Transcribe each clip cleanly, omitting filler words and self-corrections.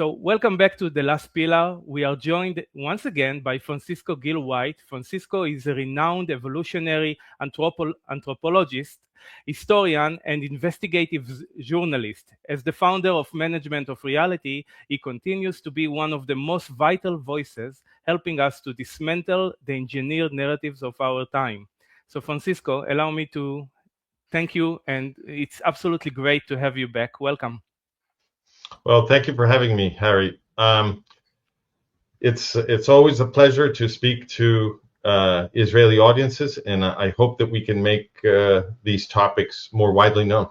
So welcome back to The Last Pillar. We are joined once again by Francisco Gil-White. Francisco is a renowned evolutionary anthropologist, historian, and investigative journalist. As the founder of Management of Reality, he continues to be one of the most vital voices, helping us to dismantle the engineered narratives of our time. So Francisco, allow me to thank you, and it's absolutely great to have you back. Welcome. Well, thank you for having me, Harry. It's always a pleasure to speak to Israeli audiences, and I hope that we can make these topics more widely known.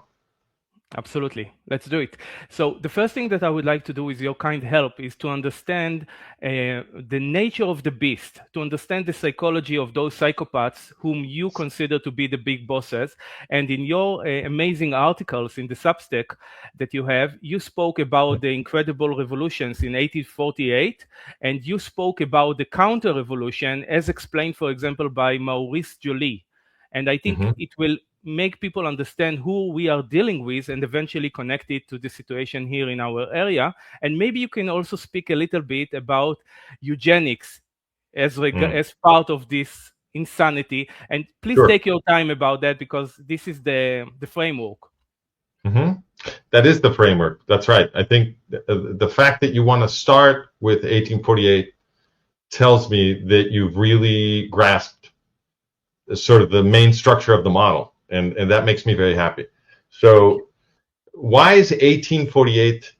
Absolutely. Let's do it. So the first thing that I would like to do with your kind help is to understand the nature of the beast, to understand the psychology of those psychopaths whom you consider to be the big bosses. And in your amazing articles in the Substack that you have, you spoke about the incredible revolutions in 1848, and you spoke about the counter-revolution as explained, for example, by Maurice Joly. And I think it will make people understand who we are dealing with and eventually connect it to the situation here in our area. And maybe you can also speak a little bit about eugenics as part of this insanity. And please take your time about that, because this is the framework. That is the framework. That's right. I think the fact that you want to start with 1848 tells me that you've really grasped sort of the main structure of the model. And that makes me very happy. So why is 1848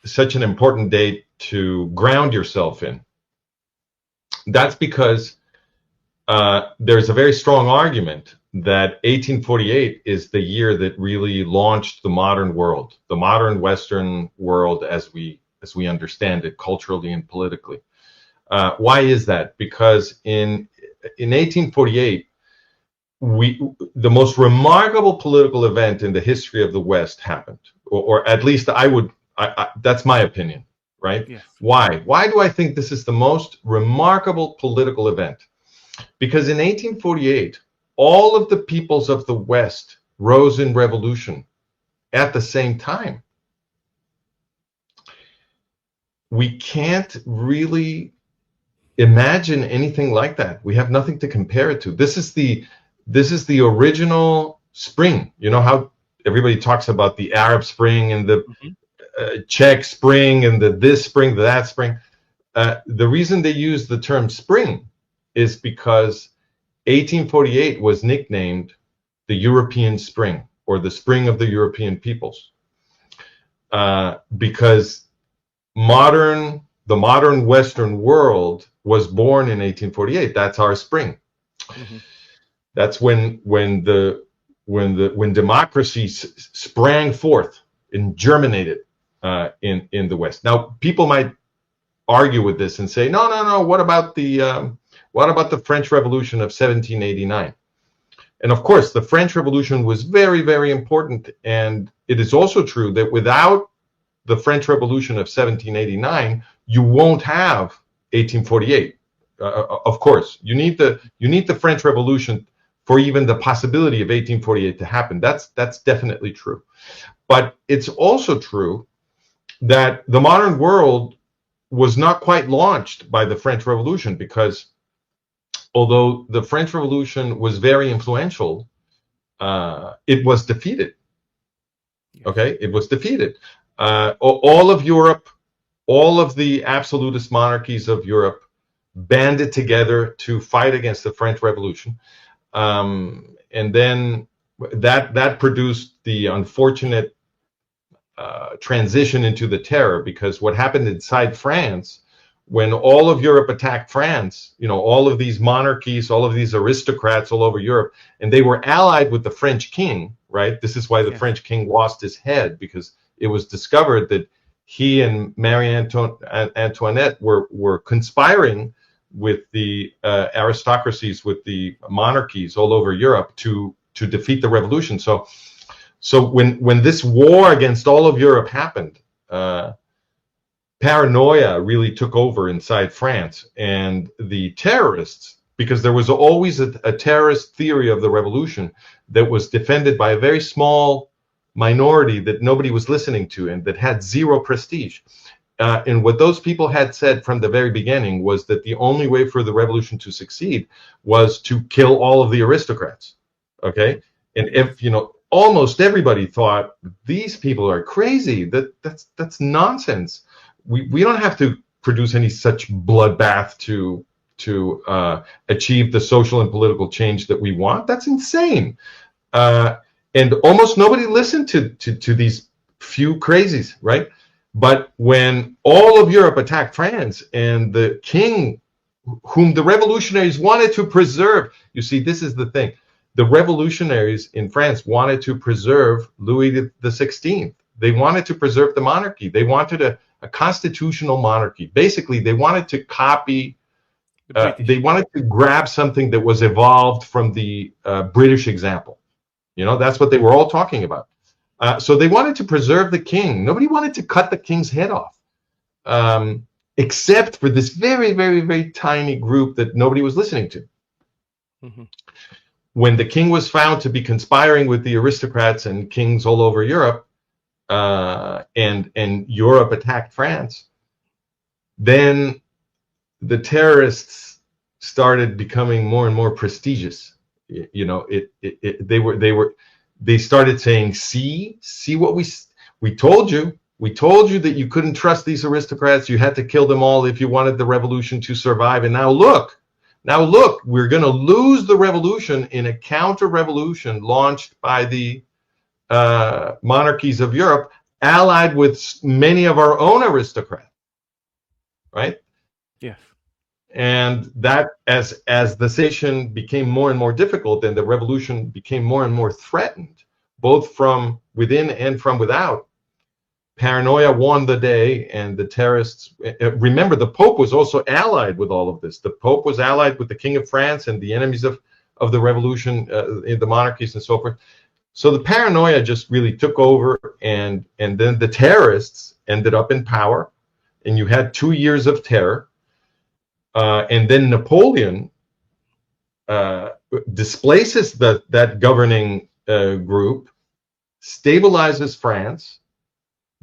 such an important date to ground yourself in? That's because there's a very strong argument that 1848 is the year that really launched the modern world, the modern Western world as we understand it culturally and politically. Why is that? Because in 1848, the most remarkable political event in the history of the West happened, or at least that's my opinion, right? Yes. Why? Why do I think this is the most remarkable political event? Because in 1848, all of the peoples of the West rose in revolution at the same time. We can't really imagine anything like that. We have nothing to compare it to. This is the original spring. You know how everybody talks about the Arab Spring and the Czech Spring and the this spring, that spring. The reason they use the term spring is because 1848 was nicknamed the European Spring, or the spring of the European peoples, because the modern Western world was born in 1848. That's our spring. That's when democracy sprang forth and germinated in the West. Now, people might argue with this and say, no. What about the French Revolution of 1789? And of course, the French Revolution was very, very important. And it is also true that without the French Revolution of 1789, you won't have 1848. Of course, you need the French Revolution for even the possibility of 1848 to happen. That's definitely true. But it's also true that the modern world was not quite launched by the French Revolution, because although the French Revolution was very influential, it was defeated. Okay, it was defeated. All of Europe, all of the absolutist monarchies of Europe banded together to fight against the French Revolution. And then that produced the unfortunate transition into the terror, because what happened inside France, when all of Europe attacked France, all of these monarchies, all of these aristocrats all over Europe, and they were allied with the French king, right? This is why the French king lost his head, because it was discovered that he and Marie Antoinette were conspiring with the aristocracies, with the monarchies all over Europe to defeat the revolution. So when this war against all of Europe happened, paranoia really took over inside France, and the terrorists, because there was always a terrorist theory of the revolution that was defended by a very small minority that nobody was listening to and that had zero prestige. And what those people had said from the very beginning was that the only way for the revolution to succeed was to kill all of the aristocrats. Okay, and if almost everybody thought these people are crazy. That's nonsense. We don't have to produce any such bloodbath to achieve the social and political change that we want. That's insane. And almost nobody listened to these few crazies, right? But when all of Europe attacked France and the king, whom the revolutionaries wanted to preserve, you see, this is the thing. The revolutionaries in France wanted to preserve Louis the XVI. They wanted to preserve the monarchy. They wanted a constitutional monarchy. Basically, they wanted to copy, they wanted to grab something that was evolved from the British example. That's what they were all talking about. So they wanted to preserve the king. Nobody wanted to cut the king's head off, except for this very, very, very tiny group that nobody was listening to. Mm-hmm. When the king was found to be conspiring with the aristocrats and kings all over Europe, and Europe attacked France, then the terrorists started becoming more and more prestigious. They started saying, see what we told you. We told you that you couldn't trust these aristocrats. You had to kill them all if you wanted the revolution to survive. And now look, we're going to lose the revolution in a counter-revolution launched by the monarchies of Europe, allied with many of our own aristocrats, right? Yes. And that, as the situation became more and more difficult, and the revolution became more and more threatened, both from within and from without, paranoia won the day, and the terrorists. Remember, the Pope was also allied with all of this. The Pope was allied with the King of France and the enemies of the revolution, in the monarchies and so forth. So the paranoia just really took over, and then the terrorists ended up in power, and you had 2 years of terror. And then Napoleon displaces that governing group, stabilizes France,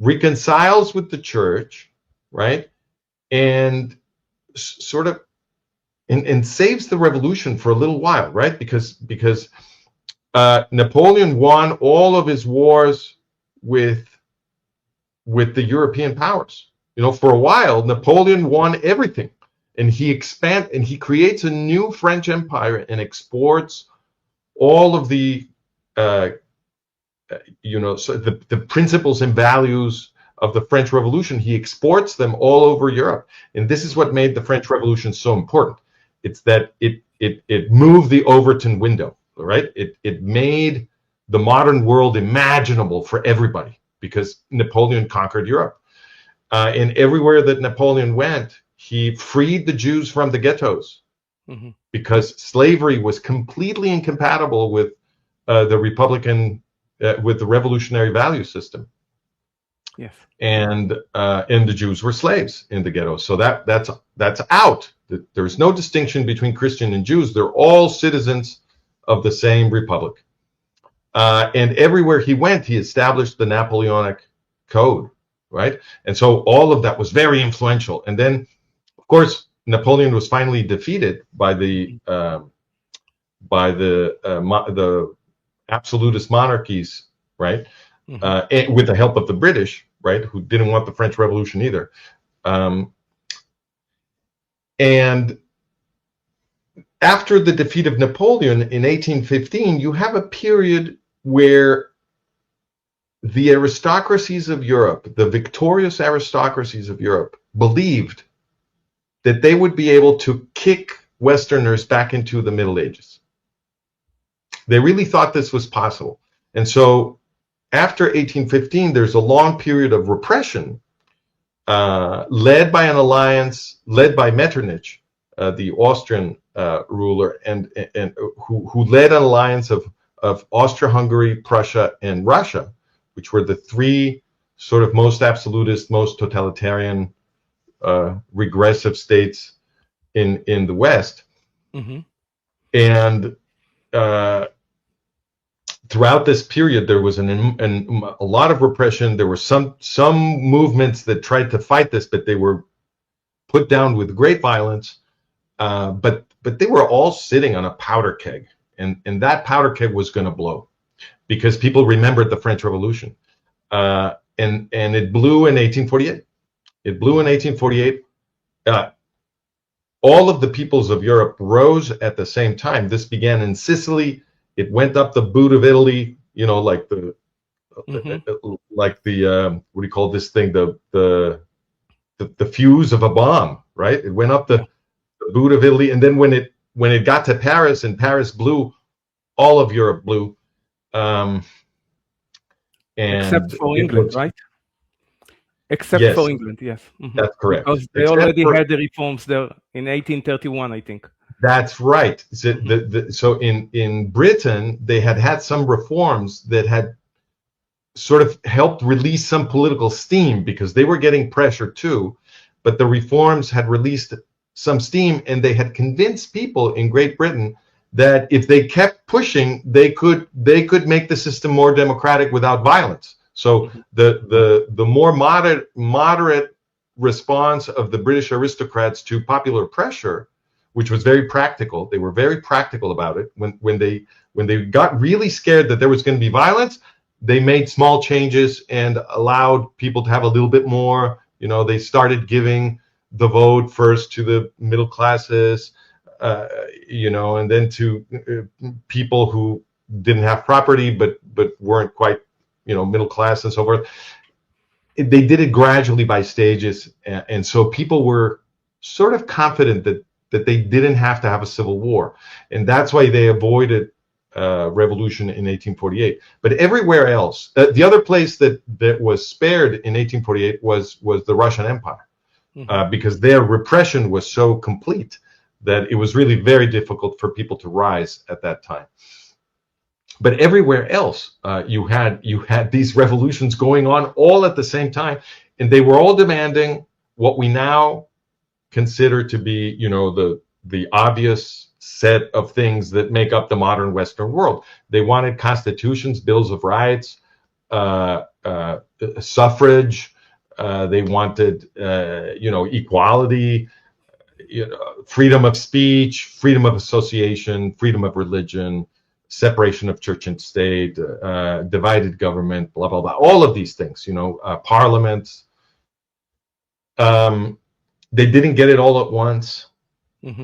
reconciles with the church, right, and sort of and saves the revolution for a little while, right, because Napoleon won all of his wars with the European powers. For a while, Napoleon won everything. And he creates a new French empire and exports all of the, so the principles and values of the French Revolution. He exports them all over Europe, and this is what made the French Revolution so important. It's that it moved the Overton window, right? It made the modern world imaginable for everybody because Napoleon conquered Europe, and everywhere that Napoleon went, he freed the Jews from the ghettos, mm-hmm. because slavery was completely incompatible with the Republican, with the revolutionary value system. Yes, and the Jews were slaves in the ghettos. So that's out. There's no distinction between Christian and Jews. They're all citizens of the same republic. And everywhere he went, he established the Napoleonic Code, right? And so all of that was very influential. And then, of course, Napoleon was finally defeated by the absolutist monarchies, right? Mm-hmm. And with the help of the British, right, who didn't want the French Revolution either. And after the defeat of Napoleon in 1815, you have a period where the aristocracies of Europe, the victorious aristocracies of Europe, believed that they would be able to kick Westerners back into the Middle Ages. They really thought this was possible. And so after 1815, there's a long period of repression, led by an alliance, led by Metternich, the Austrian ruler, and who led an alliance of Austria-Hungary, Prussia, and Russia, which were the three sort of most absolutist, most totalitarian, regressive states in the West. Mm-hmm. And throughout this period, there was a lot of repression. There were some movements that tried to fight this, but they were put down with great violence. But they were all sitting on a powder keg, and that powder keg was going to blow because people remembered the French Revolution, and it blew in 1848. It blew in 1848. All of the peoples of Europe rose at the same time. This began in Sicily. It went up the boot of Italy, like the what do you call this thing? The fuse of a bomb, right? It went up the boot of Italy, and then when it got to Paris, and Paris blew, all of Europe blew, and except for England, right? Except yes, for England, yes. That's correct. Because they already had the reforms there in 1831, I think. That's right. So in Britain, they had some reforms that had sort of helped release some political steam because they were getting pressure too, but the reforms had released some steam, and they had convinced people in Great Britain that if they kept pushing, they could make the system more democratic without violence. So the more moderate response of the British aristocrats to popular pressure, which was very practical, they were very practical about it. When they got really scared that there was going to be violence, they made small changes and allowed people to have a little bit more. They started giving the vote first to the middle classes, and then to people who didn't have property but weren't quite middle class and so forth. They did it gradually by stages, and so people were sort of confident that they didn't have to have a civil war, and that's why they avoided revolution in 1848. But everywhere else, the other place that was spared in 1848 was the Russian Empire, because their repression was so complete that it was really very difficult for people to rise at that time. But everywhere else, you had these revolutions going on all at the same time, and they were all demanding what we now consider to be, the obvious set of things that make up the modern Western world. They wanted constitutions, bills of rights, suffrage. They wanted, equality, freedom of speech, freedom of association, freedom of religion, separation of church and state, divided government, blah, blah, blah. All of these things, parliaments. They didn't get it all at once.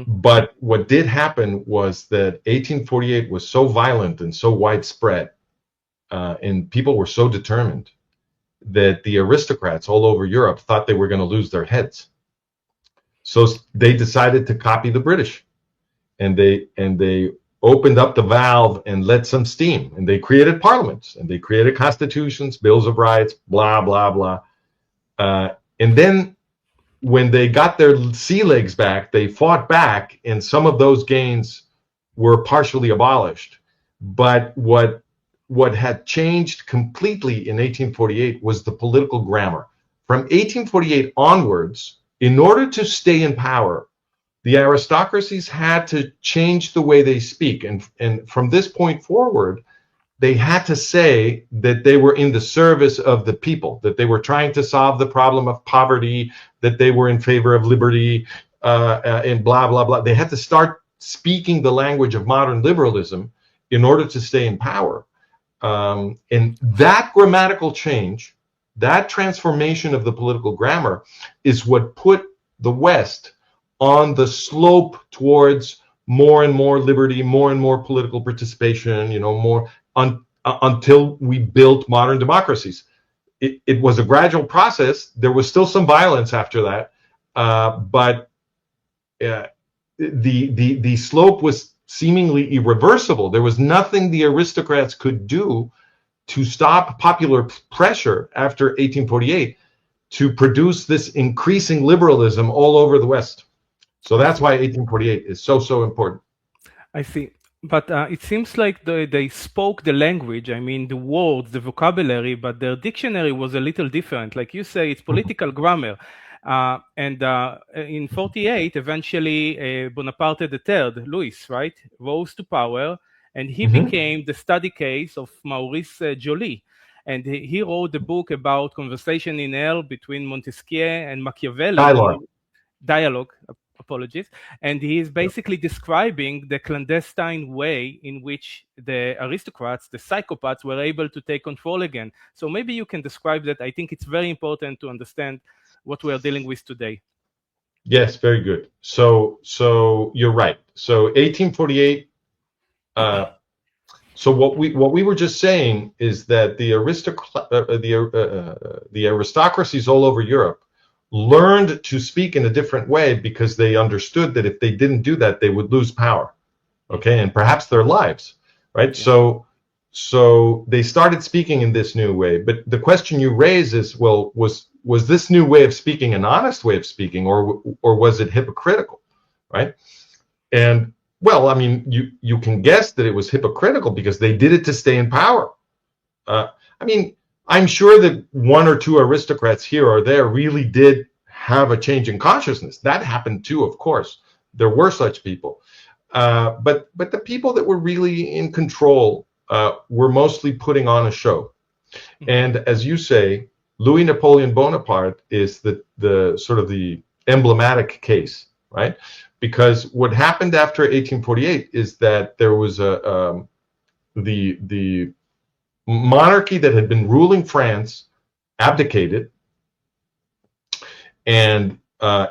But what did happen was that 1848 was so violent and so widespread, and people were so determined that the aristocrats all over Europe thought they were going to lose their heads. So they decided to copy the British, and they opened up the valve and let some steam, and they created parliaments, and they created constitutions, bills of rights, blah, blah, blah. And then when they got their sea legs back, they fought back, and some of those gains were partially abolished. But what had changed completely in 1848 was the political grammar. From 1848 onwards, in order to stay in power, the aristocracies had to change the way they speak. And from this point forward, they had to say that they were in the service of the people, that they were trying to solve the problem of poverty, that they were in favor of liberty, and blah, blah, blah. They had to start speaking the language of modern liberalism in order to stay in power. And that grammatical change, that transformation of the political grammar, is what put the West on the slope towards more and more liberty, more and more political participation, more until we built modern democracies. It was a gradual process. There was still some violence after that, but the slope was seemingly irreversible. There was nothing the aristocrats could do to stop popular pressure after 1848 to produce this increasing liberalism all over the West. So that's why 1848 is so important. I see. But it seems like they spoke the language, I mean, the words, the vocabulary, but their dictionary was a little different. Like you say, it's political grammar. And in 48, eventually, Bonaparte III, Louis, right, rose to power. and he Mm-hmm. became the study case of Maurice Joly. And he wrote a book about conversation in hell between Montesquieu and Machiavelli. Dialogue. Dialogue, apologies. And he is Yep. basically describing the clandestine way in which the aristocrats, the psychopaths, were able to take control again. So maybe you can describe that. I think it's very important to understand what we are dealing with today. Yes, very good. So you're right. So 1848. So what we were just saying is that the aristocracies all over Europe learned to speak in a different way because they understood that if they didn't do that, they would lose power, okay, and perhaps their lives, right? Yeah. So they started speaking in this new way. But the question you raise is, well, was this new way of speaking an honest way of speaking, or was it hypocritical, right? And well, I mean, you can guess that it was hypocritical because they did it to stay in power. I mean, I'm sure that one or two aristocrats here or there really did have a change in consciousness. That happened too, of course. There were such people. But the people that were really in control were mostly putting on a show. And as you say, Louis Napoleon Bonaparte is the sort of the emblematic case, right? Because what happened after 1848 is that there was the monarchy that had been ruling France abdicated, and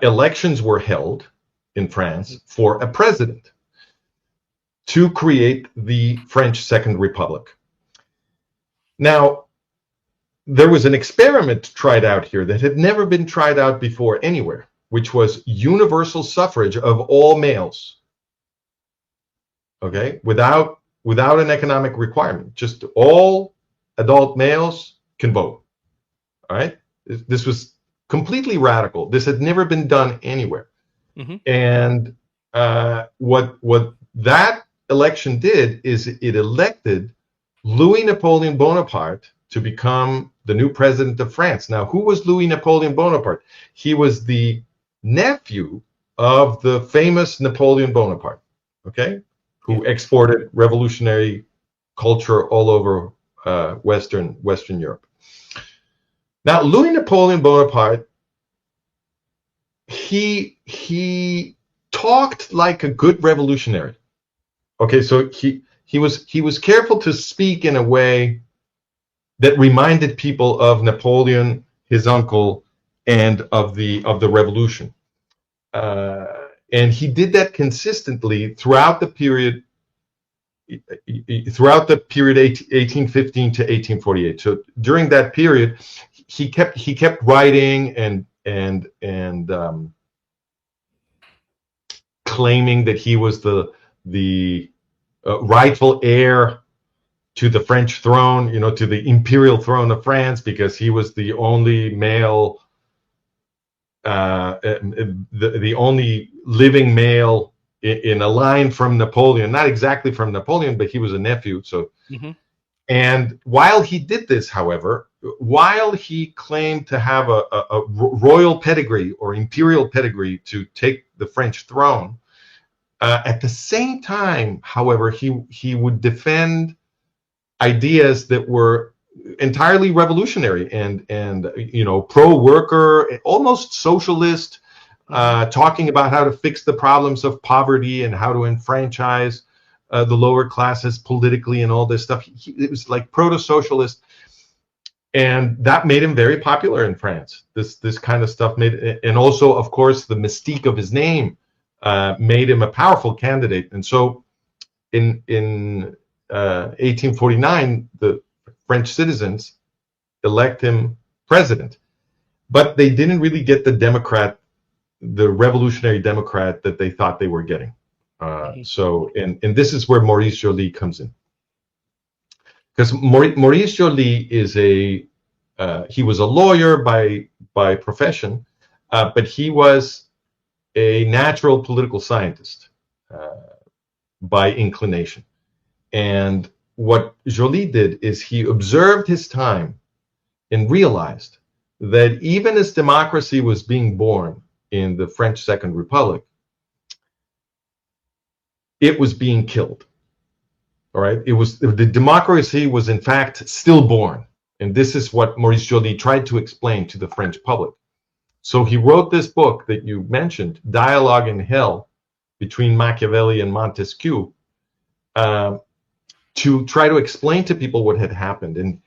elections were held in France for a president to create the French Second Republic. Now, there was an experiment tried out here that had never been tried out before anywhere, which was universal suffrage of all males, okay, without an economic requirement. Just all adult males can vote, all right? This was completely radical. This had never been done anywhere. Mm-hmm. And what that election did is it elected Louis Napoleon Bonaparte to become the new president of France. Now, who was Louis Napoleon Bonaparte? He was the nephew of the famous Napoleon Bonaparte, okay, who exported revolutionary culture all over Western Europe. Now, Louis Napoleon Bonaparte, he talked like a good revolutionary. Okay, so he was careful to speak in a way that reminded people of Napoleon, his uncle, and of the revolution. And he did that consistently throughout the period 1815 to 1848. So during that period, he kept writing and claiming that he was the rightful heir to the French throne, you know, to the imperial throne of France, because he was the only male, the only living male in a line from Napoleon. Not exactly from Napoleon, but he was a nephew. So, and while he did this, however, while he claimed to have a royal pedigree or imperial pedigree to take the French throne, at the same time, however, he would defend ideas that were entirely revolutionary and you know, pro-worker, almost socialist, talking about how to fix the problems of poverty and how to enfranchise the lower classes politically and all this stuff. It was like proto-socialist, and that made him very popular in France. This kind of stuff made, and also, of course, the mystique of his name made him a powerful candidate. And so, in 1849, the French citizens elect him president, but they didn't really get the revolutionary Democrat that they thought they were getting. So, and this is where Maurice Joly comes in, because Maurice Joly is he was a lawyer by profession, but he was a natural political scientist by inclination. And what Joly did is he observed his time and realized that even as democracy was being born in the French Second Republic, it was being killed. All right, it was the democracy was in fact stillborn, and this is what Maurice Joly tried to explain to the French public. So he wrote this book that you mentioned, Dialogue in Hell, between Machiavelli and Montesquieu, to try to explain to people what had happened. And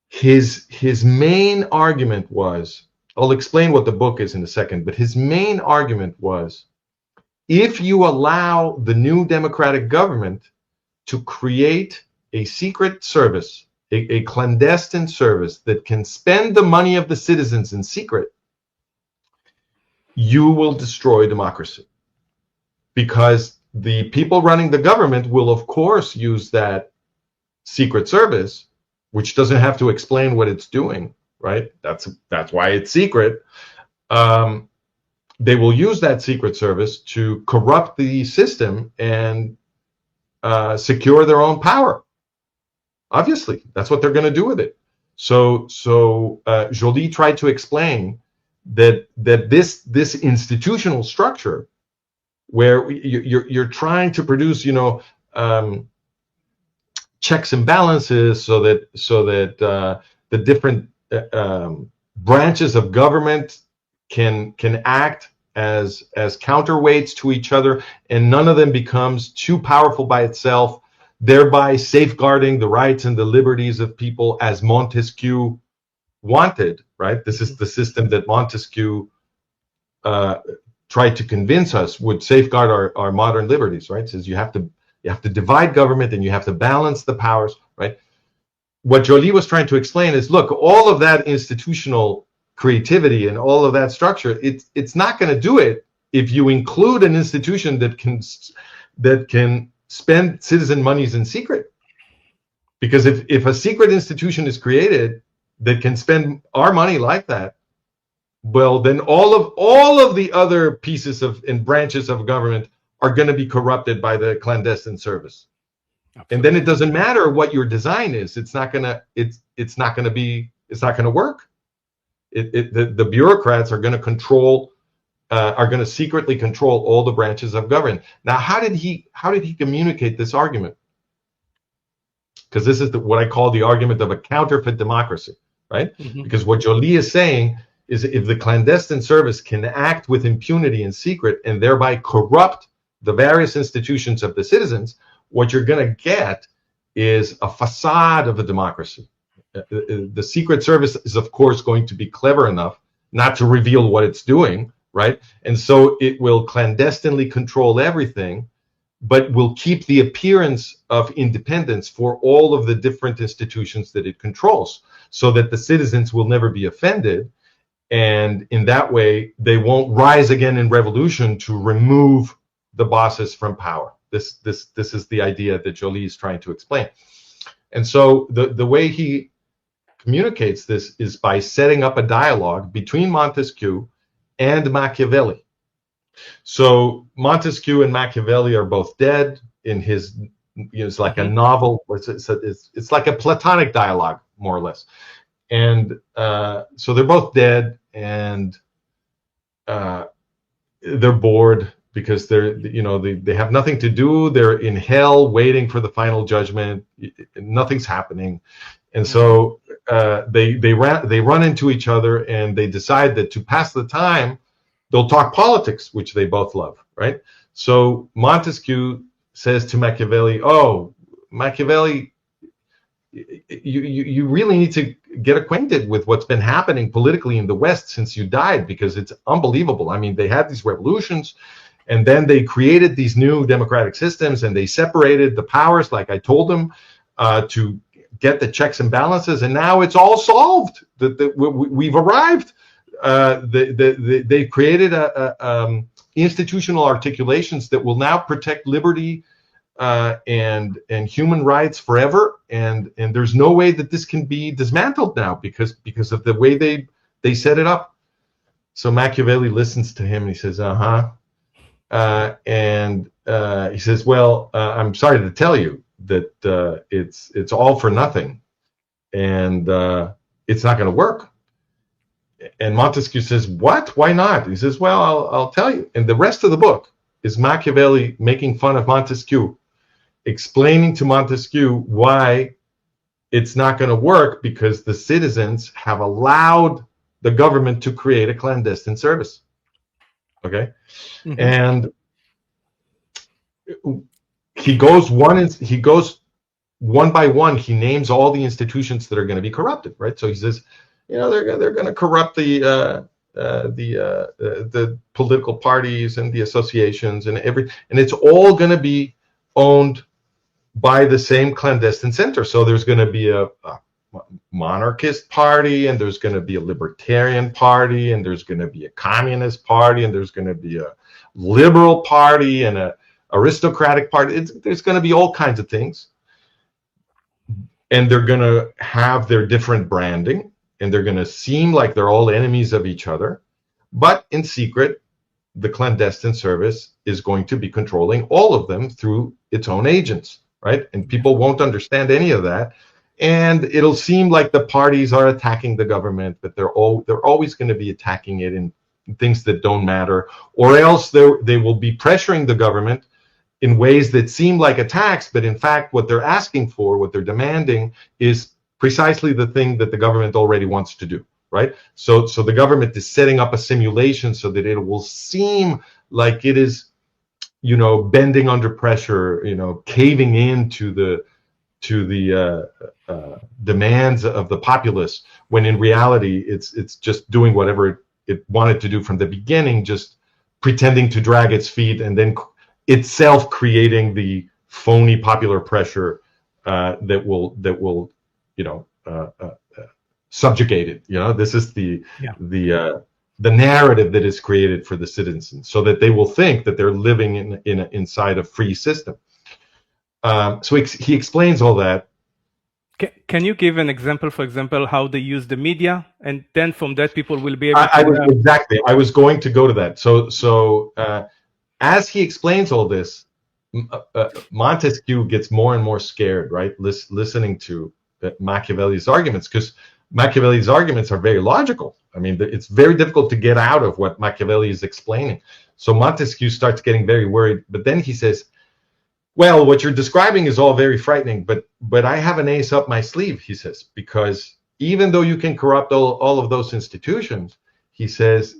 his main argument was, I'll explain what the book is in a second, but his main argument was, if you allow the new democratic government to create a secret service, a clandestine service that can spend the money of the citizens in secret, you will destroy democracy. Because the people running the government will, of course, use that secret service, which doesn't have to explain what it's doing, right? That's why it's secret. They will use that secret service to corrupt the system and secure their own power. Obviously, that's what they're going to do with it. So Joly tried to explain that this institutional structure, where you're trying to produce, checks and balances, so that the different branches of government can act as counterweights to each other, and none of them becomes too powerful by itself, thereby safeguarding the rights and the liberties of people as Montesquieu wanted, right? This is the system that Montesquieu tried to convince us would safeguard our modern liberties, right? It says you have to divide government and you have to balance the powers, right? What Joly was trying to explain is, look, all of that institutional creativity and all of that structure, it's not going to do it if you include an institution that can spend citizen monies in secret. Because if a secret institution is created that can spend our money like that, well, then all of the other pieces and branches of government are going to be corrupted by the clandestine service. Absolutely. And then it doesn't matter what your design is. It's not going to work. The bureaucrats are going to secretly control all the branches of government. Now, how did he communicate this argument? Because this is what I call the argument of a counterfeit democracy, right? Mm-hmm. Because what Joly is saying is, if the clandestine service can act with impunity in secret and thereby corrupt the various institutions of the citizens, what you're going to get is a facade of a democracy. The secret service is, of course, going to be clever enough not to reveal what it's doing, right? And so it will clandestinely control everything, but will keep the appearance of independence for all of the different institutions that it controls, so that the citizens will never be offended. And in that way, they won't rise again in revolution to remove the bosses from power. This is the idea that Joly is trying to explain. And so the way he communicates this is by setting up a dialogue between Montesquieu and Machiavelli. So Montesquieu and Machiavelli are both dead. In his, it's like a novel. It's like a Platonic dialogue, more or less. And so they're both dead, and they're bored because they have nothing to do. They're in hell waiting for the final judgment. Nothing's happening. And so they run into each other, and they decide that to pass the time, they'll talk politics, which they both love, right? So Montesquieu says to Machiavelli, "Oh, Machiavelli, you really need to get acquainted with what's been happening politically in the West since you died, because it's unbelievable. I mean, they had these revolutions, and then they created these new democratic systems, and they separated the powers, like I told them, to get the checks and balances, and now it's all solved. We've arrived. They've created institutional articulations that will now protect liberty and human rights forever, and there's no way that this can be dismantled now because of the way they set it up." So Machiavelli listens to him, and he says, and he says, "Well, I'm sorry to tell you that it's all for nothing, and it's not going to work." And Montesquieu says, "What? Why not?" He says, "Well, I'll tell you." And the rest of the book is Machiavelli making fun of Montesquieu explaining to Montesquieu why it's not going to work, because the citizens have allowed the government to create a clandestine service. Okay, and he goes one by one. He names all the institutions that are going to be corrupted. Right. So he says, they're going to corrupt the political parties and the associations and it's all going to be owned by the same clandestine center. So there's going to be a monarchist party, and there's going to be a libertarian party, and there's going to be a communist party, and there's going to be a liberal party and a aristocratic party. There's going to be all kinds of things, and they're going to have their different branding, and they're going to seem like they're all enemies of each other, but in secret, the clandestine service is going to be controlling all of them through its own agents, right? And people won't understand any of that, and it'll seem like the parties are attacking the government, but they're always going to be attacking it in things that don't matter, or else they will be pressuring the government in ways that seem like attacks, but in fact, what they're asking for, what they're demanding, is precisely the thing that the government already wants to do, right? So the government is setting up a simulation so that it will seem like it is, bending under pressure, caving into the demands of the populace, when in reality it's just doing whatever it wanted to do from the beginning, just pretending to drag its feet, and then itself creating the phony popular pressure that will subjugate it. This is the narrative that is created for the citizens, so that they will think that they're living inside a free system. So he explains all that. Can you give an example, for example, how they use the media, and then from that people will be able to... Exactly. I was going to go to that. So as he explains all this, Montesquieu gets more and more scared, right? Listening to Machiavelli's arguments, because Machiavelli's arguments are very logical. I mean, it's very difficult to get out of what Machiavelli is explaining. So Montesquieu starts getting very worried, but then he says, well, what you're describing is all very frightening, but I have an ace up my sleeve, he says, because even though you can corrupt all of those institutions, he says,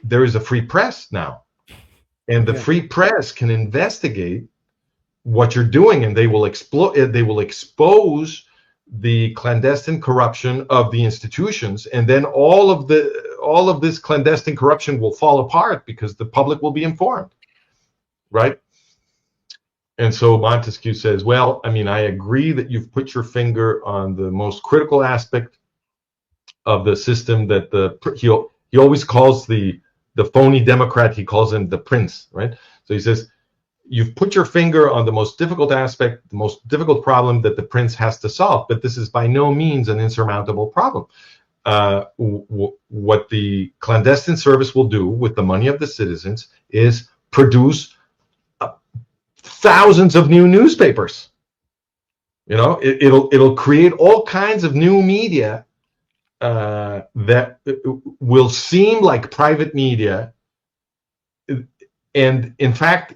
there is a free press now. And the free press can investigate what you're doing, and they will expose the clandestine corruption of the institutions, and then all of this clandestine corruption will fall apart because the public will be informed, right? And so Montesquieu says, well, I mean, I agree that you've put your finger on the most critical aspect of the system, that he always calls the phony Democrat, he calls him the prince, right? So he says, you've put your finger on the most difficult aspect, the most difficult problem that the prince has to solve, but this is by no means an insurmountable problem. What the clandestine service will do with the money of the citizens is produce thousands of new newspapers. It'll create all kinds of new media that will seem like private media, and in fact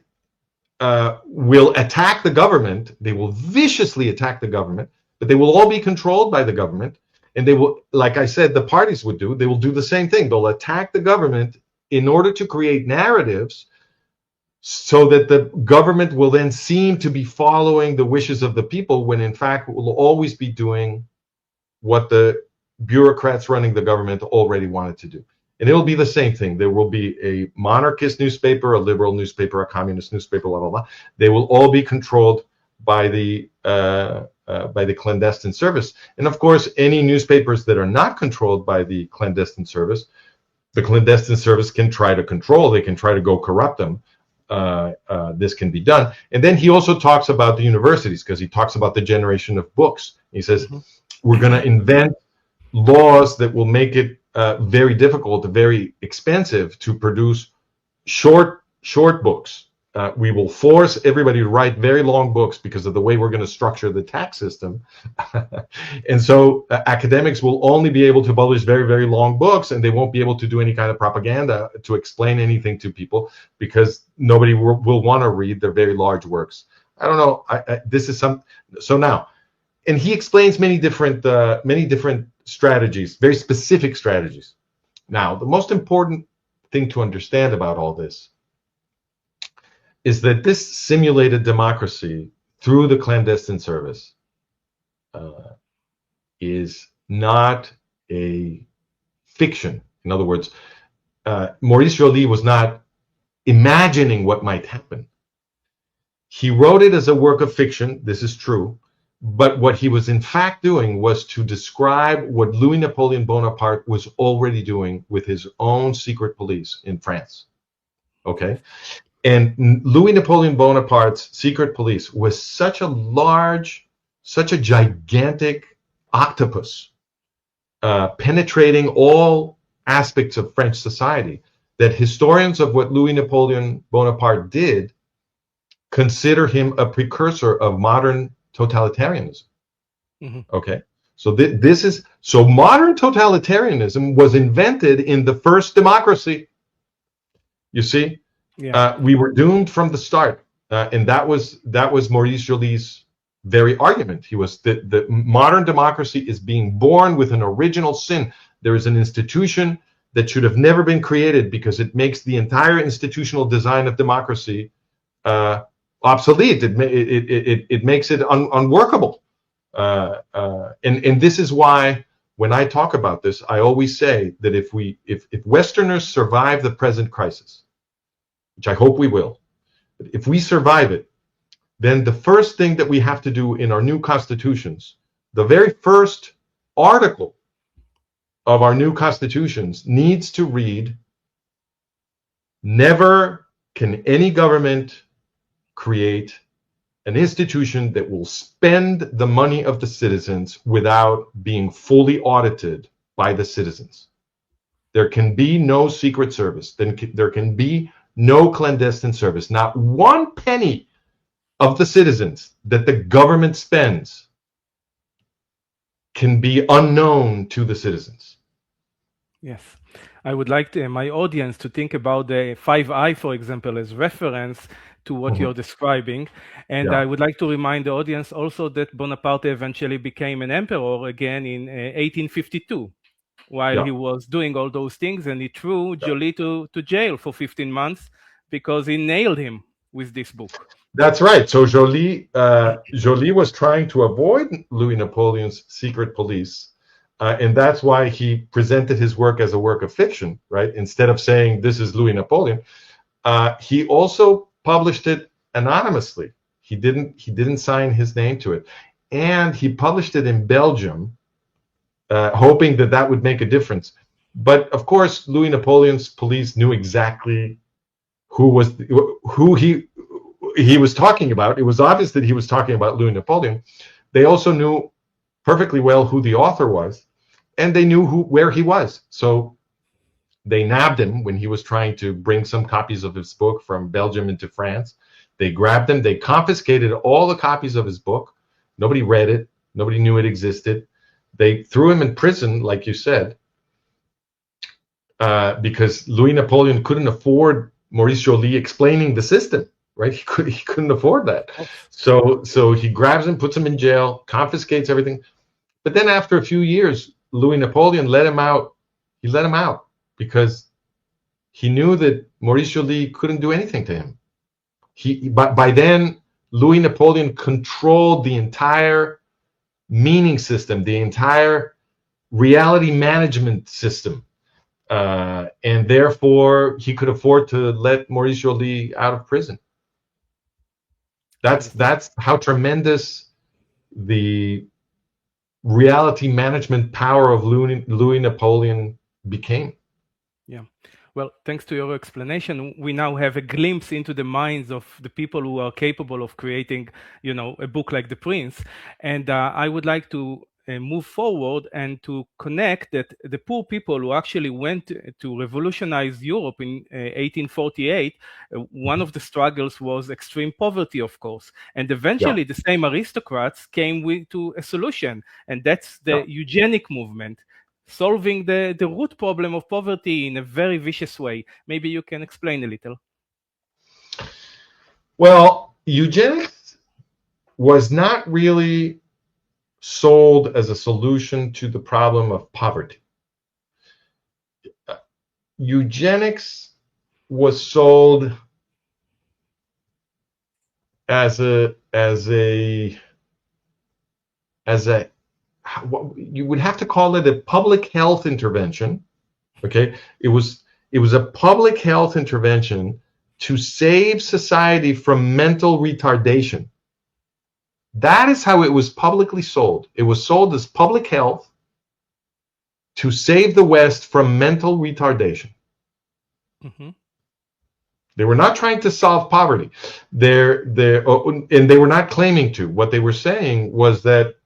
will attack the government. They will viciously attack the government, but they will all be controlled by the government, and they will, like I said, the parties would do, they will do the same thing. They'll attack the government in order to create narratives so that the government will then seem to be following the wishes of the people, when in fact it will always be doing what the bureaucrats running the government already wanted to do. And it'll be the same thing. There will be a monarchist newspaper, a liberal newspaper, a communist newspaper, blah, blah, blah. They will all be controlled by the clandestine service. And of course, any newspapers that are not controlled by the clandestine service can try to control. They can try to go corrupt them. This can be done. And then he also talks about the universities, because he talks about the generation of books. He says, we're going to invent laws that will make it very difficult, very expensive to produce short books. We will force everybody to write very long books because of the way we're going to structure the tax system. And so academics will only be able to publish very, very long books, and they won't be able to do any kind of propaganda to explain anything to people, because nobody will want to read their very large works. I don't know. This is some. So now, and he explains many different strategies, very specific strategies. Now, the most important thing to understand about all this is that this simulated democracy through the clandestine service is not a fiction. In other words, Maurice Joly was not imagining what might happen. He wrote it as a work of fiction, this is true, but what he was in fact doing was to describe what Louis Napoleon Bonaparte was already doing with his own secret police in France. Okay? And Louis Napoleon Bonaparte's secret police was such a large, such a gigantic octopus, penetrating all aspects of French society, that historians of what Louis Napoleon Bonaparte did consider him a precursor of modern totalitarianism. Mm-hmm. Okay, so this is so modern totalitarianism was invented in the first democracy. You see, we were doomed from the start, and that was Maurice Joly's very argument. He was the modern democracy is being born with an original sin. There is an institution that should have never been created because it makes the entire institutional design of democracy obsolete. It makes it unworkable. And this is why when I talk about this, I always say that if Westerners survive the present crisis, which I hope we will, if we survive it, then the first thing that we have to do in our new constitutions, the very first article of our new constitutions needs to read, never can any government create an institution that will spend the money of the citizens without being fully audited by the citizens. There can be no secret service. Then there can be no clandestine service. Not one penny of the citizens that the government spends can be unknown to the citizens. Yes. I would like my audience to think about the 5I, for example, as reference to what you're describing. And I would like to remind the audience also that Bonaparte eventually became an emperor again in 1852, while he was doing all those things, and he threw Joly to jail for 15 months because he nailed him with this book. That's right. So Joly was trying to avoid Louis Napoleon's secret police. And that's why he presented his work as a work of fiction, right? Instead of saying this is Louis Napoleon, he also published it anonymously. He didn't sign his name to it, and he published it in Belgium, hoping that would make a difference. But of course, Louis Napoleon's police knew exactly who he was talking about. It was obvious that he was talking about Louis Napoleon. They also knew perfectly well who the author was, and they knew where he was. So they nabbed him when he was trying to bring some copies of his book from Belgium into France. They grabbed him. They confiscated all the copies of his book. Nobody read it. Nobody knew it existed. They threw him in prison, like you said, because Louis Napoleon couldn't afford Maurice Joly explaining the system. Right? He couldn't afford that. So he grabs him, puts him in jail, confiscates everything. But then after a few years, Louis Napoleon let him out. He let him out because he knew that Maurice Joly couldn't do anything to him. By then, Louis Napoleon controlled the entire meaning system, the entire reality management system. And therefore, he could afford to let Maurice Joly out of prison. That's how tremendous the reality management power of Louis Napoleon became. Yeah. Well, thanks to your explanation, we now have a glimpse into the minds of the people who are capable of creating, a book like The Prince. And I would like to move forward and to connect that the poor people who actually went to revolutionize Europe in 1848, one of the struggles was extreme poverty, of course. And eventually the same aristocrats came to a solution, and that's the eugenic movement, solving the root problem of poverty in a very vicious way. Maybe you can explain a little. Well, eugenics was not really sold as a solution to the problem of poverty. Eugenics was sold as a you would have to call it a public health intervention. Okay, it was a public health intervention to save society from mental retardation. That is how it was publicly sold. It was sold as public health to save the West from mental retardation. Mm-hmm. They were not trying to solve poverty. And they were not claiming to. What they were saying was that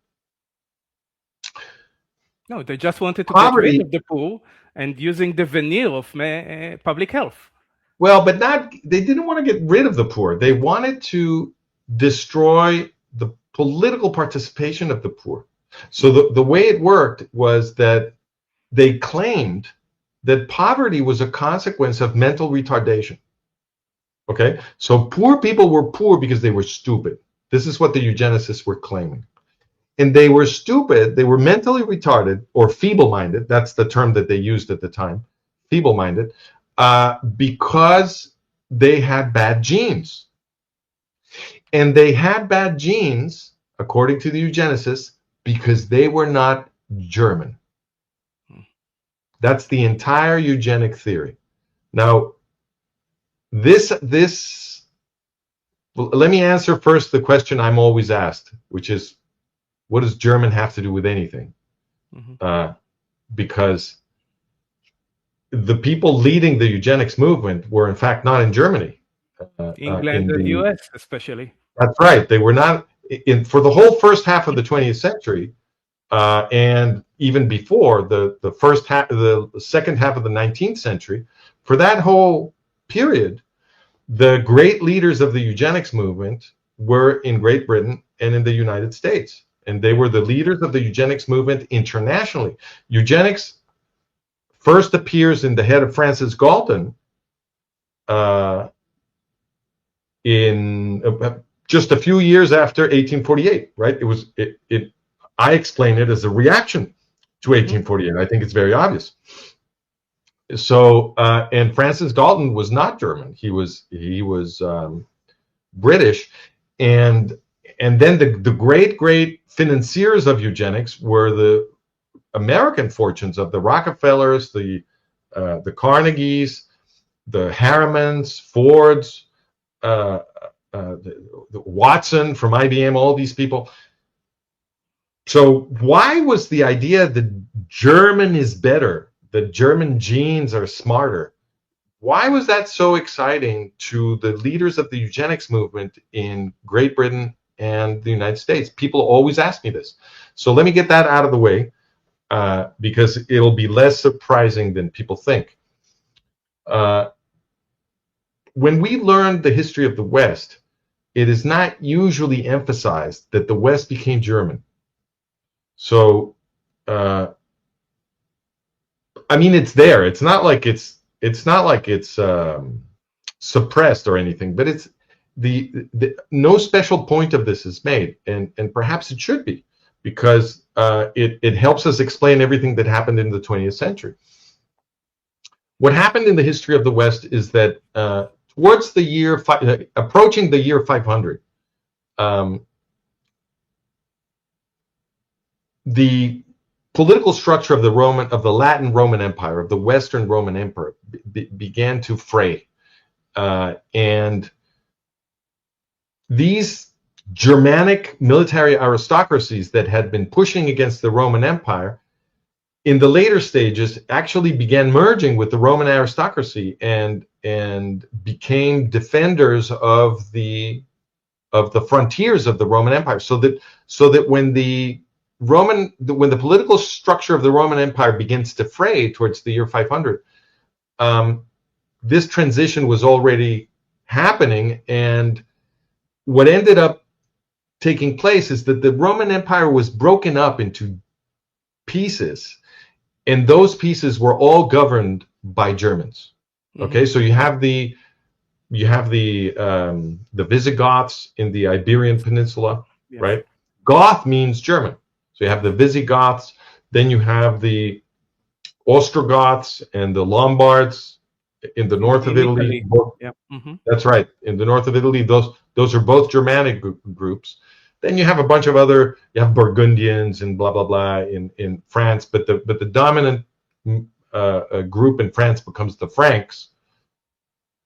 no, they just wanted to poverty, get rid of the poor and using the veneer of public health. Well, but they didn't want to get rid of the poor. They wanted to destroy the political participation of the poor. So the way it worked was that they claimed that poverty was a consequence of mental retardation. Okay, so poor people were poor because they were stupid. This is what the eugenicists were claiming. And they were stupid, they were mentally retarded or feeble-minded, that's the term that they used at the time, feeble-minded, because they had bad genes. And they had bad genes, according to the eugenicists, because they were not German. That's the entire eugenic theory. Now, well, let me answer first the question I'm always asked, which is, what does German have to do with anything? Mm-hmm. Because the people leading the eugenics movement were, in fact, not in Germany. England and the US, especially. That's right. They were not for the whole first half of the 20th century, and even before the second half of the 19th century. For that whole period, the great leaders of the eugenics movement were in Great Britain and in the United States. And they were the leaders of the eugenics movement internationally. Eugenics first appears in the head of Francis Galton in just a few years after 1848, right? I explain it as a reaction to 1848. I think it's very obvious. So, and Francis Galton was not German. He was British, and then the great financiers of eugenics were the American fortunes of the Rockefellers, the Carnegies, the Harrimans, Fords, the Watson from IBM, all these people. So why was the idea that German is better, that German genes are smarter, why was that so exciting to the leaders of the eugenics movement in Great Britain and the United States? People always ask me this. So let me get that out of the way, because it'll be less surprising than people think. When we learn the history of the West, it is not usually emphasized that the West became German. So, I mean, it's there. It's not like it's suppressed or anything, but it's no special point of this is made, and perhaps it should be, because it helps us explain everything that happened in the 20th century. What happened in the history of the West is that towards the year approaching the year 500, the political structure of the Latin Roman Empire, of the Western Roman Empire, began to fray, and these Germanic military aristocracies that had been pushing against the Roman Empire, in the later stages, actually began merging with the Roman aristocracy and became defenders of the frontiers of the Roman Empire. So that when the political structure of the Roman Empire begins to fray towards the year 500, this transition was already happening, and what ended up taking place is that the Roman Empire was broken up into pieces, and those pieces were all governed by Germans. Okay, so you have the Visigoths in the Iberian Peninsula. Yes. right? Goth means German. So you have the Visigoths, then you have the Ostrogoths and the Lombards in the north of Italy. Yeah. Mm-hmm. That's right. In the north of Italy, those are both Germanic groups. Then you have a bunch of other. You have Burgundians and blah blah blah in France, but the dominant group in France becomes the Franks,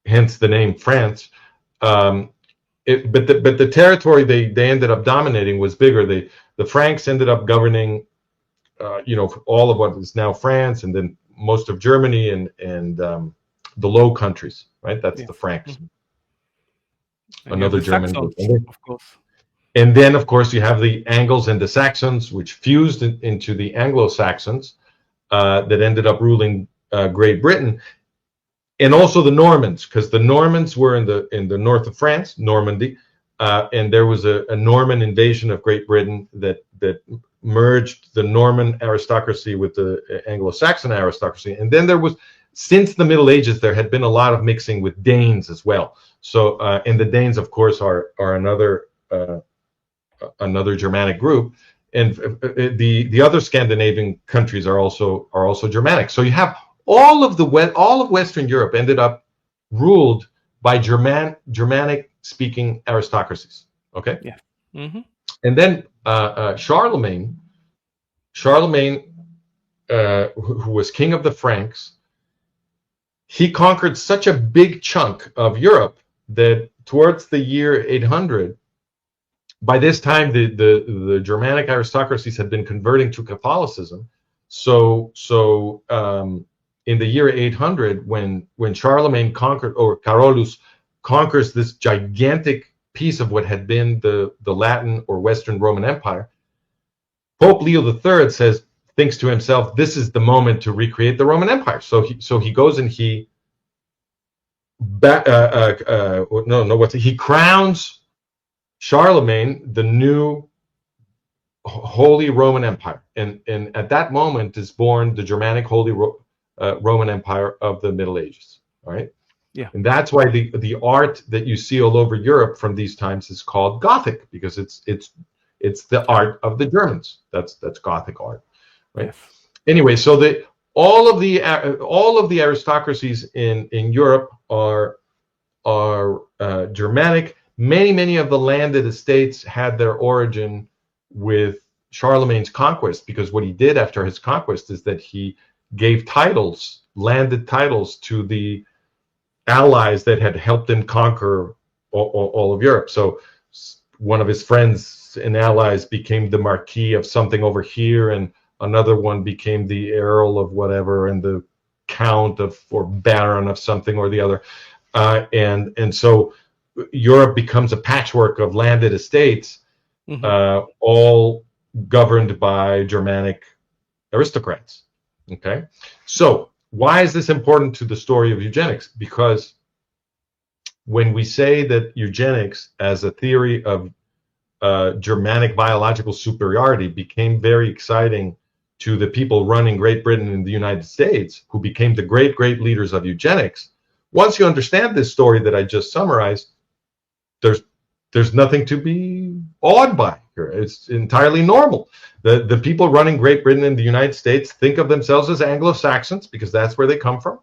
hence the name France. But the territory they ended up dominating was bigger. The Franks ended up governing, all of what is now France, and then most of Germany and the Low Countries. Right, that's the Franks. Mm-hmm. Another German group. Of course. And then, of course, you have the Angles and the Saxons, which fused into the Anglo-Saxons that ended up ruling Great Britain, and also the Normans, because the Normans were in the north of France, Normandy, and there was a Norman invasion of Great Britain that merged the Norman aristocracy with the Anglo-Saxon aristocracy. And then there was, since the Middle Ages, there had been a lot of mixing with Danes as well. So, and the Danes, of course, are another Germanic group, and the other Scandinavian countries are also Germanic. So you have all of Western Europe ended up ruled by Germanic speaking aristocracies. Okay. Yeah. Mm-hmm. And then Charlemagne, who was king of the Franks, he conquered such a big chunk of Europe that towards the year 800, by this time the Germanic aristocracies had been converting to Catholicism. So in the year 800, when Charlemagne conquered, or Carolus conquers this gigantic piece of what had been the Latin or Western Roman Empire, Pope Leo III thinks to himself, this is the moment to recreate the Roman Empire. So he goes and he crowns Charlemagne the new Holy Roman Empire, and at that moment is born the Germanic Holy Roman Empire of the Middle Ages. All right. Yeah. And that's why the art that you see all over Europe from these times is called Gothic, because it's the art of the Germans. That's Gothic art, right? Yes. Anyway, so all of the aristocracies in Europe are Germanic. Many of the landed estates had their origin with Charlemagne's conquest, because what he did after his conquest is that he gave titles, landed titles, to the allies that had helped him conquer all of Europe. So one of his friends and allies became the Marquis of something over here, and another one became the Earl of whatever, and the Count of, or Baron of something or the other. And so Europe becomes a patchwork of landed estates, mm-hmm. All governed by Germanic aristocrats. Okay, so why is this important to the story of eugenics? Because when we say that eugenics as a theory of Germanic biological superiority became very exciting to the people running Great Britain and the United States, who became the great leaders of eugenics, once you understand this story that I just summarized, there's nothing to be awed by here. It's entirely normal. The people running Great Britain and the United States think of themselves as Anglo-Saxons because that's where they come from,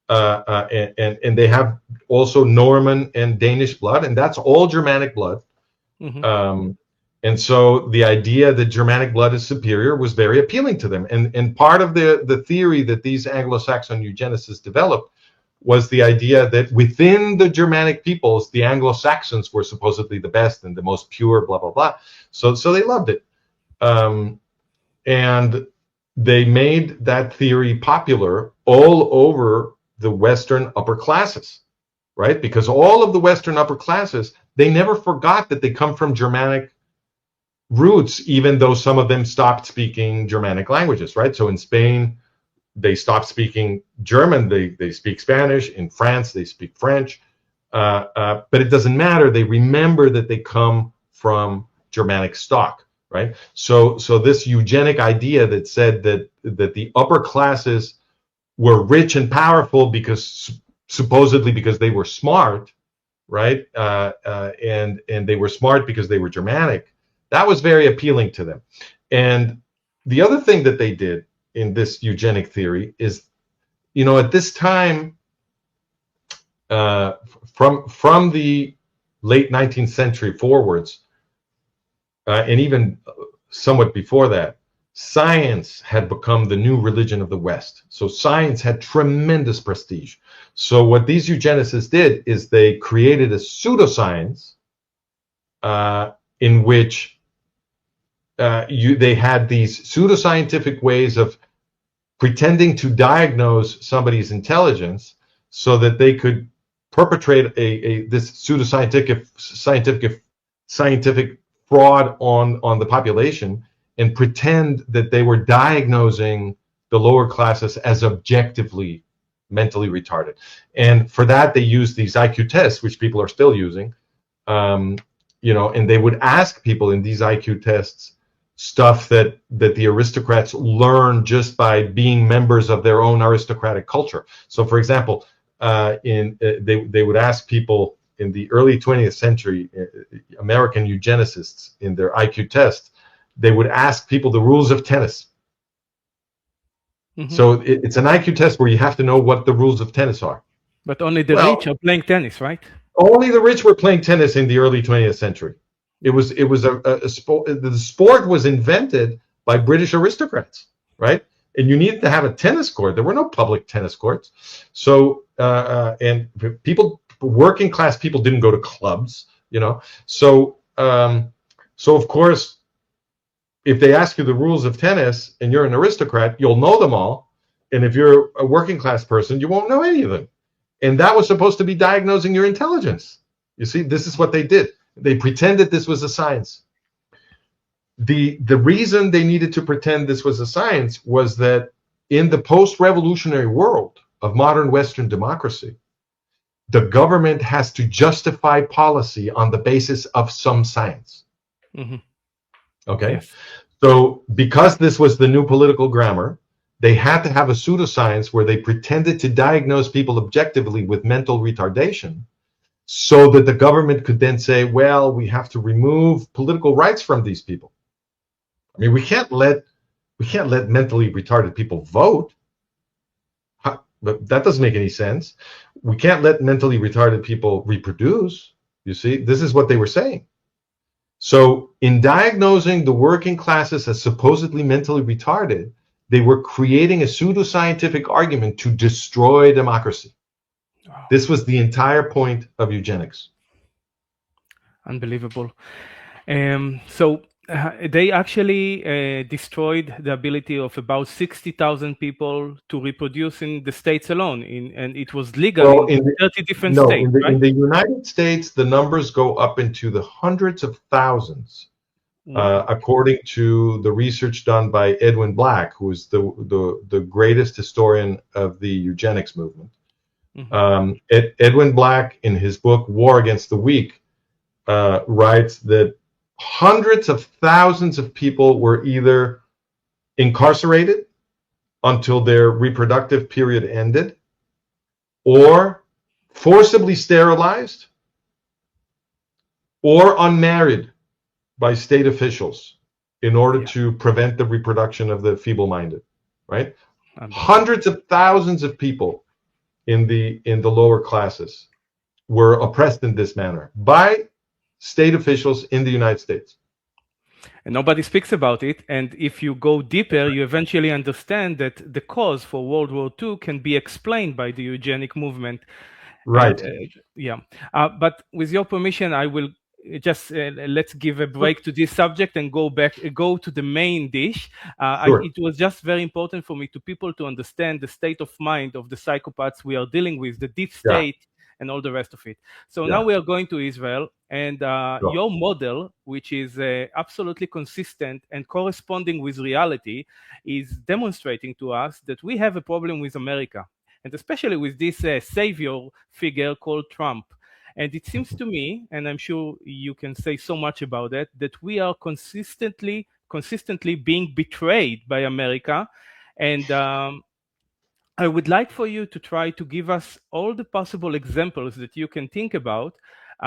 and they have also Norman and Danish blood, and that's all Germanic blood. Mm-hmm. And so the idea that Germanic blood is superior was very appealing to them. And part of the theory that these Anglo-Saxon eugenicists developed was the idea that within the Germanic peoples, the Anglo-Saxons were supposedly the best and the most pure, blah, blah, blah. So they loved it. And they made that theory popular all over the Western upper classes, right? Because all of the Western upper classes, they never forgot that they come from Germanic roots, even though some of them stopped speaking Germanic languages, right? So in Spain, they stopped speaking German, they speak Spanish. In France, they speak French. But it doesn't matter. They remember that they come from Germanic stock, right? So this eugenic idea that said that the upper classes were rich and powerful because supposedly because they were smart, right? And they were smart because they were Germanic. That was very appealing to them. And the other thing that they did in this eugenic theory is, at this time, from the late 19th century forwards, and even somewhat before that, science had become the new religion of the West. So science had tremendous prestige. So what these eugenicists did is they created a pseudoscience in which they had these pseudoscientific ways of pretending to diagnose somebody's intelligence so that they could perpetrate this pseudoscientific scientific fraud on the population and pretend that they were diagnosing the lower classes as objectively mentally retarded. And for that, they used these IQ tests, which people are still using, and they would ask people in these IQ tests stuff that the aristocrats learn just by being members of their own aristocratic culture. So, for example, they would ask people in the early 20th century, American eugenicists, in their IQ tests, they would ask people the rules of tennis. Mm-hmm. So it's an IQ test where you have to know what the rules of tennis are. But only the rich are playing tennis, right? Only the rich were playing tennis in the early 20th century. It was a sport. The sport was invented by British aristocrats, right? And you needed to have a tennis court. There were no public tennis courts. So and people, working class people, didn't go to clubs, So of course, if they ask you the rules of tennis and you're an aristocrat, you'll know them all. And if you're a working class person, you won't know any of them. And that was supposed to be diagnosing your intelligence. You see, this is what they did. They pretended this was a science. The reason they needed to pretend this was a science was that in the post-revolutionary world of modern Western democracy, the government has to justify policy on the basis of some science. Mm-hmm. Okay? Yes. So because this was the new political grammar, they had to have a pseudoscience where they pretended to diagnose people objectively with mental retardation, so that the government could then say, well, we have to remove political rights from these people. I mean, we can't let mentally retarded people vote. But that doesn't make any sense. We can't let mentally retarded people reproduce. You see, this is what they were saying. So in diagnosing the working classes as supposedly mentally retarded, they were creating a pseudoscientific argument to destroy democracy. This was the entire point of eugenics. Unbelievable. So they actually destroyed the ability of about 60,000 people to reproduce in the States alone, and it was legal in 30 different states. Right? In the United States, the numbers go up into the hundreds of thousands, according to the research done by Edwin Black, who is the greatest historian of the eugenics movement. Mm-hmm. Edwin Black, in his book War Against the Weak, writes that hundreds of thousands of people were either incarcerated until their reproductive period ended, or forcibly sterilized, or unmarried by state officials in order to prevent the reproduction of the feeble-minded, right? Hundreds of thousands of people in the lower classes were oppressed in this manner by state officials in the United States. And nobody speaks about it. And if you go deeper, you eventually understand that the cause for World War II can be explained by the eugenic movement. Right. But with your permission, I will just let's give a break to this subject and go to the main dish. Sure. It was just very important for me to understand the state of mind of the psychopaths we are dealing with, the deep state, and all the rest of it. So now we are going to Israel, and your model, which is absolutely consistent and corresponding with reality, is demonstrating to us that we have a problem with America, and especially with this savior figure called Trump. And it seems to me, and I'm sure you can say so much about that, that we are consistently being betrayed by America. And I would like for you to try to give us all the possible examples that you can think about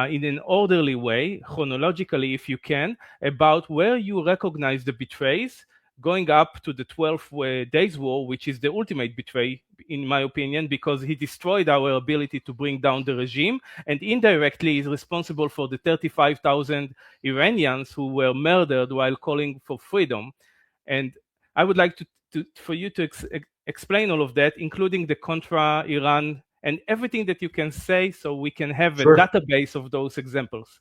in an orderly way, chronologically if you can, about where you recognize the betrays, going up to the 12 Days War, which is the ultimate betray, in my opinion, because he destroyed our ability to bring down the regime and indirectly is responsible for the 35,000 Iranians who were murdered while calling for freedom. And I would like for you to explain all of that, including the Contra Iran and everything that you can say, so we can have a database of those examples.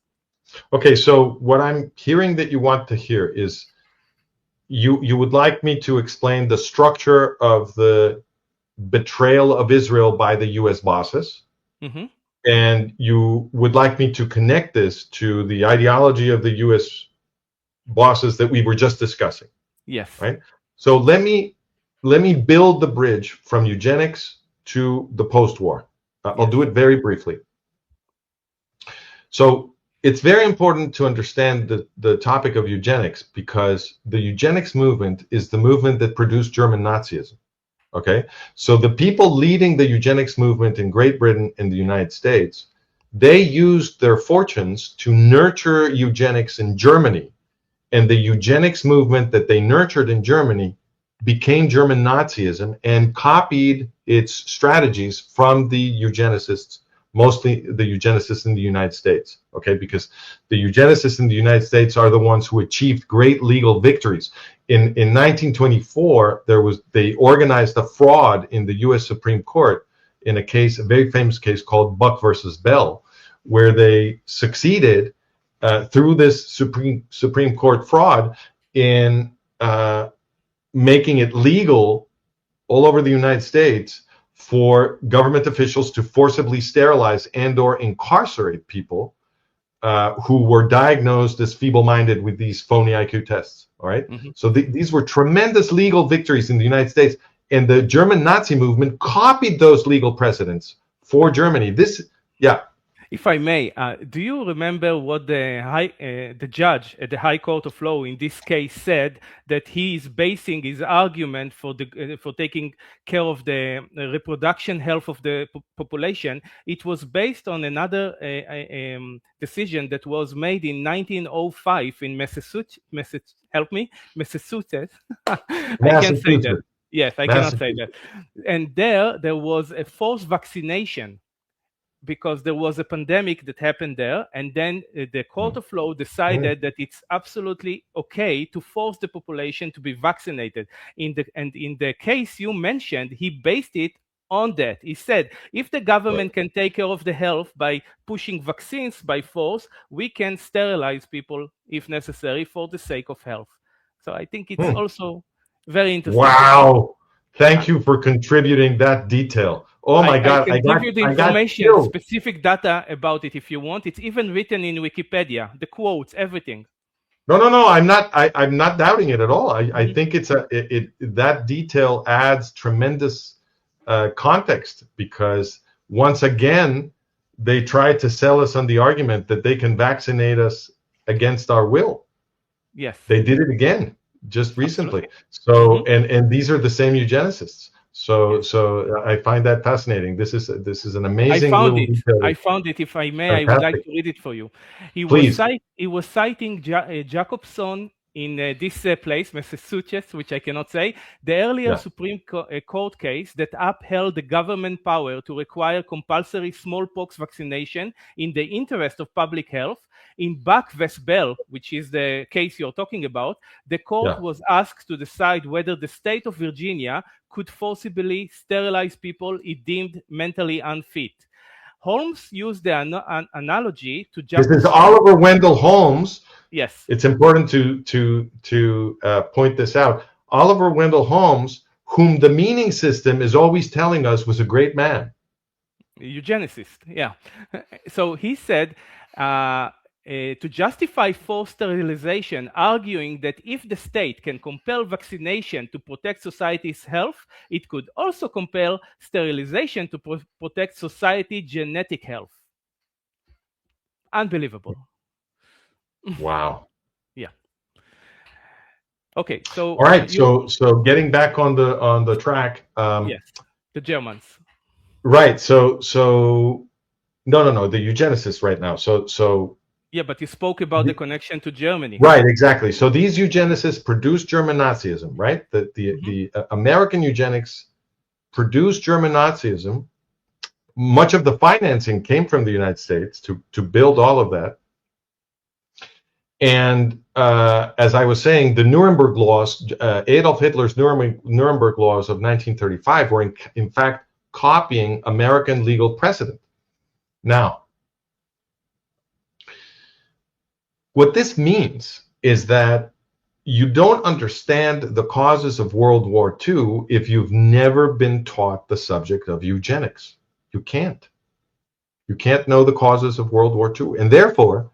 Okay, so what I'm hearing that you want to hear is you would like me to explain the structure of the betrayal of Israel by the U.S. bosses, and you would like me to connect this to the ideology of the U.S. bosses that we were just discussing. Yes. Right. So let me build the bridge from eugenics to the post-war. I'll do it very briefly. So it's very important to understand the topic of eugenics, because the eugenics movement is the movement that produced German Nazism. Okay, so the people leading the eugenics movement in Great Britain and the United States, they used their fortunes to nurture eugenics in Germany. And the eugenics movement that they nurtured in Germany became German Nazism and copied its strategies from the eugenicists, mostly the eugenicists in the United States, okay? Because the eugenicists in the United States are the ones who achieved great legal victories. In 1924, they organized a fraud in the U.S. Supreme Court in a very famous case called Buck versus Bell, where they succeeded through this Supreme Court fraud in making it legal all over the United States for government officials to forcibly sterilize and or incarcerate people who were diagnosed as feeble-minded with these phony IQ tests. All right. So these were tremendous legal victories in the United States, and the German Nazi movement copied those legal precedents for Germany. If I may, do you remember what the judge at the High Court of Law in this case said, that he is basing his argument for taking care of the reproduction health of the population? It was based on another decision that was made in 1905 in Massachusetts. Massachusetts. I can't say that. Yes, I cannot say that. And there was a forced vaccination, because there was a pandemic that happened there, and then the Court of Law decided that it's absolutely okay to force the population to be vaccinated. In the case you mentioned, he based it on that. He said, if the government can take care of the health by pushing vaccines by force, we can sterilize people if necessary for the sake of health. So I think it's also very interesting. Wow. Thank you for contributing that detail. Oh my God! I can give you the information, specific data about it if you want. It's even written in Wikipedia, the quotes, everything. No. I'm not doubting it at all. I think that detail adds tremendous context, because once again they try to sell us on the argument that they can vaccinate us against our will. Yes, they did it again just recently. So and these are the same eugenicists. So I find that fascinating. This is an amazing. I found it. If I may, I would like to read it for you. He was citing Jacobson in this place, Massachusetts, which I cannot say, the earlier Supreme Court case that upheld the government power to require compulsory smallpox vaccination in the interest of public health. In Buck vs. Bell, which is the case you're talking about, the court was asked to decide whether the state of Virginia could forcibly sterilize people it deemed mentally unfit. Holmes used the analogy to This is Oliver Wendell Holmes. Yes. It's important to point this out. Oliver Wendell Holmes, whom the meaning system is always telling us was a great man. Eugenicist, yeah. So he said, to justify forced sterilization, arguing that if the state can compel vaccination to protect society's health, it could also compel sterilization to protect society's genetic health. Unbelievable. Wow. Yeah. Okay, so all right, so getting back on the track. Yes, the Germans. Right. So No, the eugenicists right now. So Yeah, but you spoke about the connection to Germany. right, exactly. So these eugenicists produced German Nazism, right? The American eugenics produced German Nazism. Much of the financing came from the United States to build all of that. And as I was saying, the Nuremberg laws, Adolf Hitler's Nuremberg laws of 1935 were in fact copying American legal precedent. Now, what this means is that you don't understand the causes of World War II if you've never been taught the subject of eugenics. You can't. You can't know the causes of World War II. And therefore,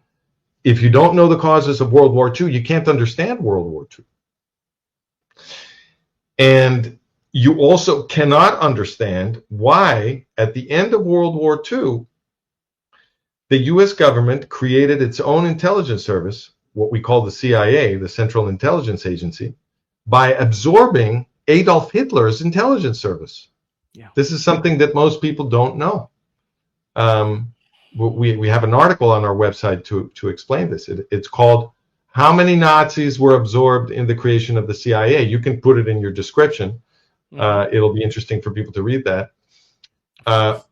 if you don't know the causes of World War II, you can't understand World War II. And you also cannot understand why, at the end of World War II, the US government created its own intelligence service, what we call the CIA, the Central Intelligence Agency, by absorbing Adolf Hitler's intelligence service. Yeah. This is something that most people don't know. We have an article on our website to explain this. It's called "How Many Nazis Were Absorbed in the Creation of the CIA?" You can put it in your description. It'll be interesting for people to read that.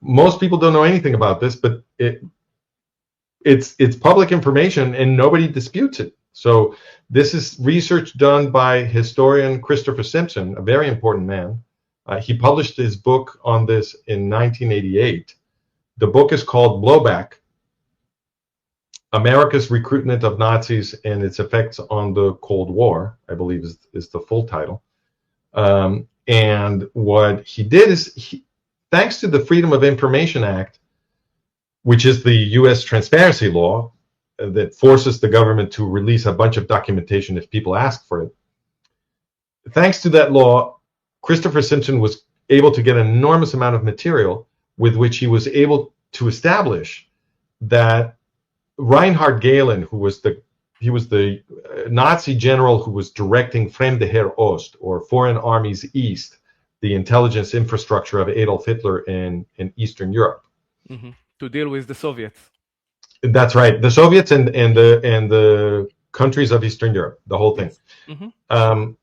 Most people don't know anything about this, but it's public information and nobody disputes it. So this is research done by historian Christopher Simpson, a very important man. He published his book on this in 1988. The book is called Blowback: America's Recruitment of Nazis and Its Effects on the Cold War, I believe is the full title. And what he did is, thanks to the Freedom of Information Act, which is the U.S. transparency law that forces the government to release a bunch of documentation if people ask for it. Thanks to that law, Christopher Simpson was able to get an enormous amount of material with which he was able to establish that Reinhard Gehlen, who was the Nazi general who was directing Fremde Heer Ost, or Foreign Armies East, the intelligence infrastructure of Adolf Hitler in Eastern Europe. To deal with the Soviets. That's right, the Soviets and the countries of Eastern Europe, the whole thing. Yes.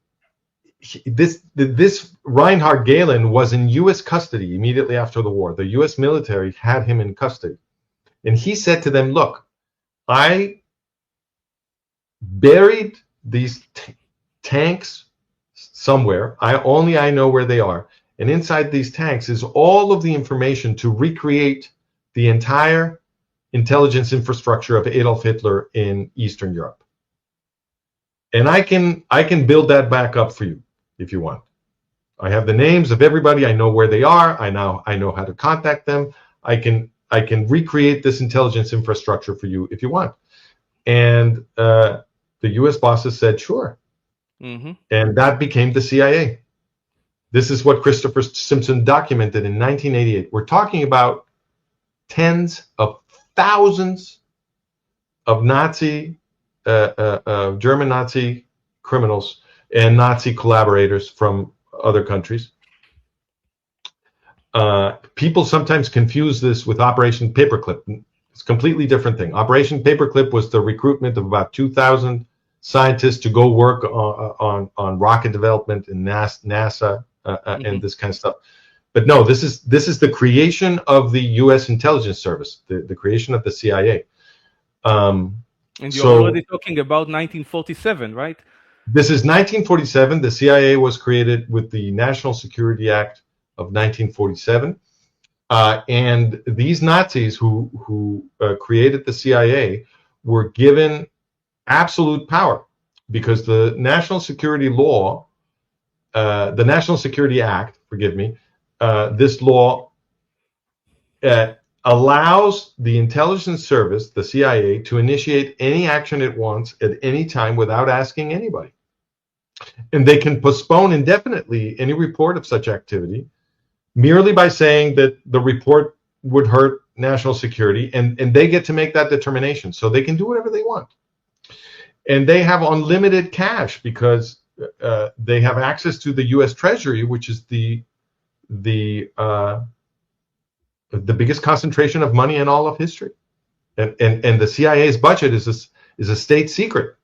This Reinhard Gehlen was in U.S. custody immediately after the war. The U.S. military had him in custody. And he said to them, look, I buried these tanks somewhere. I know where they are. And inside these tanks is all of the information to recreate the entire intelligence infrastructure of Adolf Hitler in Eastern Europe. And I can build that back up for you if you want. I have the names of everybody. I know where they are. I know how to contact them. I can recreate this intelligence infrastructure for you if you want. And the U.S. bosses said, sure. And that became the CIA. This is what Christopher Simpson documented in 1988. We're talking about tens of thousands of German Nazi criminals and Nazi collaborators from other countries. People sometimes confuse this with Operation Paperclip. It's a completely different thing. Operation Paperclip was the recruitment of about 2,000 scientists to go work on rocket development in NASA and this kind of stuff. But no, this is the creation of the U.S. intelligence service, the creation of the CIA. And you're already talking about 1947, right? This is 1947. The CIA was created with the National Security Act of 1947. And these Nazis who created the CIA were given absolute power because the National Security Law, the National Security Act, forgive me, this law allows the intelligence service, the CIA, to initiate any action it wants at any time without asking anybody. And they can postpone indefinitely any report of such activity merely by saying that the report would hurt national security, and they get to make that determination. So they can do whatever they want. And they have unlimited cash because they have access to the U.S. Treasury, which is the the biggest concentration of money in all of history. And the CIA's budget is a state secret.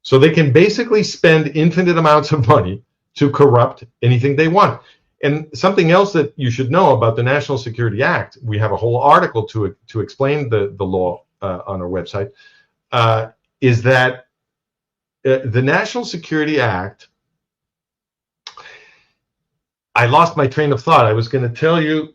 So they can basically spend infinite amounts of money to corrupt anything they want. And something else that you should know about the National Security Act, we have a whole article to explain the law on our website, is that the National Security Act, I lost my train of thought. I was going to tell you.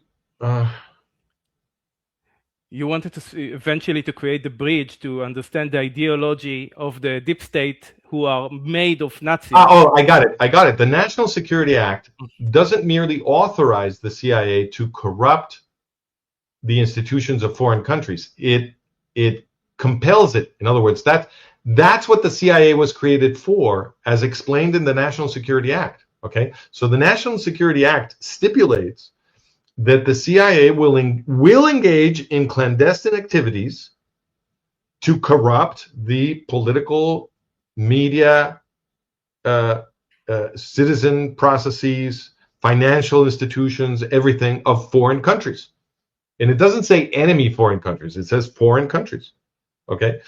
You wanted to eventually to create the bridge to understand the ideology of the deep state who are made of Nazis. I got it. The National Security Act doesn't merely authorize the CIA to corrupt the institutions of foreign countries. It compels it. In other words, that's what the CIA was created for, as explained in the National Security Act. Okay, so the National Security Act stipulates that the CIA will engage in clandestine activities to corrupt the political, media, citizen processes, financial institutions, everything of foreign countries. And it doesn't say enemy foreign countries. It says foreign countries. Okay.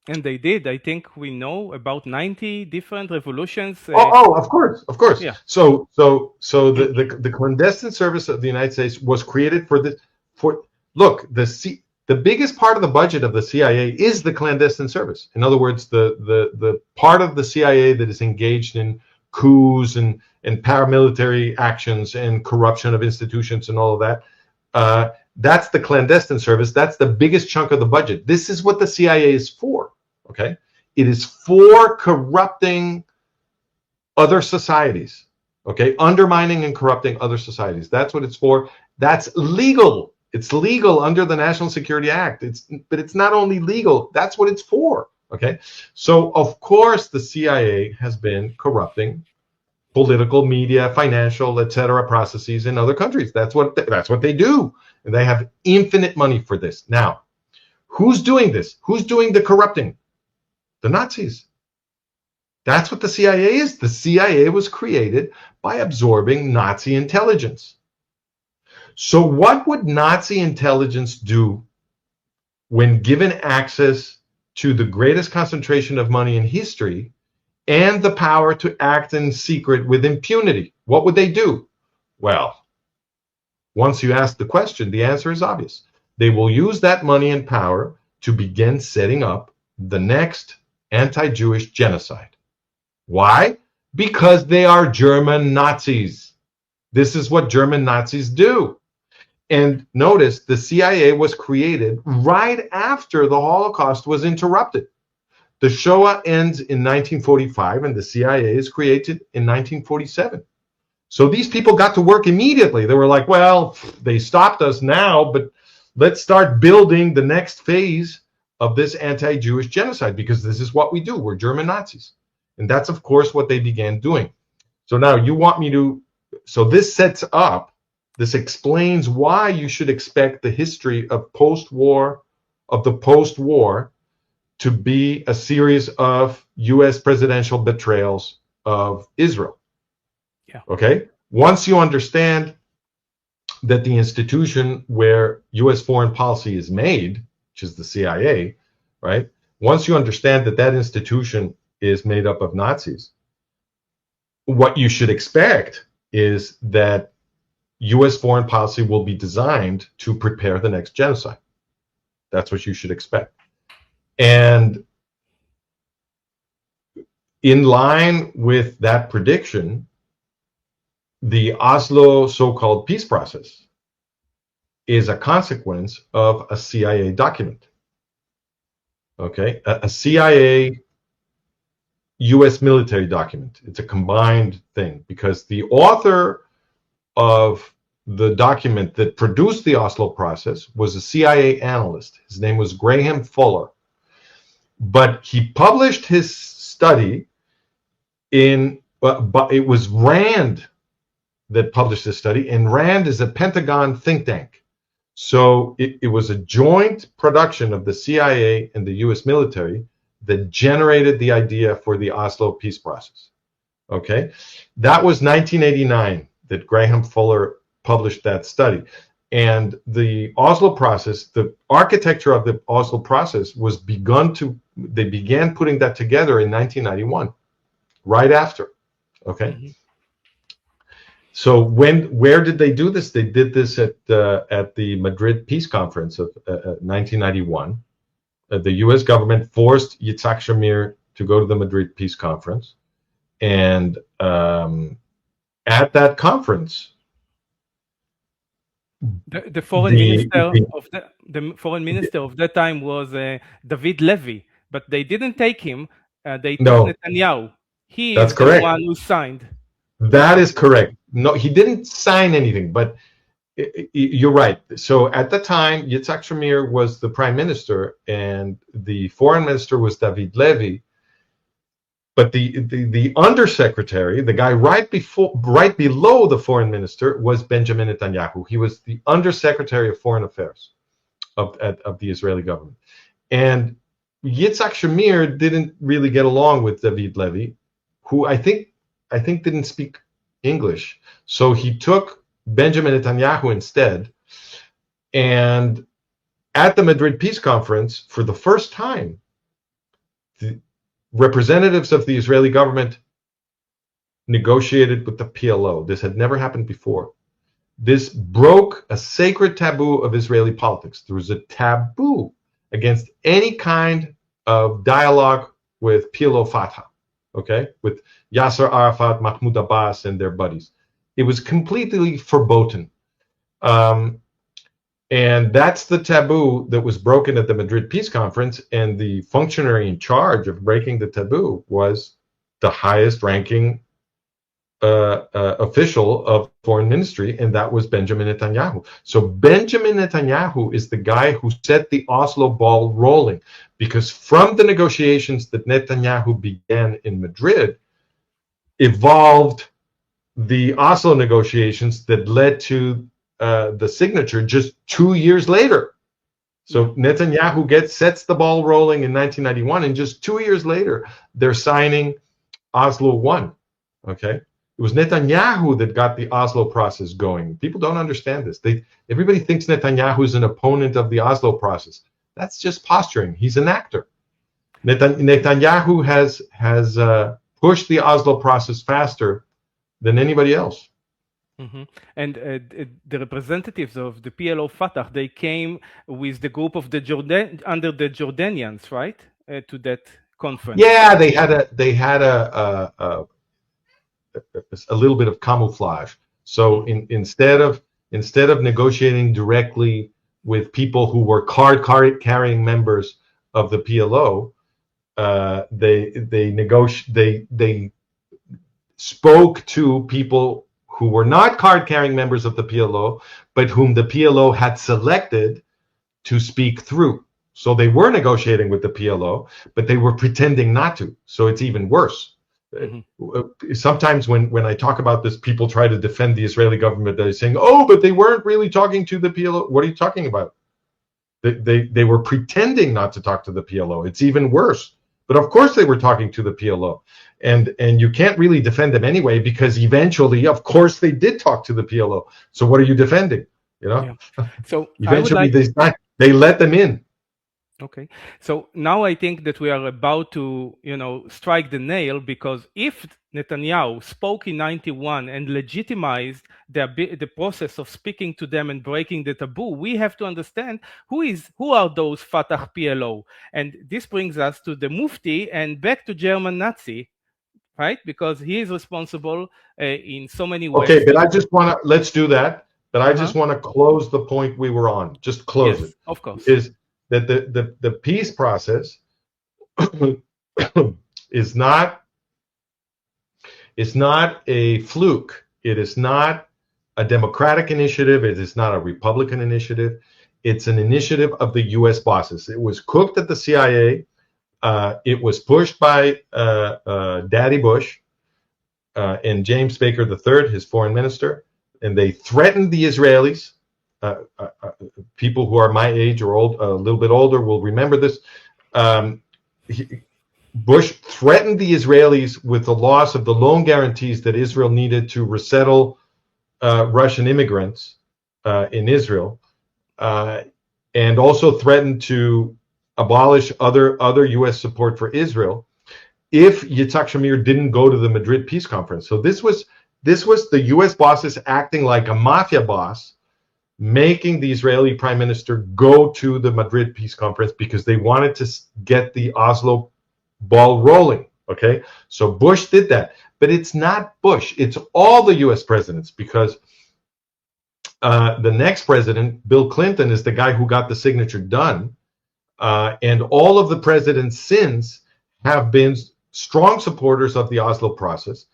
And they did. I think we know about 90 different revolutions. Of course. Yeah. So the clandestine service of the United States was created the biggest part of the budget of the CIA is the clandestine service. In other words, the part of the CIA that is engaged in coups and paramilitary actions and corruption of institutions and all of that, that's the clandestine service. That's the biggest chunk of the budget. This is what the CIA is for. Okay, it is for corrupting other societies. Okay, undermining and corrupting other societies. That's what it's for. That's legal. It's legal under the National Security Act. But it's not only legal. That's what it's for. Okay, so of course the CIA has been corrupting political, media, financial, etc. processes in other countries. That's what they do, and they have infinite money for this. Now, who's doing this? Who's doing the corrupting? The Nazis. That's what the CIA is. The CIA was created by absorbing Nazi intelligence. So what would Nazi intelligence do when given access to the greatest concentration of money in history and the power to act in secret with impunity? What would they do? Well, once you ask the question, the answer is obvious. They will use that money and power to begin setting up the next anti-Jewish genocide. Why? Because they are German Nazis. This is what German Nazis do. And notice the CIA was created right after the Holocaust was interrupted. The Shoah ends in 1945 and the CIA is created in 1947. So these people got to work immediately. They were like, well, they stopped us now, but let's start building the next phase of this anti-Jewish genocide, because this is what we do. We're German Nazis. And that's, of course, what they began doing. So now you want me to, so this sets up, this explains why you should expect the history of the post-war to be a series of U.S. presidential betrayals of Israel. Yeah. Okay? Once you understand that the institution where U.S. foreign policy is made, which is the CIA, right? Once you understand that that institution is made up of Nazis, what you should expect is that U.S. foreign policy will be designed to prepare the next genocide. That's what you should expect. And in line with that prediction, the Oslo so-called peace process is a consequence of a CIA document. Okay, a CIA U.S. military document. It's a combined thing, because the author of the document that produced the Oslo process was a CIA analyst. His name was Graham Fuller. But he published his study but it was Rand that published this study, and Rand is a Pentagon think tank. So it was a joint production of the CIA and the U.S. military that generated the idea for the Oslo peace process. Okay, that was 1989 that Graham Fuller published that study. And the Oslo process, the architecture of the Oslo process they began putting that together in 1991, right after. Okay. Mm-hmm. So where did they do this? They did this at the Madrid Peace Conference of 1991. The U.S. government forced Yitzhak Shamir to go to the Madrid Peace Conference, and at that conference, the foreign minister the foreign minister of that time was David Levy, but they didn't take him. They took no, Netanyahu. He that's is the correct. one who signed. That is correct. No, he didn't sign anything, but you're right. So at the time, Yitzhak Shamir was the prime minister, and the foreign minister was David Levy. But the undersecretary, the guy right below the foreign minister, was Benjamin Netanyahu. He was the undersecretary of foreign affairs of the Israeli government. And Yitzhak Shamir didn't really get along with David Levy, who I think didn't speak English. So he took Benjamin Netanyahu instead. And at the Madrid Peace Conference, for the first time, the representatives of the Israeli government negotiated with the PLO. This had never happened before. This broke a sacred taboo of Israeli politics. There was a taboo against any kind of dialogue with PLO Fatah, okay, with Yasser Arafat, Mahmoud Abbas, and their buddies. It was completely verboten. And that's the taboo that was broken at the Madrid Peace Conference, and the functionary in charge of breaking the taboo was the highest ranking official of foreign ministry, and that was Benjamin Netanyahu. So Benjamin Netanyahu is the guy who set the Oslo ball rolling, because from the negotiations that Netanyahu began in Madrid, evolved the Oslo negotiations that led to the signature just 2 years later. So Netanyahu sets the ball rolling in 1991, and just 2 years later, they're signing Oslo 1. Okay, it was Netanyahu that got the Oslo process going. People don't understand this. Everybody thinks Netanyahu is an opponent of the Oslo process. That's just posturing. He's an actor. Netanyahu has pushed the Oslo process faster than anybody else. Mm-hmm. And the representatives of the PLO Fatah, they came with the group of the under the Jordanians, right, to that conference. Yeah, they had a little bit of camouflage. So instead of negotiating directly with people who were card carrying members of the PLO, they spoke to people who were not card-carrying members of the PLO, but whom the PLO had selected to speak through. So they were negotiating with the PLO, but they were pretending not to. So it's even worse. Mm-hmm. Sometimes when I talk about this, people try to defend the Israeli government. They're saying, "Oh, but they weren't really talking to the PLO." What are you talking about? They were pretending not to talk to the PLO. It's even worse. But of course they were talking to the PLO. And you can't really defend them anyway, because eventually, of course, they did talk to the PLO. So what are you defending? You know. Yeah. So eventually they let them in. Okay. So now I think that we are about to, strike the nail, because if Netanyahu spoke in 91 and legitimized the process of speaking to them and breaking the taboo, we have to understand who are those Fatah PLO. And this brings us to the Mufti and back to German Nazi, right? Because he is responsible in so many ways. Okay, but I just want to, let's do that. But I just want to close the point we were on. Just close it. Of course. Is that the peace process is not a fluke. It is not a Democratic initiative. It is not a Republican initiative. It's an initiative of the U.S. bosses. It was cooked at the CIA. It was pushed by Daddy Bush and James Baker III, his foreign minister, and they threatened the Israelis. People who are my age or a little bit older will remember this. Bush threatened the Israelis with the loss of the loan guarantees that Israel needed to resettle Russian immigrants in Israel, and also threatened to abolish other U.S. support for Israel if Yitzhak Shamir didn't go to the Madrid peace conference. So this was the U.S. bosses acting like a mafia boss, making the Israeli prime minister go to the Madrid peace conference because they wanted to get the Oslo ball rolling. Okay, so Bush did that, but it's not Bush; it's all the U.S. presidents, because the next president, Bill Clinton, is the guy who got the signature done, and all of the presidents since have been strong supporters of the Oslo process.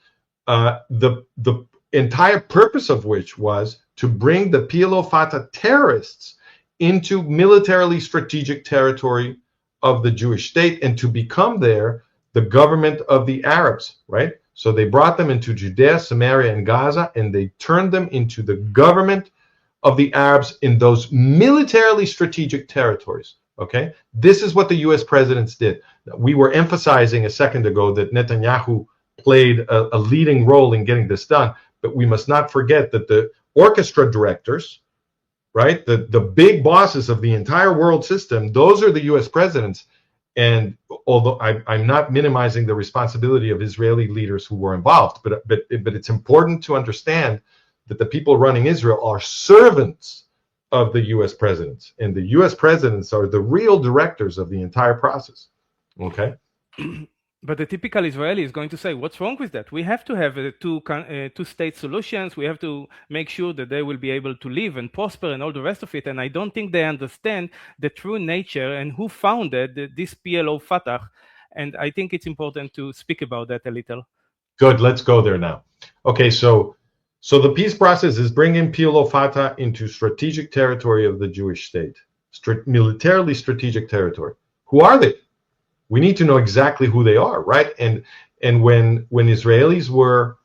The entire purpose of which was to bring the PLO Fatah terrorists into militarily strategic territory of the Jewish state and to become there the government of the Arabs, right? So they brought them into Judea, Samaria, and Gaza, and they turned them into the government of the Arabs in those militarily strategic territories, okay? This is what the U.S. presidents did. We were emphasizing a second ago that Netanyahu played a leading role in getting this done, but we must not forget that the orchestra directors, right, the big bosses of the entire world system, those are the U.S. presidents. And although I'm not minimizing the responsibility of Israeli leaders who were involved, but it's important to understand that the people running Israel are servants of the U.S. presidents, and the U.S. presidents are the real directors of the entire process. Okay. But the typical Israeli is going to say, what's wrong with that? We have to have two-state solutions. We have to make sure that they will be able to live and prosper and all the rest of it. And I don't think they understand the true nature and who founded this PLO Fatah. And I think it's important to speak about that a little. Good. Let's go there now. Okay, so the peace process is bringing PLO Fatah into strategic territory of the Jewish state, militarily strategic territory. Who are they? We need to know exactly who they are, right? And when Israelis were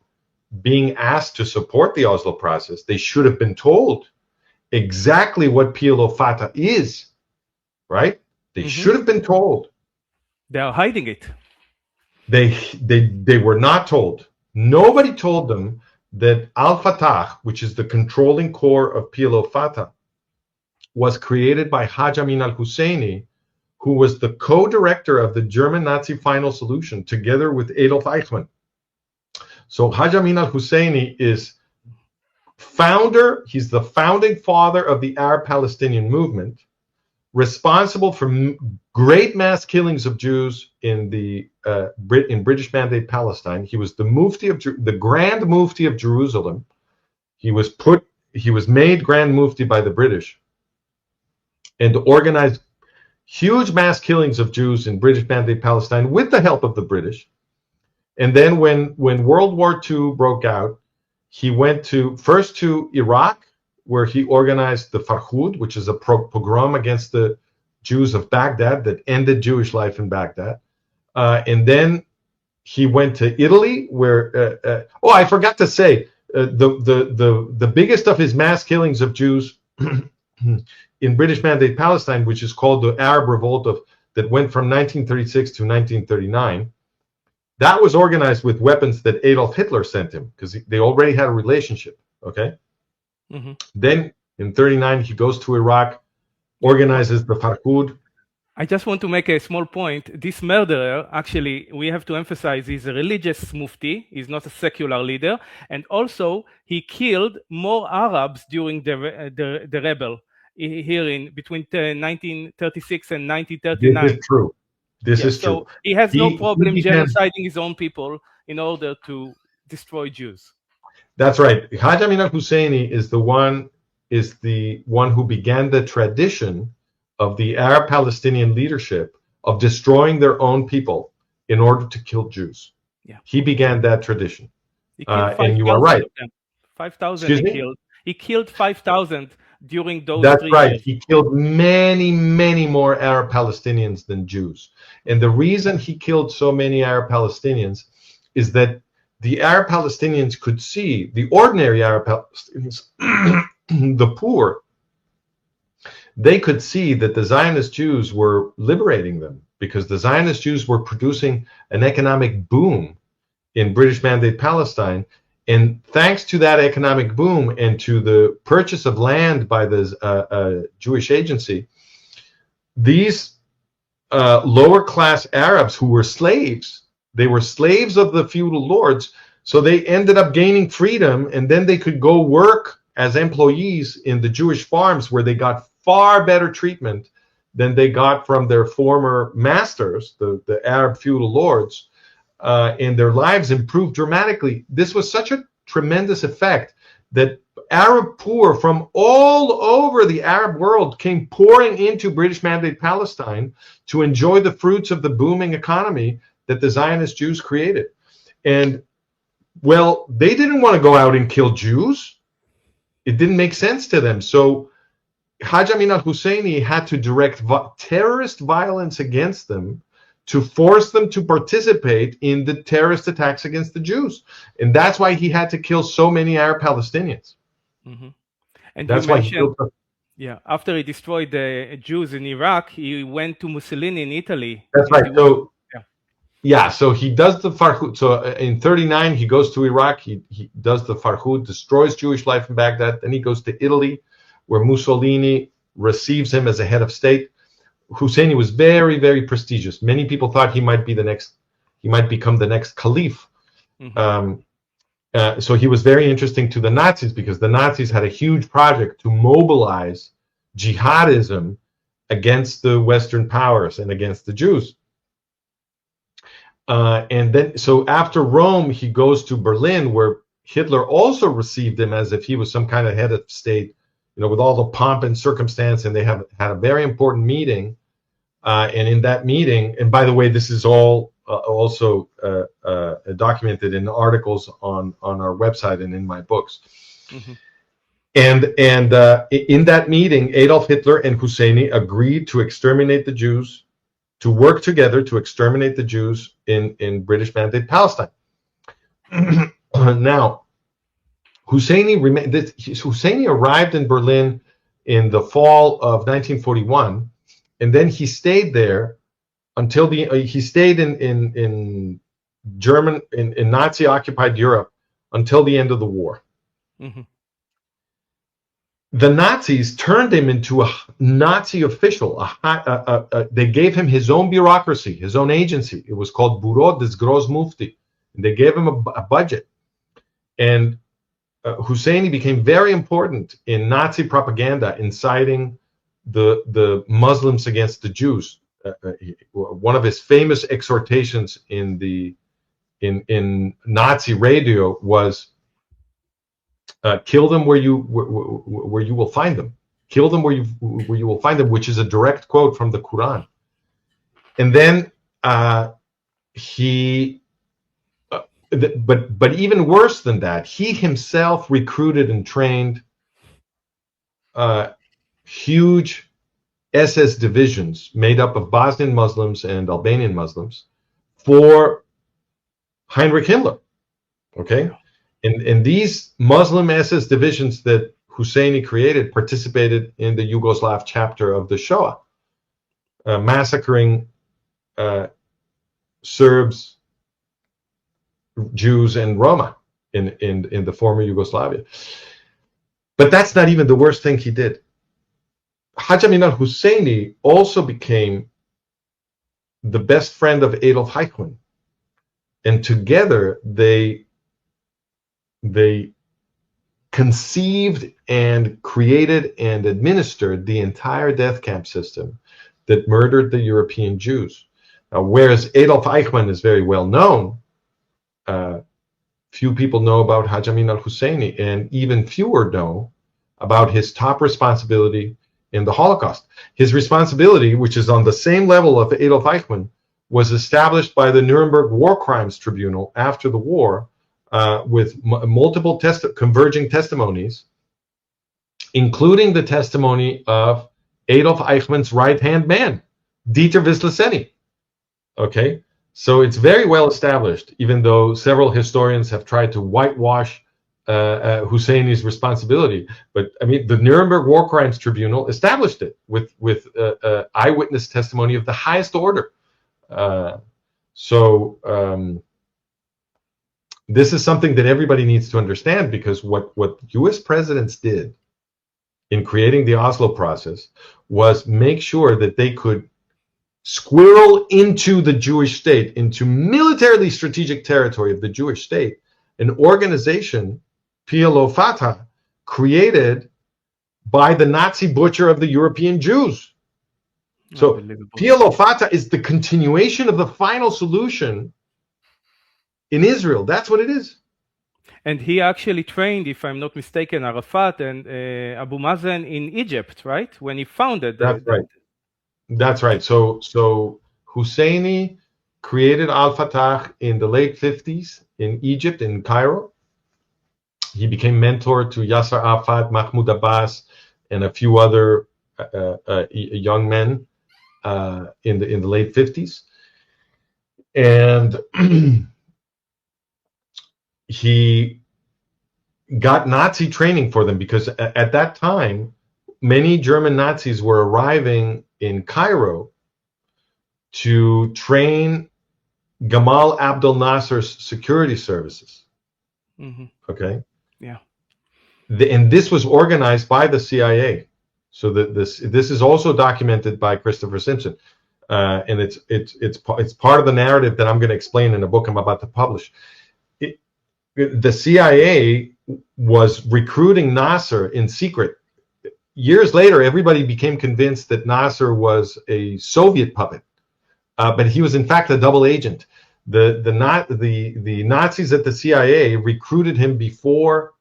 being asked to support the Oslo process, they should have been told exactly what PLO Fatah is, right? They should have been told. They are hiding it. They were not told. Nobody told them that Al-Fatah, which is the controlling core of PLO Fatah, was created by Haj Amin al-Husseini, who was the co-director of the German Nazi final solution, together with Adolf Eichmann. So Haj Amin al-Husseini is founder, he's the founding father of the Arab-Palestinian movement, responsible for great mass killings of Jews in British Mandate Palestine. He was the Mufti of the Grand Mufti of Jerusalem. He was made Grand Mufti by the British, and organized huge mass killings of Jews in British Mandate Palestine with the help of the British. And then when World War II broke out, he went first to Iraq, where he organized the Farhud, which is a pogrom against the Jews of Baghdad that ended Jewish life in Baghdad. And then he went to Italy, where I forgot to say, the biggest of his mass killings of Jews in British Mandate Palestine, which is called the Arab Revolt that went from 1936 to 1939, that was organized with weapons that Adolf Hitler sent him, because they already had a relationship. Okay. Then in 1939 he goes to Iraq, organizes the Farhud. I just want to make a small point. This murderer, actually, we have to emphasize, he's a religious mufti. He's not a secular leader, and also he killed more Arabs during the rebel here in between 1936 and 1939. This is true. This is true. So he has no problem genociding his own people in order to destroy Jews. That's right. Haj Amin al-Husseini is the one who began the tradition of the Arab Palestinian leadership of destroying their own people in order to kill Jews. Yeah. He began that tradition. And you are right. 5,000 he killed. He killed 5,000 during those 3 years. That's right. He killed many, many more Arab Palestinians than Jews. And the reason he killed so many Arab Palestinians is that the Arab Palestinians could see, the ordinary Arab Palestinians, the poor, they could see that the Zionist Jews were liberating them, because the Zionist Jews were producing an economic boom in British Mandate Palestine, And thanks to that economic boom and to the purchase of land by the Jewish agency, these lower class Arabs who were slaves, they were slaves of the feudal lords, so they ended up gaining freedom, and then they could go work as employees in the Jewish farms, where they got far better treatment than they got from their former masters, the Arab feudal lords, and their lives improved dramatically. This was such a tremendous effect that Arab poor from all over the Arab world came pouring into British Mandate Palestine to enjoy the fruits of the booming economy that the Zionist Jews created. And, well, they didn't want to go out and kill Jews. It didn't make sense to them. So Hajj Amin al-Husseini had to direct terrorist violence against them to force them to participate in the terrorist attacks against the Jews. And that's why he had to kill so many Arab Palestinians. Mm-hmm. And that's you why mentioned, he killed. yeah, after he destroyed the Jews in Iraq, he went to Mussolini in Italy. That's right. So, yeah, so he does the Farhud. So in 39, he goes to Iraq. He does the Farhud, destroys Jewish life in Baghdad. Then he goes to Italy, where Mussolini receives him as a head of state. Husseini was very, very prestigious. Many people thought he might become the next caliph. Mm-hmm. So he was very interesting to the Nazis, because the Nazis had a huge project to mobilize jihadism against the Western powers and against the Jews. And then, so after Rome, he goes to Berlin, where Hitler also received him as if he was some kind of head of state, with all the pomp and circumstance. And they had a very important meeting. And in that meeting, and by the way, this is all also documented in articles on our website and in my books. Mm-hmm. And in that meeting, Adolf Hitler and Husseini agreed to exterminate the Jews, to work together to exterminate the Jews in British Mandate Palestine. Now, Husseini arrived in Berlin in the fall of 1941, and then he stayed there until he stayed in Nazi occupied Europe until the end of the war. Mm-hmm. The Nazis turned him into a Nazi official. They gave him his own bureaucracy, his own agency. It was called Bureau des Gros Mufti. And they gave him a budget. And Husseini became very important in Nazi propaganda, inciting the Muslims against the Jews. One of his famous exhortations in Nazi radio was, kill them where you will find them. Kill them where you will find them, which is a direct quote from the Quran. And then but even worse than that, he himself recruited and trained huge SS divisions made up of Bosnian Muslims and Albanian Muslims for Heinrich Himmler. Okay. And these Muslim SS divisions that Husseini created participated in the Yugoslav chapter of the Shoah, massacring Serbs, Jews, and Roma in the former Yugoslavia. But that's not even the worst thing he did. Hajj Amin al-Husseini also became the best friend of Adolf Eichmann. And together they conceived and created and administered the entire death camp system that murdered the European Jews. Now, whereas Adolf Eichmann is very well known, few people know about Hajj Amin al-Husseini, and even fewer know about his top responsibility in the Holocaust. His responsibility, which is on the same level of Adolf Eichmann, was established by the Nuremberg War Crimes Tribunal after the war, with multiple converging testimonies, including the testimony of Adolf Eichmann's right-hand man, Dieter Wisliceny. Okay, so it's very well established, even though several historians have tried to whitewash Husseini's responsibility. But I mean, the Nuremberg War Crimes Tribunal established it with eyewitness testimony of the highest order. this is something that everybody needs to understand, because what U.S. presidents did in creating the Oslo process was make sure that they could squirrel into the Jewish state, into militarily strategic territory of the Jewish state, an organization, PLO Fatah, created by the Nazi butcher of the European Jews. So PLO Fatah is the continuation of the final solution in Israel. That's what it is. And he actually trained, if I'm not mistaken, Arafat and Abu Mazen in Egypt, right? When he founded. That's right. That's right. So Husseini created Al-Fatah in the late 50s in Egypt, in Cairo. He became mentor to Yasser Arafat, Mahmoud Abbas, and a few other young men in the late 50s. And he got Nazi training for them, because at that time, many German Nazis were arriving in Cairo to train Gamal Abdel Nasser's security services. Mm-hmm. Okay. Yeah. And this was organized by the CIA. So that this is also documented by Christopher Simpson, and it's part of the narrative that I'm going to explain in a book I'm about to publish. The CIA was recruiting Nasser in secret. Years later, everybody became convinced that Nasser was a Soviet puppet, but he was in fact a double agent. The Nazis at the CIA recruited him before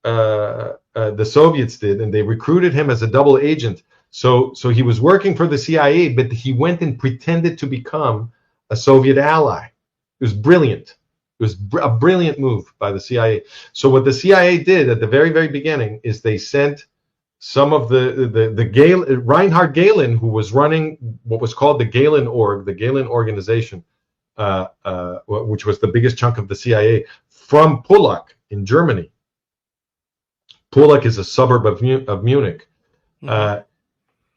the Soviets did, and they recruited him as a double agent. So he was working for the CIA, but he went and pretended to become a Soviet ally. It was brilliant. It was a brilliant move by the CIA. So what the CIA did at the very, very beginning is they sent some of the Reinhard Gehlen, who was running what was called the Gehlen Org, the Gehlen organization, which was the biggest chunk of the CIA, from Pullach in Germany. Pullach is a suburb of Munich. Mm-hmm.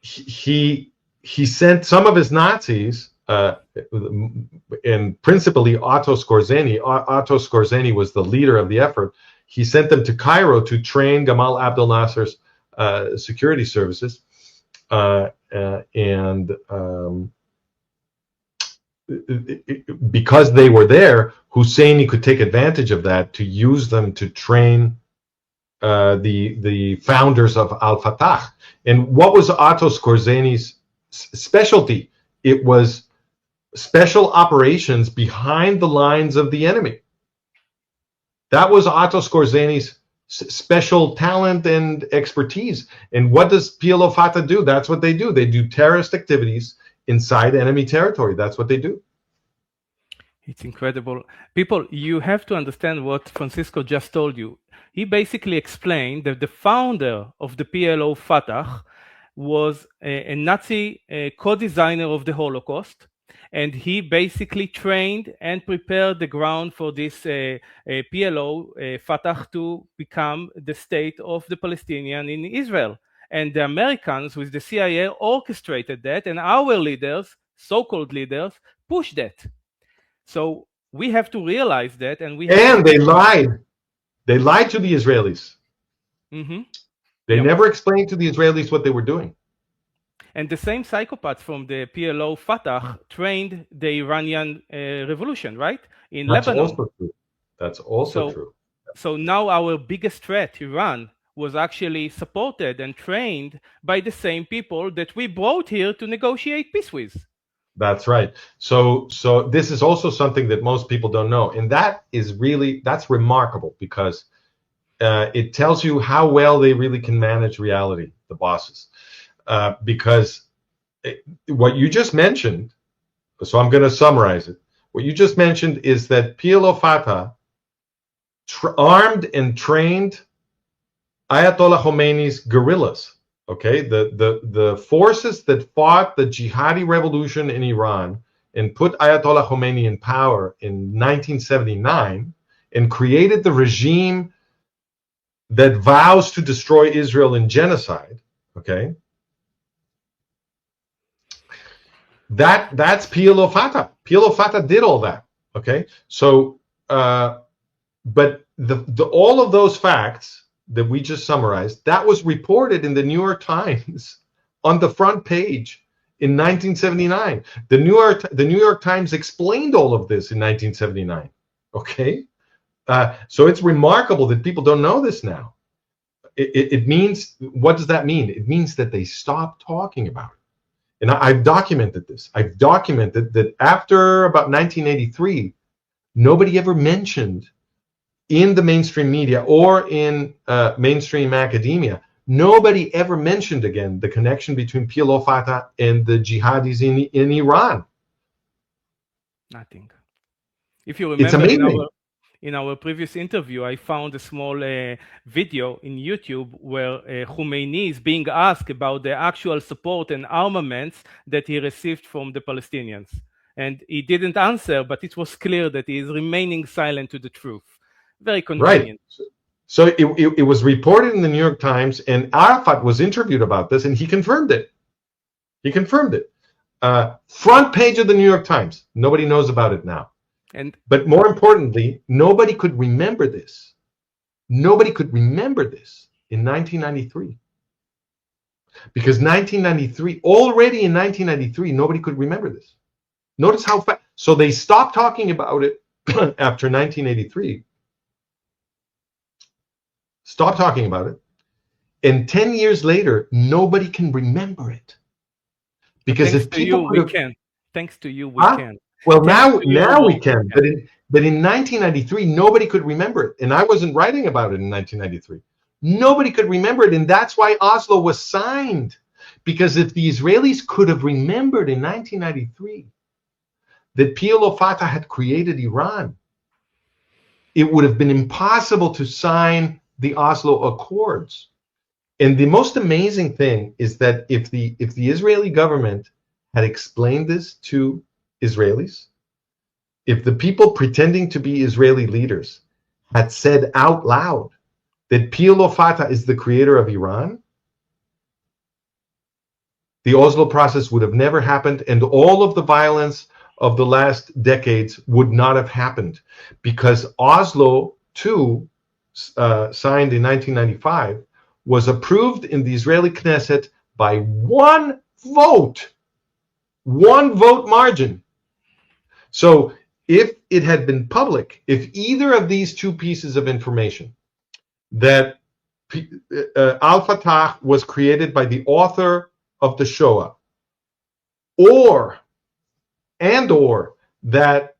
He sent some of his Nazis, and principally Otto Skorzeny. Otto Skorzeny was the leader of the effort. He sent them to Cairo to train Gamal Abdel Nasser's security services, and because they were there, Husseini could take advantage of that to use them to train the founders of Al-Fatah. And what was Otto Skorzeny's specialty? It was special operations behind the lines of the enemy. That was Otto Skorzeny's special talent and expertise. And what does PLO Fatah do? That's what they do. They do terrorist activities inside enemy territory. That's what they do. It's incredible. People, you have to understand what Francisco just told you. He basically explained that the founder of the PLO Fatah was a Nazi co-designer of the Holocaust, and he basically trained and prepared the ground for this PLO Fatah to become the state of the Palestinian in Israel. And the Americans with the CIA orchestrated that, and our leaders, so-called leaders, pushed that. So we have to realize that, and they lied. They lied to the Israelis. Mm-hmm. They never explained to the Israelis what they were doing. And the same psychopaths from the PLO Fatah trained the Iranian revolution, right? In Lebanon. Also true. That's also true. So now our biggest threat, Iran, was actually supported and trained by the same people that we brought here to negotiate peace with. That's right. So this is also something that most people don't know, and that's remarkable, because it tells you how well they really can manage reality, the bosses. Because what you just mentioned, so I'm going to summarize it. What you just mentioned is that PLO Fatah armed and trained Ayatollah Khomeini's guerrillas. Okay, the forces that fought the jihadi revolution in Iran and put Ayatollah Khomeini in power in 1979 and created the regime that vows to destroy Israel in genocide. Okay, that's PLO Fatah. PLO Fatah did all that. Okay, so But all of those facts that we just summarized, that was reported in the New York Times on the front page in 1979. The New York Times explained all of this in 1979. Okay, so it's remarkable that people don't know this now. It means, what does that mean? It means that they stopped talking about it. And I've documented this. I've documented that after about 1983, nobody ever mentioned in the mainstream media or in mainstream academia, nobody ever mentioned again the connection between PLO Fatah and the jihadis in Iran. Nothing. If you It's remember, amazing. in our previous interview, I found a small video in YouTube where Khomeini is being asked about the actual support and armaments that he received from the Palestinians. And he didn't answer, but it was clear that he is remaining silent to the truth. Very convenient. Right. So it was reported in the New York Times, and Arafat was interviewed about this, and he confirmed it. He confirmed it. Front page of the New York Times. Nobody knows about it now. But more importantly, nobody could remember this. Nobody could remember this in 1993. Because already in 1993, nobody could remember this. Notice how fast. So they stopped talking about it after 1983. Stopped talking about it. And 10 years later, nobody can remember it. Because if people we can. Thanks to you, we can. Well, now we can. But in 1993, nobody could remember it. And I wasn't writing about it in 1993. Nobody could remember it. And that's why Oslo was signed. Because if the Israelis could have remembered in 1993 that PLO Fatah had created Iran, it would have been impossible to sign the Oslo Accords. And the most amazing thing is that if the Israeli government had explained this to Israelis, if the people pretending to be Israeli leaders had said out loud that PLO Fatah is the creator of Iran, the Oslo process would have never happened, and all of the violence of the last decades would not have happened, because Oslo II, signed in 1995, was approved in the Israeli Knesset by one vote margin. So if it had been public, if either of these two pieces of information, that Al-Fatah was created by the author of the Shoah, or that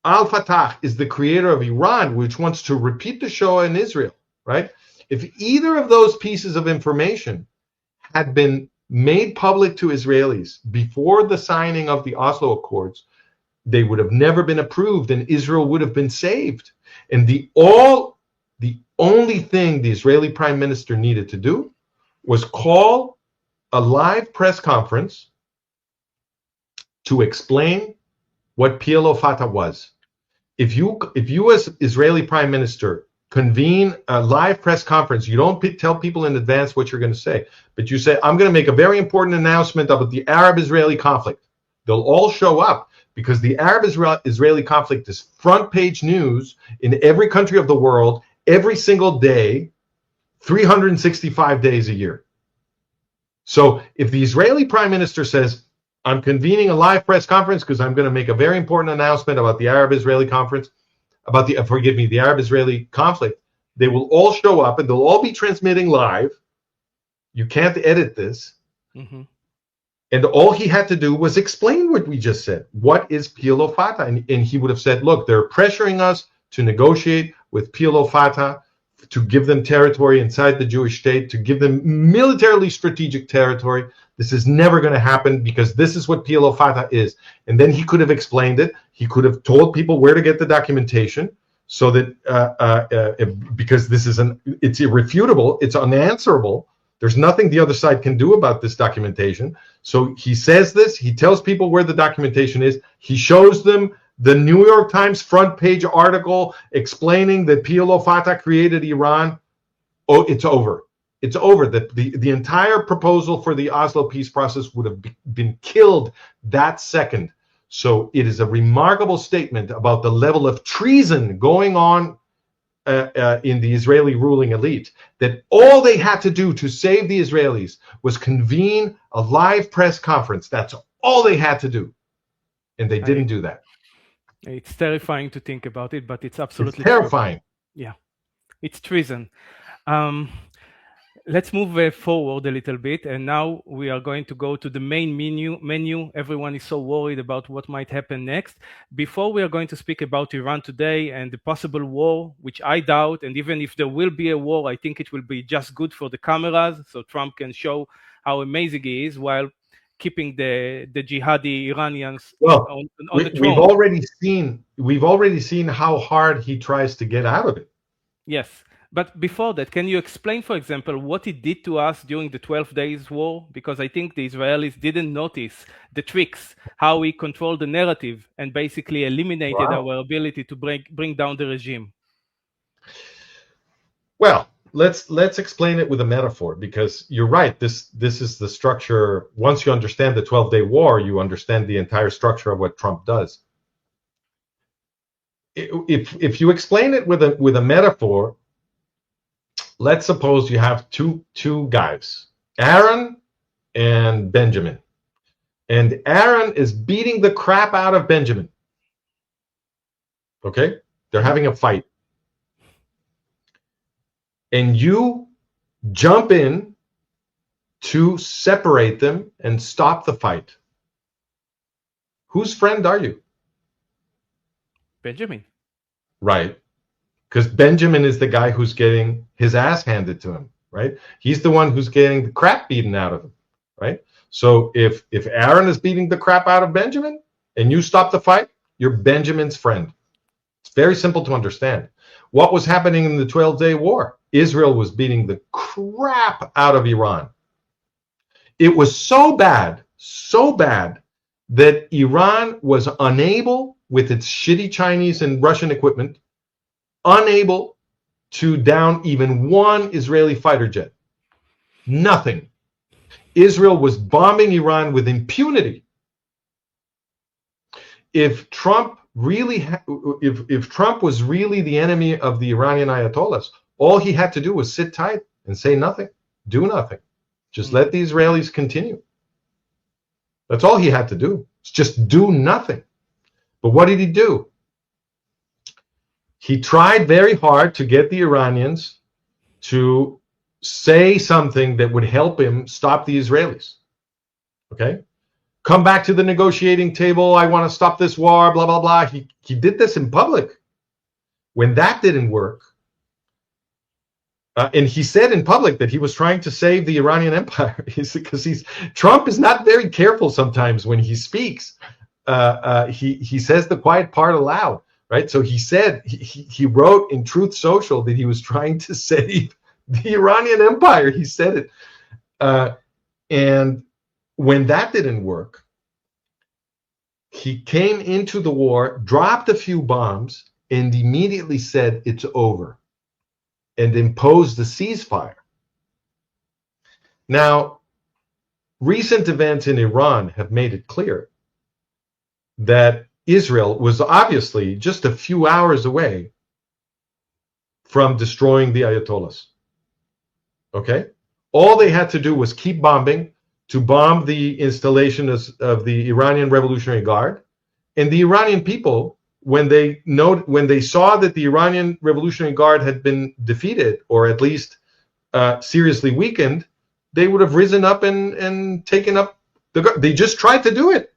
Al-Fatah is the creator of Iran, which wants to repeat the Shoah in Israel, right? If either of those pieces of information had been made public to Israelis before the signing of the Oslo Accords, they would have never been approved, and Israel would have been saved. And the only thing the Israeli prime minister needed to do was call a live press conference to explain what PLO Fatah was. If you as Israeli prime minister convene a live press conference, you don't tell people in advance what you're going to say, but you say, I'm going to make a very important announcement about the Arab-Israeli conflict. They'll all show up, because the Arab-Israeli conflict is front page news in every country of the world, every single day, 365 days a year. So if the Israeli prime minister says, I'm convening a live press conference because I'm going to make a very important announcement about the Arab-Israeli conference, about the Arab-Israeli conflict, they will all show up and they'll all be transmitting live. You can't edit this. Mm-hmm. And all he had to do was explain what we just said. What is PLO Fatah? And he would have said, look, they're pressuring us to negotiate with PLO Fatah, to give them territory inside the Jewish state, to give them militarily strategic territory. This is never going to happen, because this is what PLO Fatah is. And then he could have explained it. He could have told people where to get the documentation, so that because it's irrefutable, it's unanswerable. There's nothing the other side can do about this documentation. So he says this, he tells people where the documentation is, he shows them the New York Times front page article explaining that PLO Fatah created Iran. Oh, it's over. It's over. The entire proposal for the Oslo peace process would have been killed that second. So it is a remarkable statement about the level of treason going on in the Israeli ruling elite that all they had to do to save the Israelis was convene a live press conference. That's all they had to do. And they didn't do that. It's terrifying to think about it, but it's absolutely terrifying. True. Yeah, it's treason. Let's move forward a little bit, and now we are going to go to the main menu. Everyone is so worried about what might happen next. Before we are going to speak about Iran today and the possible war, which I doubt, and even if there will be a war, I think it will be just good for the cameras, so Trump can show how amazing he is while keeping the jihadi Iranians on the throne. We've already seen how hard he tries to get out of it. Yes. But before that, can you explain, for example, what it did to us during the 12 days war? Because I think the Israelis didn't notice the tricks, how we controlled the narrative and basically eliminated our ability to bring down the regime. Well, let's explain it with a metaphor, because you're right. This is the structure. Once you understand the 12-day war, you understand the entire structure of what Trump does. If you explain it with a metaphor, let's suppose you have two guys, Aaron and Benjamin. And Aaron is beating the crap out of Benjamin. Okay? They're having a fight. And you jump in to separate them and stop the fight. Whose friend are you? Benjamin. Right. Because Benjamin is the guy who's getting his ass handed to him, right? He's the one who's getting the crap beaten out of him, right? So if Aaron is beating the crap out of Benjamin and you stop the fight, you're Benjamin's friend. It's very simple to understand. What was happening in the 12-day war? Israel was beating the crap out of Iran. It was so bad that Iran was unable, with its shitty Chinese and Russian equipment, unable to down even one Israeli fighter jet. Nothing. Israel was bombing Iran with impunity. If Trump if Trump was really the enemy of the Iranian Ayatollahs, all he had to do was sit tight and say nothing, do nothing. Just let the Israelis continue. That's all he had to do. Just do nothing. But what did he do? He tried very hard to get the Iranians to say something that would help him stop the Israelis. Okay? Come back to the negotiating table. I want to stop this war, blah, blah, blah. He did this in public. When that didn't work, and he said in public that he was trying to save the Iranian empire, because Trump is not very careful sometimes when he speaks. He says the quiet part aloud. Right, so he said he wrote in Truth Social that he was trying to save the Iranian empire. He said it, and when that didn't work, he came into the war, dropped a few bombs, and immediately said it's over, and imposed the ceasefire. Now, recent events in Iran have made it clear that Israel was obviously just a few hours away from destroying the Ayatollahs. Okay? All they had to do was keep bombing, to bomb the installation of the Iranian Revolutionary Guard. And the Iranian people, when they saw that the Iranian Revolutionary Guard had been defeated, or at least seriously weakened, they would have risen up and taken up they just tried to do it.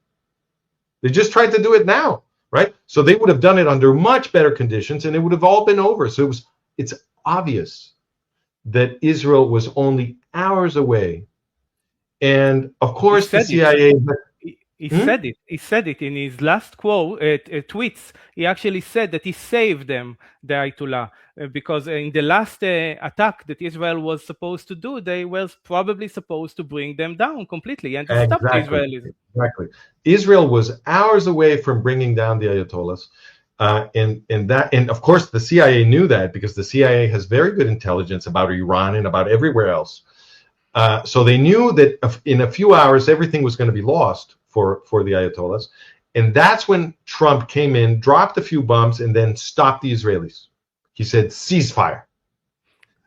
They just tried to do it now, right? So they would have done it under much better conditions, and it would have all been over. So it's obvious that Israel was only hours away. And of course, the CIA. He said it. He said it in his last tweets. He actually said that he saved them, the Ayatollah, because in the last attack that Israel was supposed to do, they were probably supposed to bring them down completely and to stop the Israelis. Exactly. Israel was hours away from bringing down the Ayatollahs, and of course the CIA knew that, because the CIA has very good intelligence about Iran and about everywhere else. So they knew that in a few hours everything was going to be lost for the Ayatollahs. And that's when Trump came in, dropped a few bombs, and then stopped the Israelis. He said ceasefire.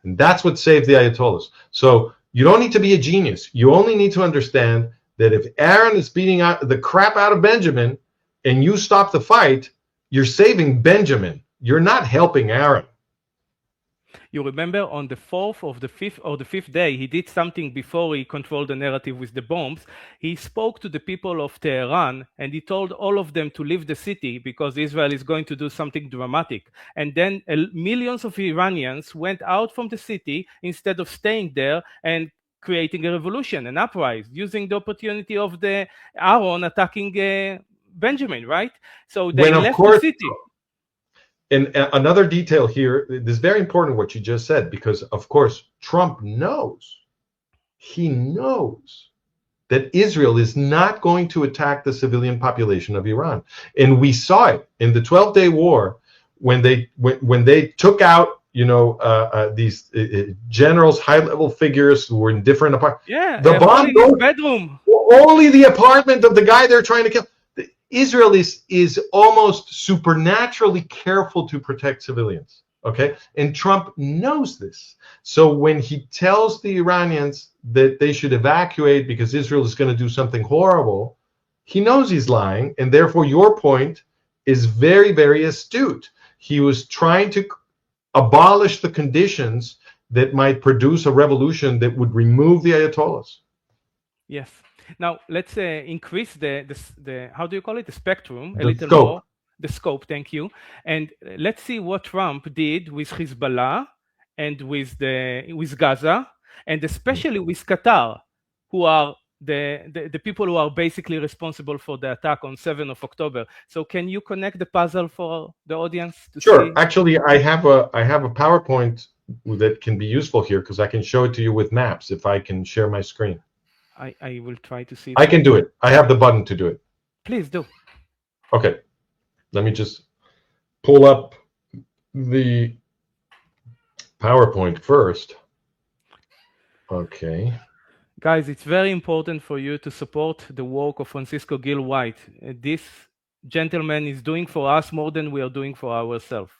And that's what saved the Ayatollahs. So you don't need to be a genius. You only need to understand that if Aaron is beating out the crap out of Benjamin and you stop the fight, you're saving Benjamin. You're not helping Aaron. You remember on the fourth or the fifth day, he did something before he controlled the narrative with the bombs. He spoke to the people of Tehran and he told all of them to leave the city because Israel is going to do something dramatic. And then millions of Iranians went out from the city instead of staying there and creating a revolution, an uprising, using the opportunity of the Aaron attacking Benjamin, right? So they left the city. And another detail here, this is very important what you just said, because of course Trump knows, he knows that Israel is not going to attack the civilian population of Iran. And we saw it in the 12-day war when they took out, you know, these generals, high-level figures who were in different apartments. Yeah, the bomb, only this bedroom. Only the apartment of the guy they're trying to kill. Israel is almost supernaturally careful to protect civilians, okay? And Trump knows this. So when he tells the Iranians that they should evacuate because Israel is going to do something horrible, he knows he's lying, and therefore your point is very, very astute. He was trying to abolish the conditions that might produce a revolution that would remove the Ayatollahs. Yes. Now let's increase the how do you call it, the spectrum a the little scope. more, the scope. Thank you. And let's see what Trump did with Hezbollah and with Gaza, and especially with Qatar, who are the people who are basically responsible for the attack on 7th of October. So can you connect the puzzle for the audience to Sure. see? Actually, I have a PowerPoint that can be useful here because I can show it to you with maps if I can share my screen. I will try to see. I can do it. I have the button to do it. Please do. Okay. Let me just pull up the PowerPoint first. Okay. Guys, it's very important for you to support the work of Francisco Gil White. This gentleman is doing for us more than we are doing for ourselves.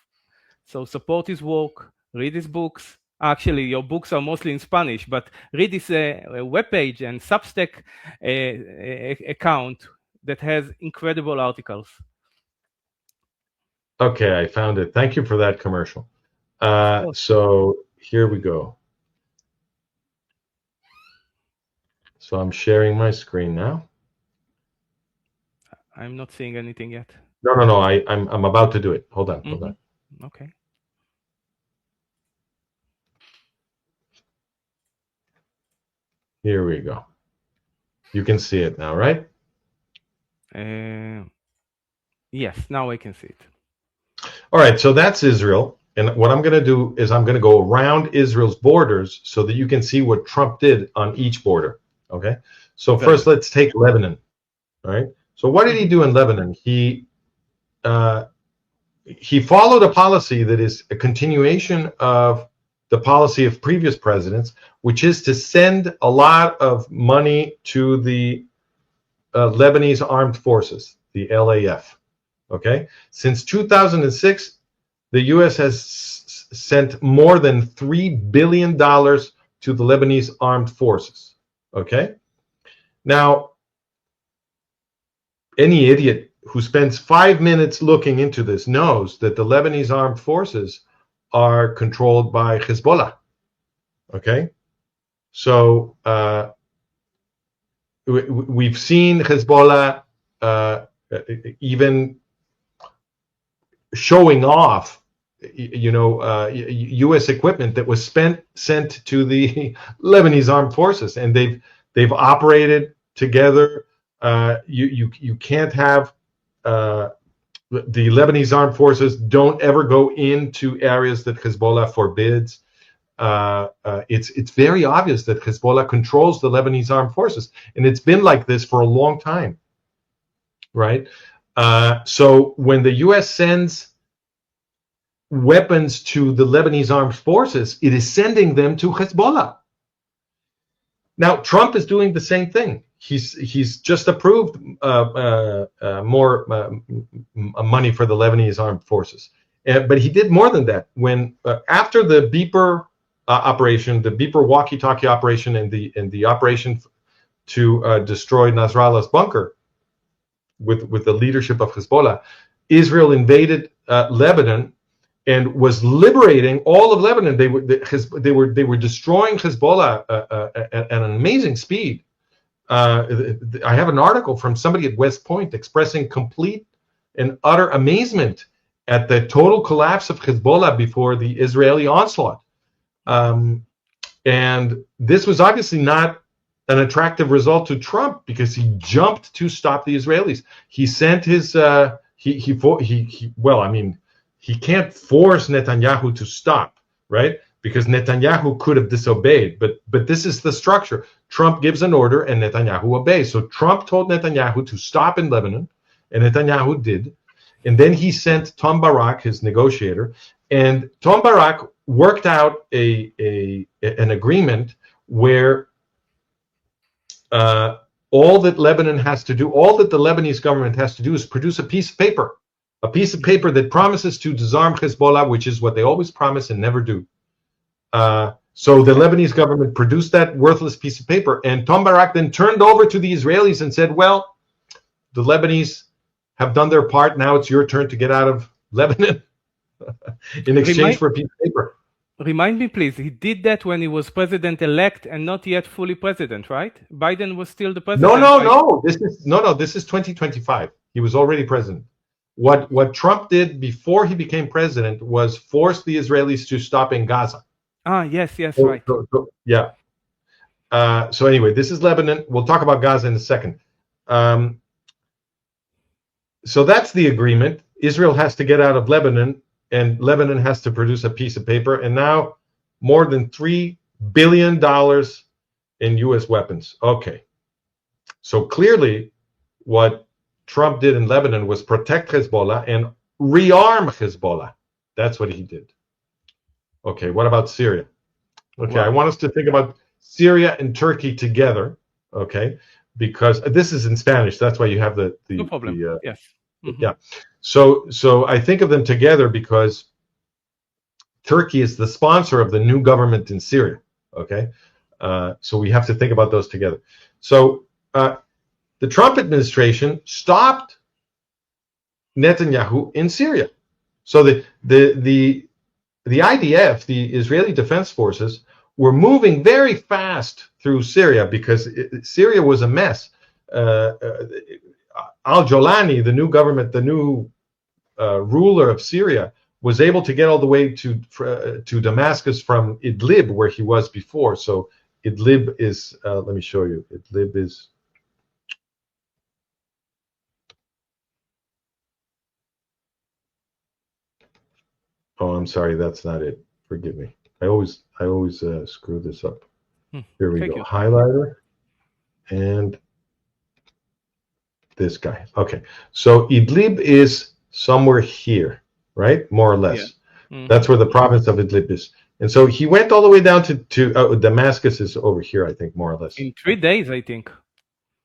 So support his work, read his books. Actually, your books are mostly in Spanish, but read his webpage and Substack account that has incredible articles. Okay, I found it. Thank you for that commercial. So here we go. So I'm sharing my screen now. I'm not seeing anything yet. No. I'm about to do it. Hold on. Hold on. Okay. Here we go. You can see it now, right? Yes, now I can see it. All right, so that's Israel. And what I'm going to do is I'm going to go around Israel's borders so that you can see what Trump did on each border. Okay? So first, let's take Lebanon. All right? So what did he do in Lebanon? He followed a policy that is a continuation of the policy of previous presidents, which is to send a lot of money to the Lebanese armed forces, the LAF. Okay? Since 2006, the U.S. has sent more than $3 billion to the Lebanese armed forces. Okay? Now, any idiot who spends 5 minutes looking into this knows that the Lebanese armed forces are controlled by Hezbollah. Okay? So we've seen Hezbollah even showing off, U.S. equipment that was sent to the Lebanese armed forces, and they've operated together. You can't have the Lebanese armed forces don't ever go into areas that Hezbollah forbids. It's very obvious that Hezbollah controls the Lebanese armed forces, and it's been like this for a long time, right? So when the U.S. sends weapons to the Lebanese armed forces, it is sending them to Hezbollah. Now, Trump is doing the same thing. He's just approved more money for the Lebanese armed forces. But he did more than that. When after the beeper operation, the beeper walkie-talkie operation, and the operation to destroy Nasrallah's bunker with the leadership of Hezbollah, Israel invaded Lebanon and was liberating all of Lebanon. They were destroying Hezbollah at an amazing speed. I have an article from somebody at West Point expressing complete and utter amazement at the total collapse of Hezbollah before the Israeli onslaught. And this was obviously not an attractive result to Trump, because he jumped to stop the Israelis. He sent his he can't force Netanyahu to stop, right? Because Netanyahu could have disobeyed, but this is the structure. Trump gives an order and Netanyahu obeys. So Trump told Netanyahu to stop in Lebanon, and Netanyahu did. And then he sent Tom Barak, his negotiator, and Tom Barak worked out an agreement where all that Lebanon has to do, all that the Lebanese government has to do, is produce a piece of paper that promises to disarm Hezbollah, which is what they always promise and never do. So the Lebanese government produced that worthless piece of paper, and Tom Barak then turned over to the Israelis and said, well, the Lebanese have done their part, now it's your turn to get out of Lebanon in exchange for a piece of paper. Remind me, please, he did that when he was president-elect and not yet fully president, right? Biden was still the president. No. This is 2025. He was already president. What Trump did before he became president was force the Israelis to stop in Gaza. Yes, right. Yeah. So anyway, this is Lebanon. We'll talk about Gaza in a second. So that's the agreement. Israel has to get out of Lebanon, and Lebanon has to produce a piece of paper. And now more than $3 billion in U.S. weapons. Okay. So clearly what Trump did in Lebanon was protect Hezbollah and rearm Hezbollah. That's what he did. Okay, what about Syria? Okay, wow. I want us to think about Syria and Turkey together, okay? Because this is in Spanish, that's why you have the no problem. Yes. Mm-hmm. Yeah. So I think of them together because Turkey is the sponsor of the new government in Syria, okay? So we have to think about those together. So the Trump administration stopped Netanyahu in Syria. So the IDF, the Israeli Defense Forces, were moving very fast through Syria because Syria was a mess. Al-Jolani, the new government, the new ruler of Syria, was able to get all the way to Damascus from Idlib, where he was before. So Idlib is, let me show you. Idlib is, oh, I'm sorry, that's not it. Forgive me. I always screw this up. Here we go. Highlighter and this guy. Okay, so Idlib is somewhere here, right? More or less. Yeah. Mm-hmm. That's where the province of Idlib is. And so he went all the way down to Damascus is over here, I think, more or less. In 3 days, I think.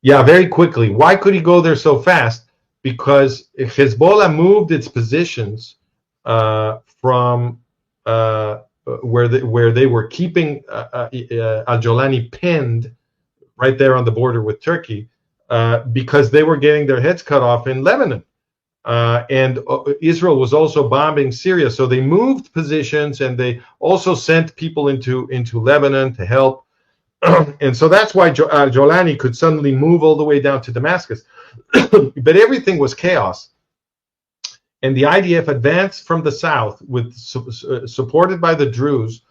Yeah, very quickly. Why could he go there so fast? Because Hezbollah moved its positions from where they were keeping Al-Jolani pinned right there on the border with Turkey because they were getting their heads cut off in Lebanon. And Israel was also bombing Syria. So they moved positions and they also sent people into Lebanon to help. And so that's why Jolani could suddenly move all the way down to Damascus. But everything was chaos. And the IDF advanced from the south, supported by the Druze,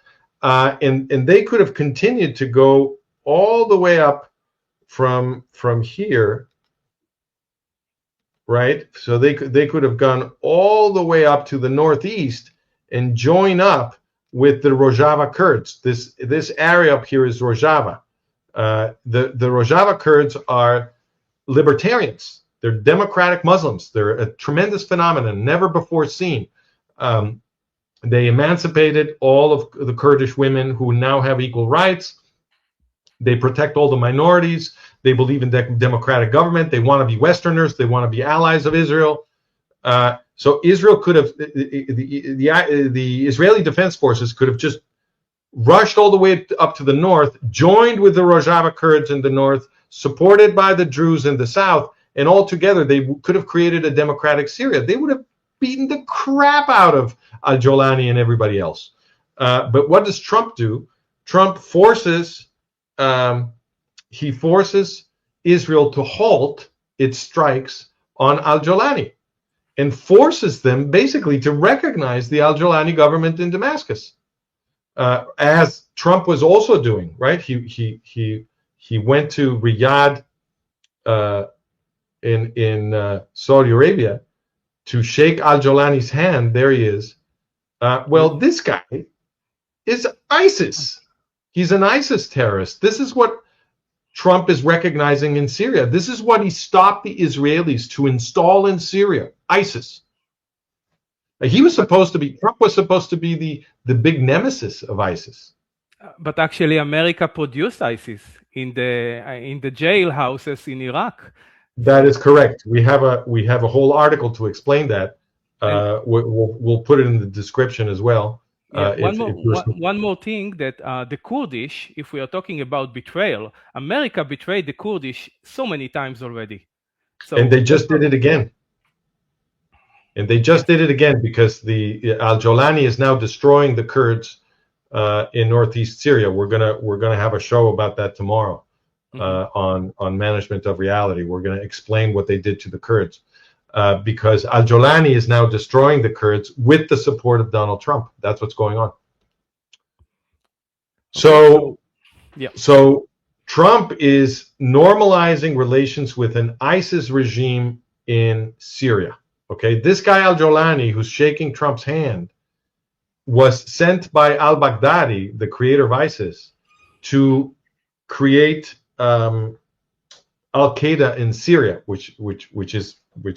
and they could have continued to go all the way up from here, right? So they could have gone all the way up to the northeast and join up with the Rojava Kurds. This area up here is Rojava. The Rojava Kurds are libertarians. They're democratic Muslims. They're a tremendous phenomenon, never before seen. They emancipated all of the Kurdish women who now have equal rights. They protect all the minorities. They believe in democratic government. They want to be Westerners. They want to be allies of Israel. So Israel could have, the Israeli Defense Forces could have just rushed all the way up to the north, joined with the Rojava Kurds in the north, supported by the Druze in the south, and all together they could have created a democratic Syria. They would have beaten the crap out of al-Jolani and everybody else. But what does Trump do? Trump forces Israel to halt its strikes on al-Jolani and forces them basically to recognize the al-Jolani government in Damascus, as Trump was also doing. Right? He went to Riyadh in Saudi Arabia to shake al-Jolani's hand. There he is. Well, this guy is ISIS. He's an ISIS terrorist. This is what Trump is recognizing in Syria. This is what he stopped the Israelis to install in Syria, ISIS. Trump was supposed to be the big nemesis of ISIS. But actually, America produced ISIS in the jailhouses in Iraq. That is correct. We have a whole article to explain that. We'll put it in the description as well. One more thing, that the Kurdish, if we are talking about betrayal, America betrayed the Kurdish so many times already. And they just did it again. Because the al-Jolani is now destroying the Kurds in northeast Syria. We're gonna have a show about that tomorrow on Management of Reality. We're gonna explain what they did to the Kurds. Because al-Jolani is now destroying the Kurds with the support of Donald Trump. That's what's going on. So Trump is normalizing relations with an ISIS regime in Syria. Okay, this guy al-Jolani, who's shaking Trump's hand, was sent by al-Baghdadi, the creator of ISIS, to create al-Qaeda in Syria, which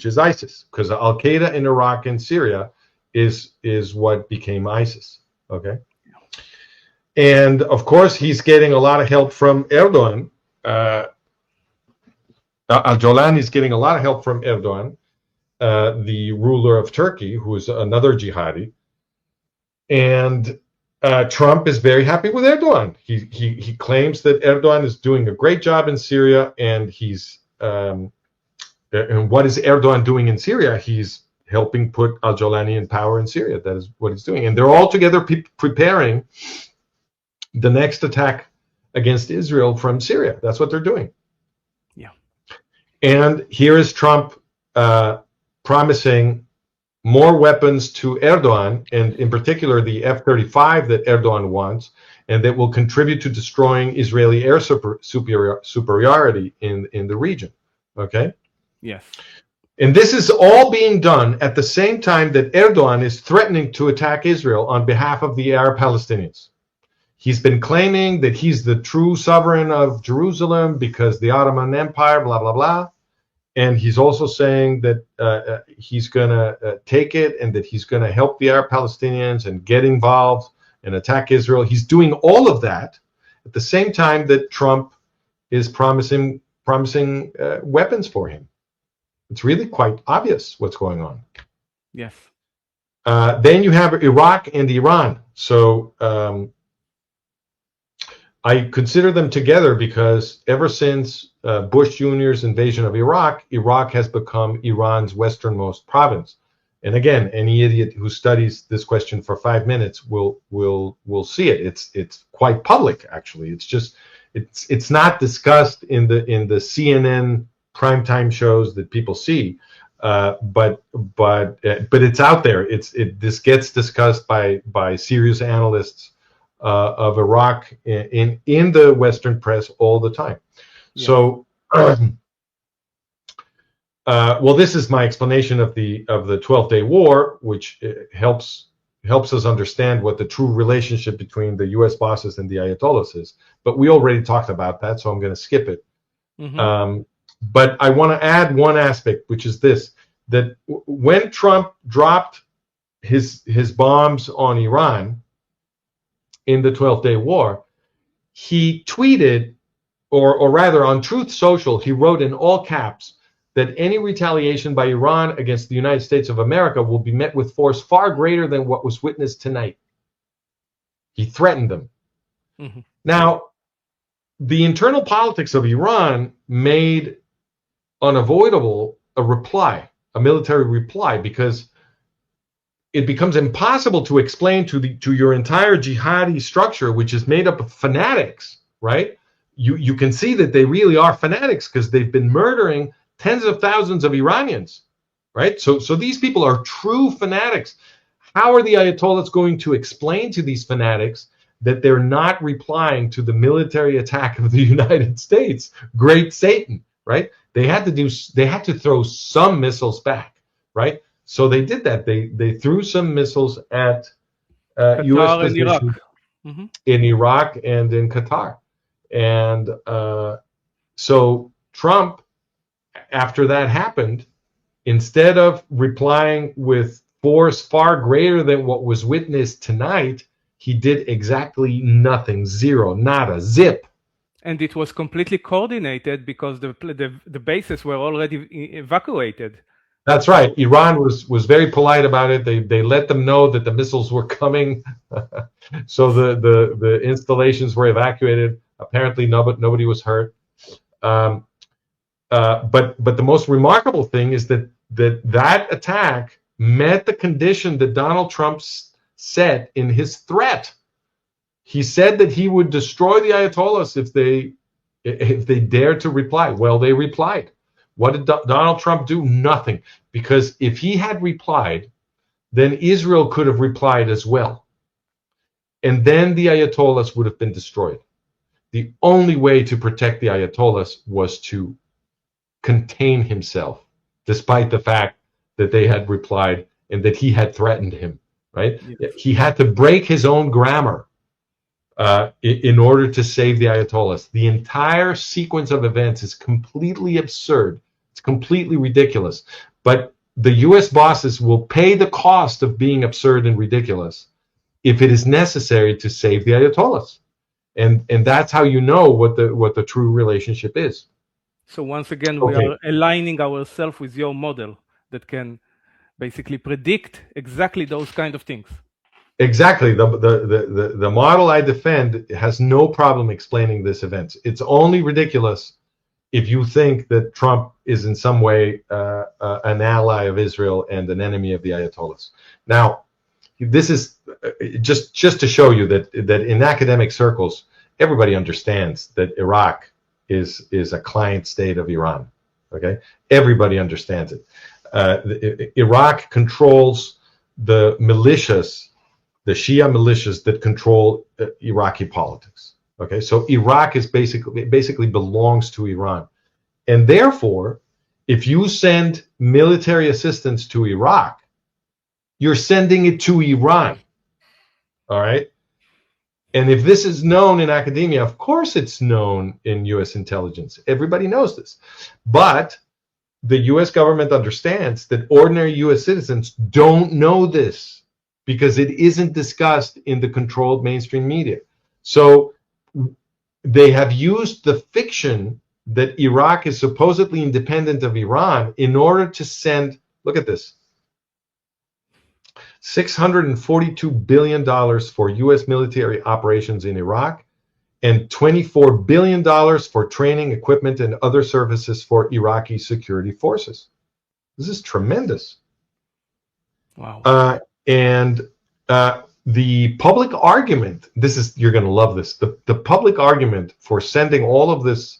is ISIS, because al-Qaeda in Iraq and Syria is what became ISIS. Okay, and of course he's getting a lot of help from Erdogan. Al-Jolani is getting a lot of help from Erdogan, the ruler of Turkey, who is another jihadi, and Trump is very happy with Erdogan. He claims that Erdogan is doing a great job in Syria, and he's and what is Erdogan doing in Syria? He's helping put al-Jolani in power in Syria. That is what he's doing. And they're all together preparing the next attack against Israel from Syria. That's what they're doing. Yeah. And here is Trump promising more weapons to Erdogan, and in particular the F-35 that Erdogan wants, and that will contribute to destroying Israeli air superiority in the region. Okay? Yes. And this is all being done at the same time that Erdogan is threatening to attack Israel on behalf of the Arab Palestinians. He's been claiming that he's the true sovereign of Jerusalem because the Ottoman Empire, blah, blah, blah. And he's also saying that he's going to take it, and that he's going to help the Arab Palestinians and get involved and attack Israel. He's doing all of that at the same time that Trump is promising weapons for him. It's really quite obvious what's going on. Yes. Then you have Iraq and Iran. So I consider them together because ever since Bush Jr.'s invasion of Iraq, Iraq has become Iran's westernmost province. And again, any idiot who studies this question for 5 minutes will see it. It's quite public, actually. It's not discussed in the CNN primetime shows that people see, but it's out there. This gets discussed by serious analysts of Iraq in the Western press all the time. Yeah. So, well, this is my explanation of the 12-day war, which helps us understand what the true relationship between the U.S. bosses and the Ayatollahs is. But we already talked about that, so I'm going to skip it. Mm-hmm. But I want to add one aspect, which is this: that when Trump dropped his bombs on Iran in the 12-day war, he tweeted, or rather on Truth Social, he wrote in all caps, that any retaliation by Iran against the United States of America will be met with force far greater than what was witnessed tonight. He threatened them. Mm-hmm. Now, the internal politics of Iran made unavoidable a reply, a military reply, because it becomes impossible to explain to your entire jihadi structure, which is made up of fanatics, right? You can see that they really are fanatics because they've been murdering tens of thousands of Iranians, right? So these people are true fanatics. How are the Ayatollahs going to explain to these fanatics that they're not replying to the military attack of the United States? Great Satan, right? They had to throw some missiles back, right? So they did that. They threw some missiles at U.S. positions in Iraq and in Qatar. And so Trump, after that happened, instead of replying with force far greater than what was witnessed tonight, he did exactly nothing, zero, nada, zip. And it was completely coordinated because the bases were already evacuated. That's right. Iran was very polite about it. They let them know that the missiles were coming, so the installations were evacuated. Apparently, nobody was hurt. But the most remarkable thing is that attack met the condition that Donald Trump set in his threat. He said that he would destroy the Ayatollahs if they dared to reply. Well, they replied. What did Donald Trump do? Nothing. Because if he had replied, then Israel could have replied as well. And then the Ayatollahs would have been destroyed. The only way to protect the Ayatollahs was to contain himself, despite the fact that they had replied and that he had threatened him, right? Yes. He had to break his own grammar in order to save the Ayatollahs. The entire sequence of events is completely absurd. It's completely ridiculous. But the U.S. bosses will pay the cost of being absurd and ridiculous if it is necessary to save the Ayatollahs. And that's how you know what the true relationship is. So once again, we are aligning ourselves with your model that can basically predict exactly those kind of things. Exactly. The model I defend has no problem explaining this event. It's only ridiculous if you think that Trump is in some way an ally of Israel and an enemy of the Ayatollahs. Now, this is just to show you that in academic circles, everybody understands that Iraq is a client state of Iran. Okay, everybody understands it. Iraq controls the militias, the Shia militias that control Iraqi politics. Okay, so Iraq is basically belongs to Iran, and therefore, if you send military assistance to Iraq, you're sending it to Iran. All right. And if this is known in academia, of course it's known in U.S. intelligence. Everybody knows this. But the U.S. government understands that ordinary U.S. citizens don't know this because it isn't discussed in the controlled mainstream media. So they have used the fiction that Iraq is supposedly independent of Iran in order to send, look at this, $642 billion for U.S. military operations in Iraq and $24 billion for training, equipment, and other services for Iraqi security forces. This is tremendous. Wow. And the public argument, you're going to love this, the public argument for sending all of this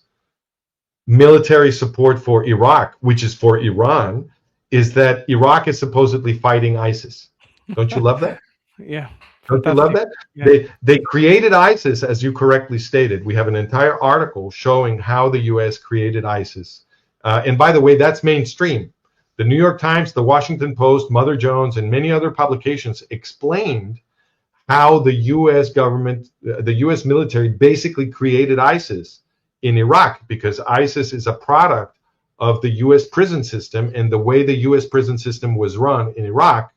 military support for Iraq, which is for Iran, is that Iraq is supposedly fighting ISIS. Don't you love that? Yeah. Don't you love that? Yeah. They created ISIS, as you correctly stated. We have an entire article showing how the U.S. created ISIS. And by the way, that's mainstream. The New York Times, the Washington Post, Mother Jones, and many other publications explained how the U.S. government, the U.S. military basically created ISIS in Iraq, because ISIS is a product of the U.S. prison system and the way the U.S. prison system was run in Iraq.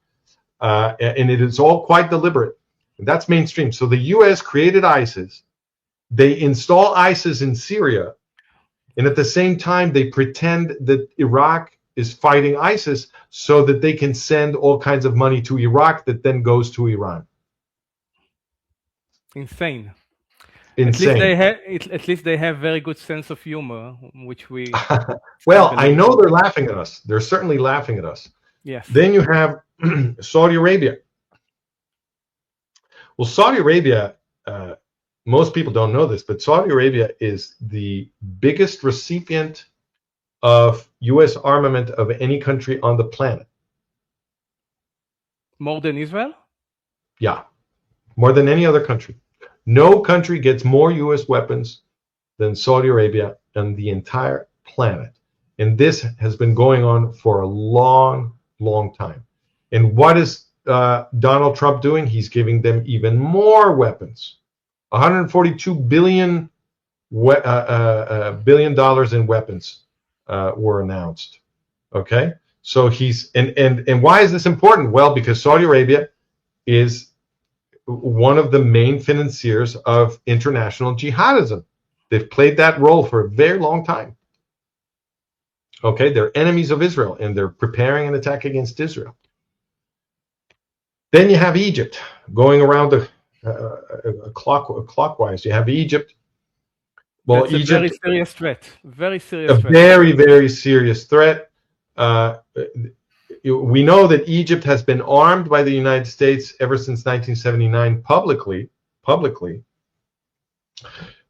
And it is all quite deliberate. And that's mainstream. So the U.S. created ISIS. They install ISIS in Syria. And at the same time, they pretend that Iraq is fighting ISIS so that they can send all kinds of money to Iraq that then goes to Iran. Insane. Insane. At least they have very good sense of humor, which we. Well, I know they're laughing at us. They're certainly laughing at us. Yes. Then you have Saudi Arabia. Well, Saudi Arabia, most people don't know this, but Saudi Arabia is the biggest recipient of U.S. armament of any country on the planet. More than Israel? Yeah, more than any other country. No country gets more U.S. weapons than Saudi Arabia on the entire planet. And this has been going on for a long, long time. And what is Donald Trump doing? He's giving them even more weapons. $142 billion in weapons were announced. Okay, so he's and why is this important? Well, because Saudi Arabia is one of the main financiers of international jihadism. They've played that role for a very long time. Okay, they're enemies of Israel and they're preparing an attack against Israel. Then you have Egypt going around clockwise. You have Egypt. Well, that's a Egypt, very serious threat. Very serious a threat. very, very serious threat. We know that Egypt has been armed by the United States ever since 1979 publicly,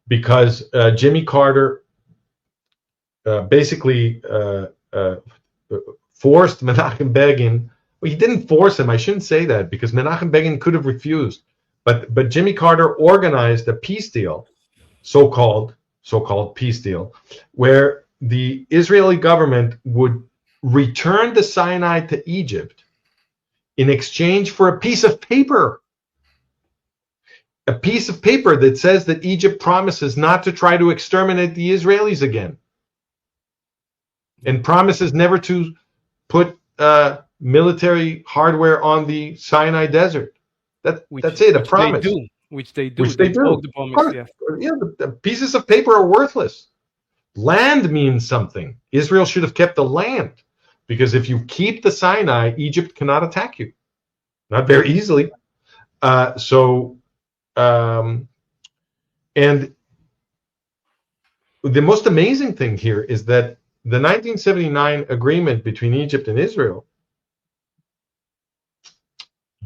because Jimmy Carter basically forced Menachem Begin. Well, he didn't force him. I shouldn't say that, because Menachem Begin could have refused. But Jimmy Carter organized a peace deal, so-called peace deal, where the Israeli government would return the Sinai to Egypt in exchange for a piece of paper. A piece of paper that says that Egypt promises not to try to exterminate the Israelis again, and promises never to put military hardware on the Sinai desert. That's it, a promise. Which they do. Which they do. The promise, yes. Yeah, the pieces of paper are worthless. Land means something. Israel should have kept the land, because if you keep the Sinai, Egypt cannot attack you. Not very easily. And the most amazing thing here is that the 1979 agreement between Egypt and Israel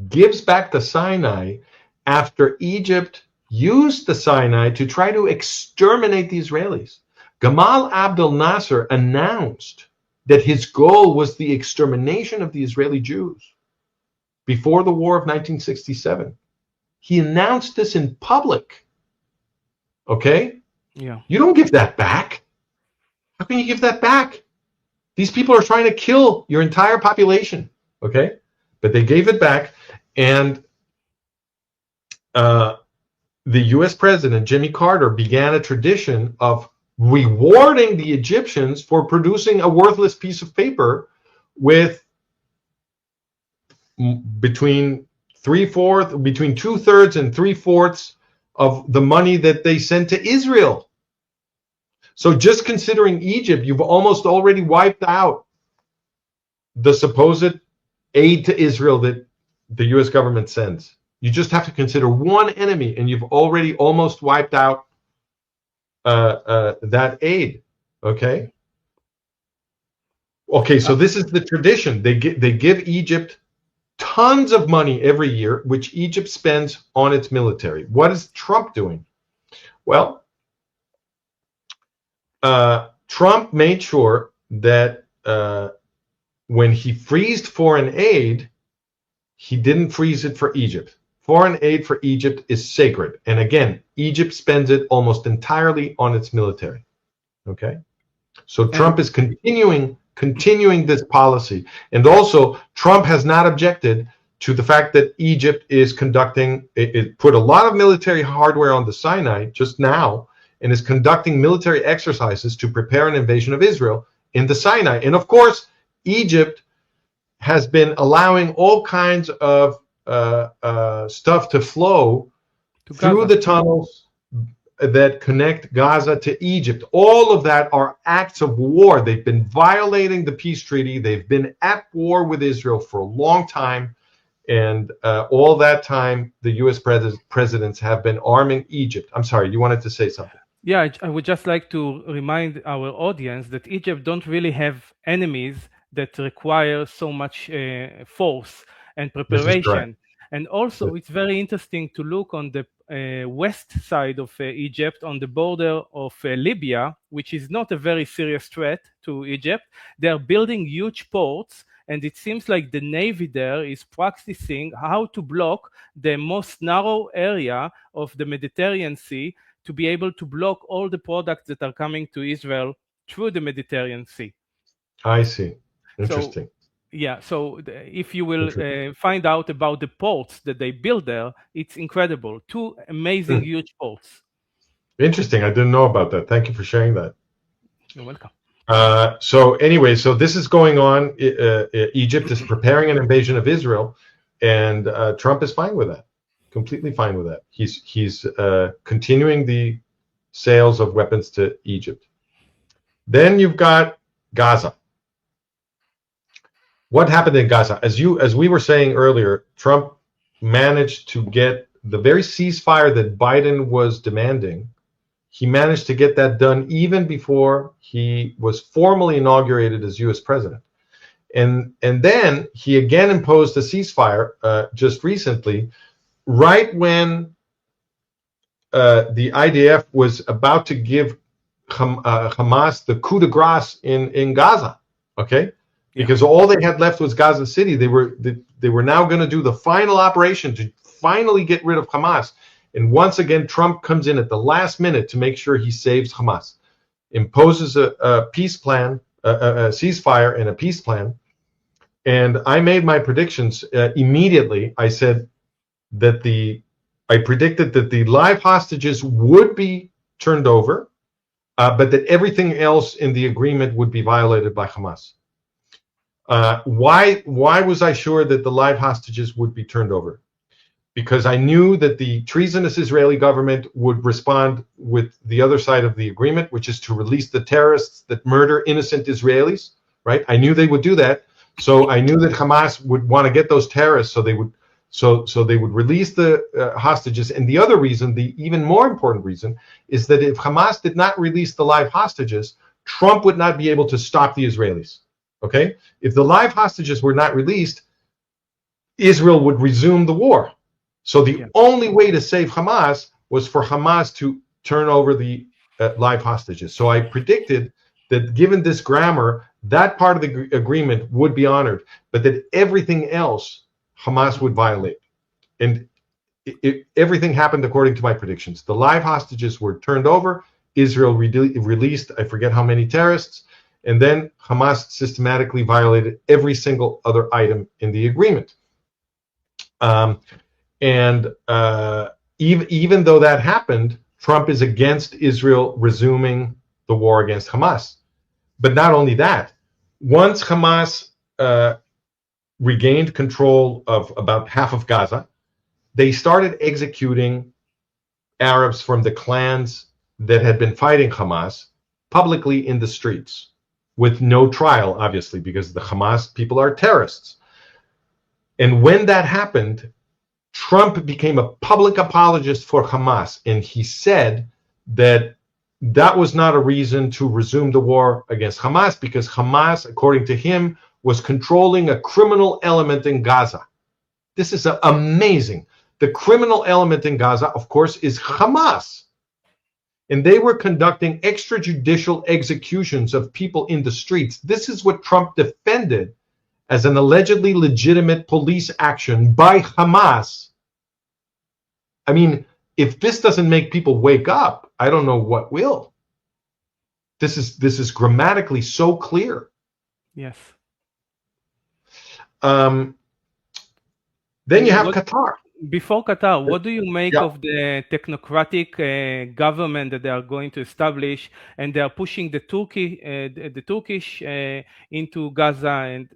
gives back the Sinai after Egypt used the Sinai to try to exterminate the Israelis. Gamal Abdel Nasser announced that his goal was the extermination of the Israeli Jews before the war of 1967. He announced this in public. Okay? Yeah. You don't give that back. How can you give that back? These people are trying to kill your entire population. Okay? But they gave it back, and the US president, Jimmy Carter, began a tradition of rewarding the Egyptians for producing a worthless piece of paper with between 2/3 and 3/4 of the money that they sent to Israel. So just considering Egypt, you've almost already wiped out the supposed aid to Israel that the US government sends. You just have to consider one enemy, and you've already almost wiped out that aid. Okay. So this is the tradition. They give Egypt tons of money every year, which Egypt spends on its military. What is Trump doing? Well, Trump made sure that when he freezed foreign aid, he didn't freeze it for Egypt. Foreign aid for Egypt is sacred. And again, Egypt spends it almost entirely on its military. Okay? So Trump is continuing this policy. And also, Trump has not objected to the fact that Egypt is conducting, it put a lot of military hardware on the Sinai just now, and is conducting military exercises to prepare an invasion of Israel in the Sinai. And of course, Egypt has been allowing all kinds of stuff to flow through the tunnels that connect Gaza to Egypt. All of that are acts of war. They've been violating the peace treaty. They've been at war with Israel for a long time. And all that time, the U.S. presidents have been arming Egypt. I'm sorry, you wanted to say something. Yeah, I would just like to remind our audience that Egypt don't really have enemies that require so much force and This is correct. preparation. And also, it's very interesting to look on the west side of Egypt, on the border of Libya, which is not a very serious threat to Egypt. They are building huge ports, and it seems like the Navy there is practicing how to block the most narrow area of the Mediterranean Sea to be able to block all the products that are coming to Israel through the Mediterranean Sea. I see. Interesting. So, yeah, so if you will find out about the ports that they build there, it's incredible. Two amazing, huge ports. Interesting. I didn't know about that. Thank you for sharing that. You're welcome. So anyway, so this is going on. Egypt is preparing an invasion of Israel, and Trump is fine with that. Completely fine with that. He's continuing the sales of weapons to Egypt. Then you've got Gaza. What happened in Gaza? As we were saying earlier, Trump managed to get the very ceasefire that Biden was demanding. He managed to get that done even before he was formally inaugurated as U.S. president. And then he again imposed a ceasefire just recently, right when the IDF was about to give Hamas the coup de grace in Gaza, okay? Because all they had left was Gaza City. They were now going to do the final operation to finally get rid of Hamas. And once again, Trump comes in at the last minute to make sure he saves Hamas, imposes a peace plan, a ceasefire and a peace plan. And I made my predictions immediately. I said that I predicted that the live hostages would be turned over, but that everything else in the agreement would be violated by Hamas. Why was I sure that the live hostages would be turned over? Because I knew that the treasonous Israeli government would respond with the other side of the agreement, which is to release the terrorists that murder innocent Israelis, right? I knew they would do that. So I knew that Hamas would want to get those terrorists, so they would release the hostages. And the other reason, the even more important reason, is that if Hamas did not release the live hostages, Trump would not be able to stop the Israelis. Okay? If the live hostages were not released, Israel would resume the war. So the only way to save Hamas was for Hamas to turn over the live hostages. So I predicted that given this grammar, that part of the agreement would be honored, but that everything else Hamas would violate. And everything happened according to my predictions. The live hostages were turned over. Israel released, I forget how many terrorists, and then Hamas systematically violated every single other item in the agreement. Even though that happened, Trump is against Israel resuming the war against Hamas. But not only that, once Hamas regained control of about half of Gaza, they started executing Arabs from the clans that had been fighting Hamas publicly in the streets with no trial, obviously, because the Hamas people are terrorists. And when that happened, Trump became a public apologist for Hamas, and he said that that was not a reason to resume the war against Hamas, because Hamas, according to him, was controlling a criminal element in Gaza. This is amazing. The criminal element in Gaza, of course, is Hamas. And they were conducting extrajudicial executions of people in the streets. This is what Trump defended as an allegedly legitimate police action by Hamas. I mean, if this doesn't make people wake up, I don't know what will. This is grammatically so clear. Yes. Then you have Qatar. Before Qatar, what do you make of the technocratic government that they are going to establish, and they are pushing the Turkish into Gaza? And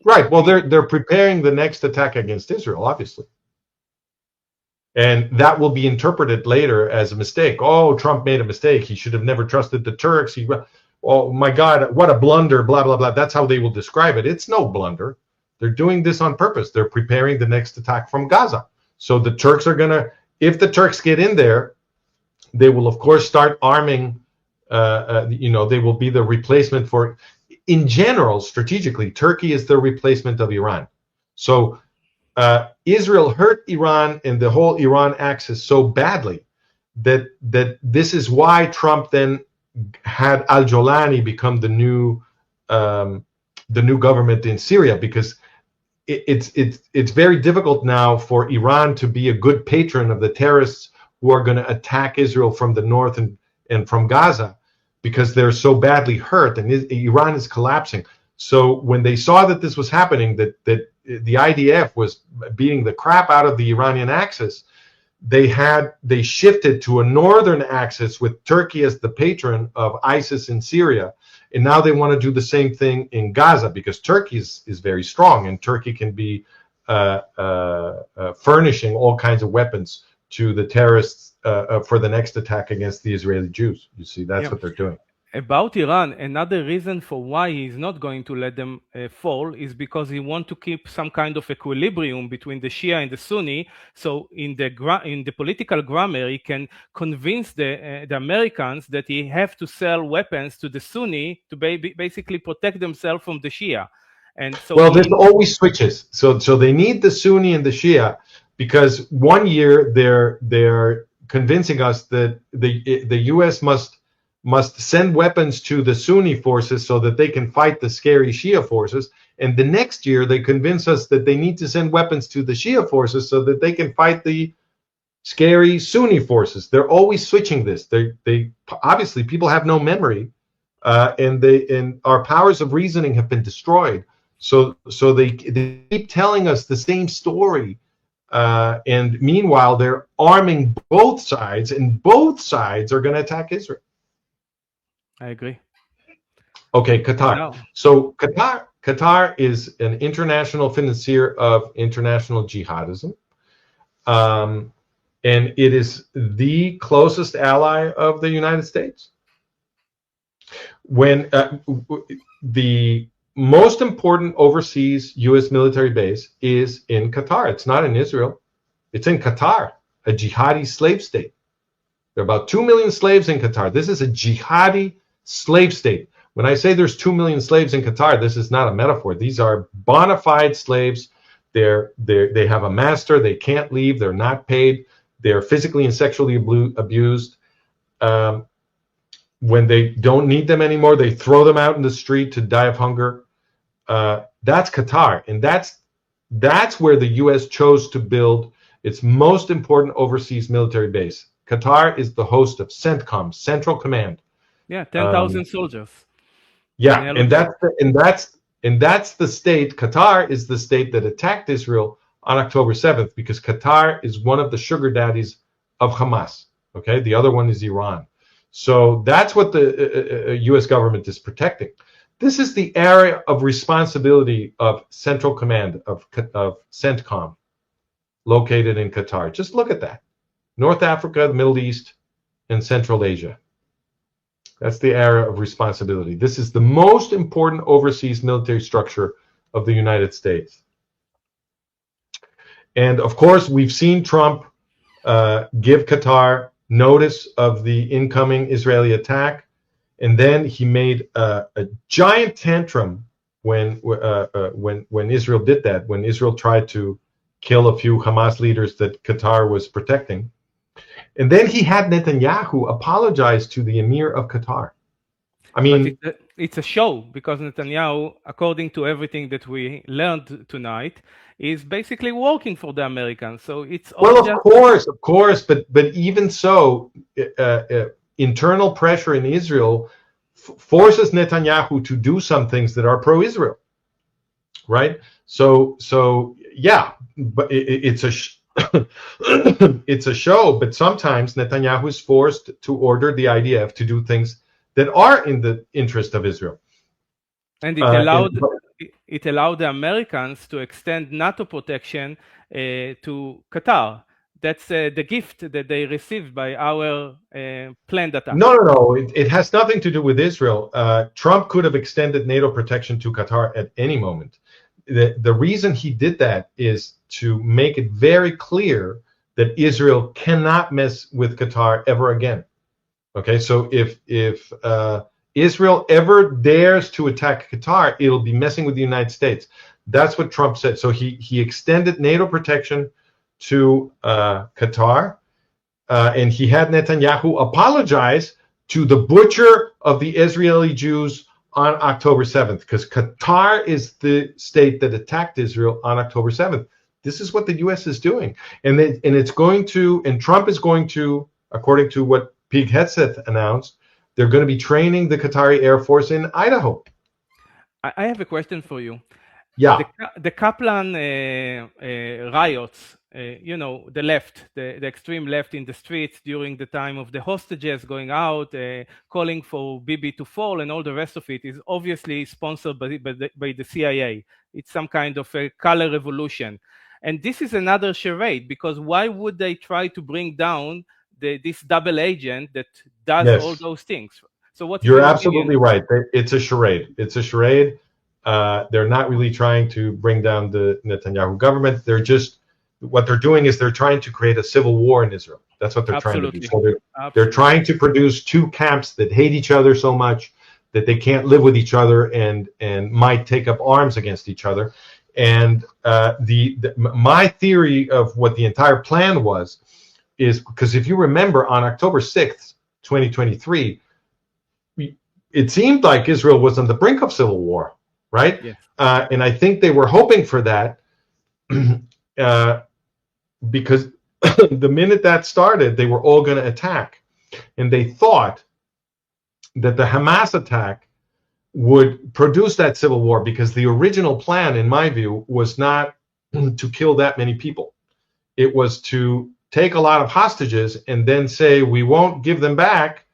right. Well, they're preparing the next attack against Israel, obviously. And that will be interpreted later as a mistake. Oh, Trump made a mistake. He should have never trusted the Turks. Oh my God, what a blunder, blah, blah, blah. That's how they will describe it. It's no blunder. They're doing this on purpose. They're preparing the next attack from Gaza. So the Turks are going to, if the Turks get in there, they will, of course, start arming. They will be the replacement for, in general, strategically, Turkey is the replacement of Iran. So Israel hurt Iran and the whole Iran axis so badly that this is why Trump then had al-Jolani become the new government in Syria, because it's very difficult now for Iran to be a good patron of the terrorists who are going to attack Israel from the north and from Gaza, because they're so badly hurt and Iran is collapsing. So when they saw that this was happening, that the IDF was beating the crap out of the Iranian axis, they shifted to a northern axis with Turkey as the patron of ISIS in Syria. And now they want to do the same thing in Gaza, because Turkey is very strong, and Turkey can be furnishing all kinds of weapons to the terrorists for the next attack against the Israeli Jews. You see, that's what they're doing. About Iran, another reason for why he's not going to let them fall is because he wants to keep some kind of equilibrium between the Shia and the Sunni. So in the political grammar, he can convince the Americans that he have to sell weapons to the Sunni to basically protect themselves from the Shia. And so this always switches. So they need the Sunni and the Shia, because one year they're convincing us that the U.S. must send weapons to the Sunni forces so that they can fight the scary Shia forces. And the next year, they convince us that they need to send weapons to the Shia forces so that they can fight the scary Sunni forces. They're always switching this. They obviously, people have no memory, and our powers of reasoning have been destroyed. So they keep telling us the same story. And meanwhile, they're arming both sides, and both sides are going to attack Israel. I agree. Okay, Qatar. No. So Qatar is an international financier of international jihadism, and it is the closest ally of the United States. When the most important overseas U.S. military base is in Qatar. It's not in Israel. It's in Qatar, a jihadi slave state. There are about 2 million slaves in Qatar. This is a jihadi slave state. When I say there's 2 million slaves in Qatar, this is not a metaphor. These are bona fide slaves. They have a master. They can't leave. They're not paid. They're physically and sexually abused. When they don't need them anymore, they throw them out in the street to die of hunger. That's Qatar, and that's where the U.S. chose to build its most important overseas military base. Qatar is the host of CENTCOM, Central Command. Yeah, 10,000 soldiers. Yeah, and that's the state. Qatar is the state that attacked Israel on October 7th, because Qatar is one of the sugar daddies of Hamas. Okay, the other one is Iran. So that's what the U.S. government is protecting. This is the area of responsibility of Central Command of CENTCOM, located in Qatar. Just look at that. North Africa, the Middle East, and Central Asia. That's the area of responsibility. This is the most important overseas military structure of the United States. And of course, we've seen Trump give Qatar notice of the incoming Israeli attack. And then he made a giant tantrum when Israel did that, when Israel tried to kill a few Hamas leaders that Qatar was protecting. And then he had Netanyahu apologize to the emir of Qatar. I mean, it's a show, because Netanyahu, according to everything that we learned tonight, is basically working for the Americans. So it's all of course, but even so, internal pressure in Israel forces Netanyahu to do some things that are pro-Israel, right? So yeah, but it's a it's a show. But sometimes Netanyahu is forced to order the IDF to do things that are in the interest of Israel, and it allowed the Americans to extend NATO protection to Qatar. That's the gift that they received by our planned attack. No. It has nothing to do with Israel. Trump could have extended NATO protection to Qatar at any moment. The reason he did that is to make it very clear that Israel cannot mess with Qatar ever again. Okay, so if Israel ever dares to attack Qatar, it'll be messing with the United States. That's what Trump said. So he extended NATO protection to Qatar, and he had Netanyahu apologize to the butcher of the Israeli Jews on October 7th, because Qatar is the state that attacked Israel on October 7th. This is what the U.S. is doing, and Trump is going to, according to what Pete Hegseth announced, they're going to be training the Qatari Air Force in Idaho. I have a question for you. Yeah. The Kaplan riots, the left, the extreme left in the streets during the time of the hostages going out, calling for Bibi to fall, and all the rest of it is obviously sponsored by the CIA. It's some kind of a color revolution. And this is another charade, because why would they try to bring down this double agent that does all those things? So what you're absolutely right. It's a charade. It's a charade. They're not really trying to bring down the Netanyahu government. What they're doing is they're trying to create a civil war in Israel. That's what they're trying to do. So they're trying to produce two camps that hate each other so much that they can't live with each other and might take up arms against each other. And my theory of what the entire plan was is, because if you remember, on October 6th, 2023, it seemed like Israel was on the brink of civil war, right? Yes. And I think they were hoping for that because the minute that started, they were all going to attack. And they thought that the Hamas attack would produce that civil war, because the original plan, in my view, was not to kill that many people. It was to take a lot of hostages and then say, we won't give them back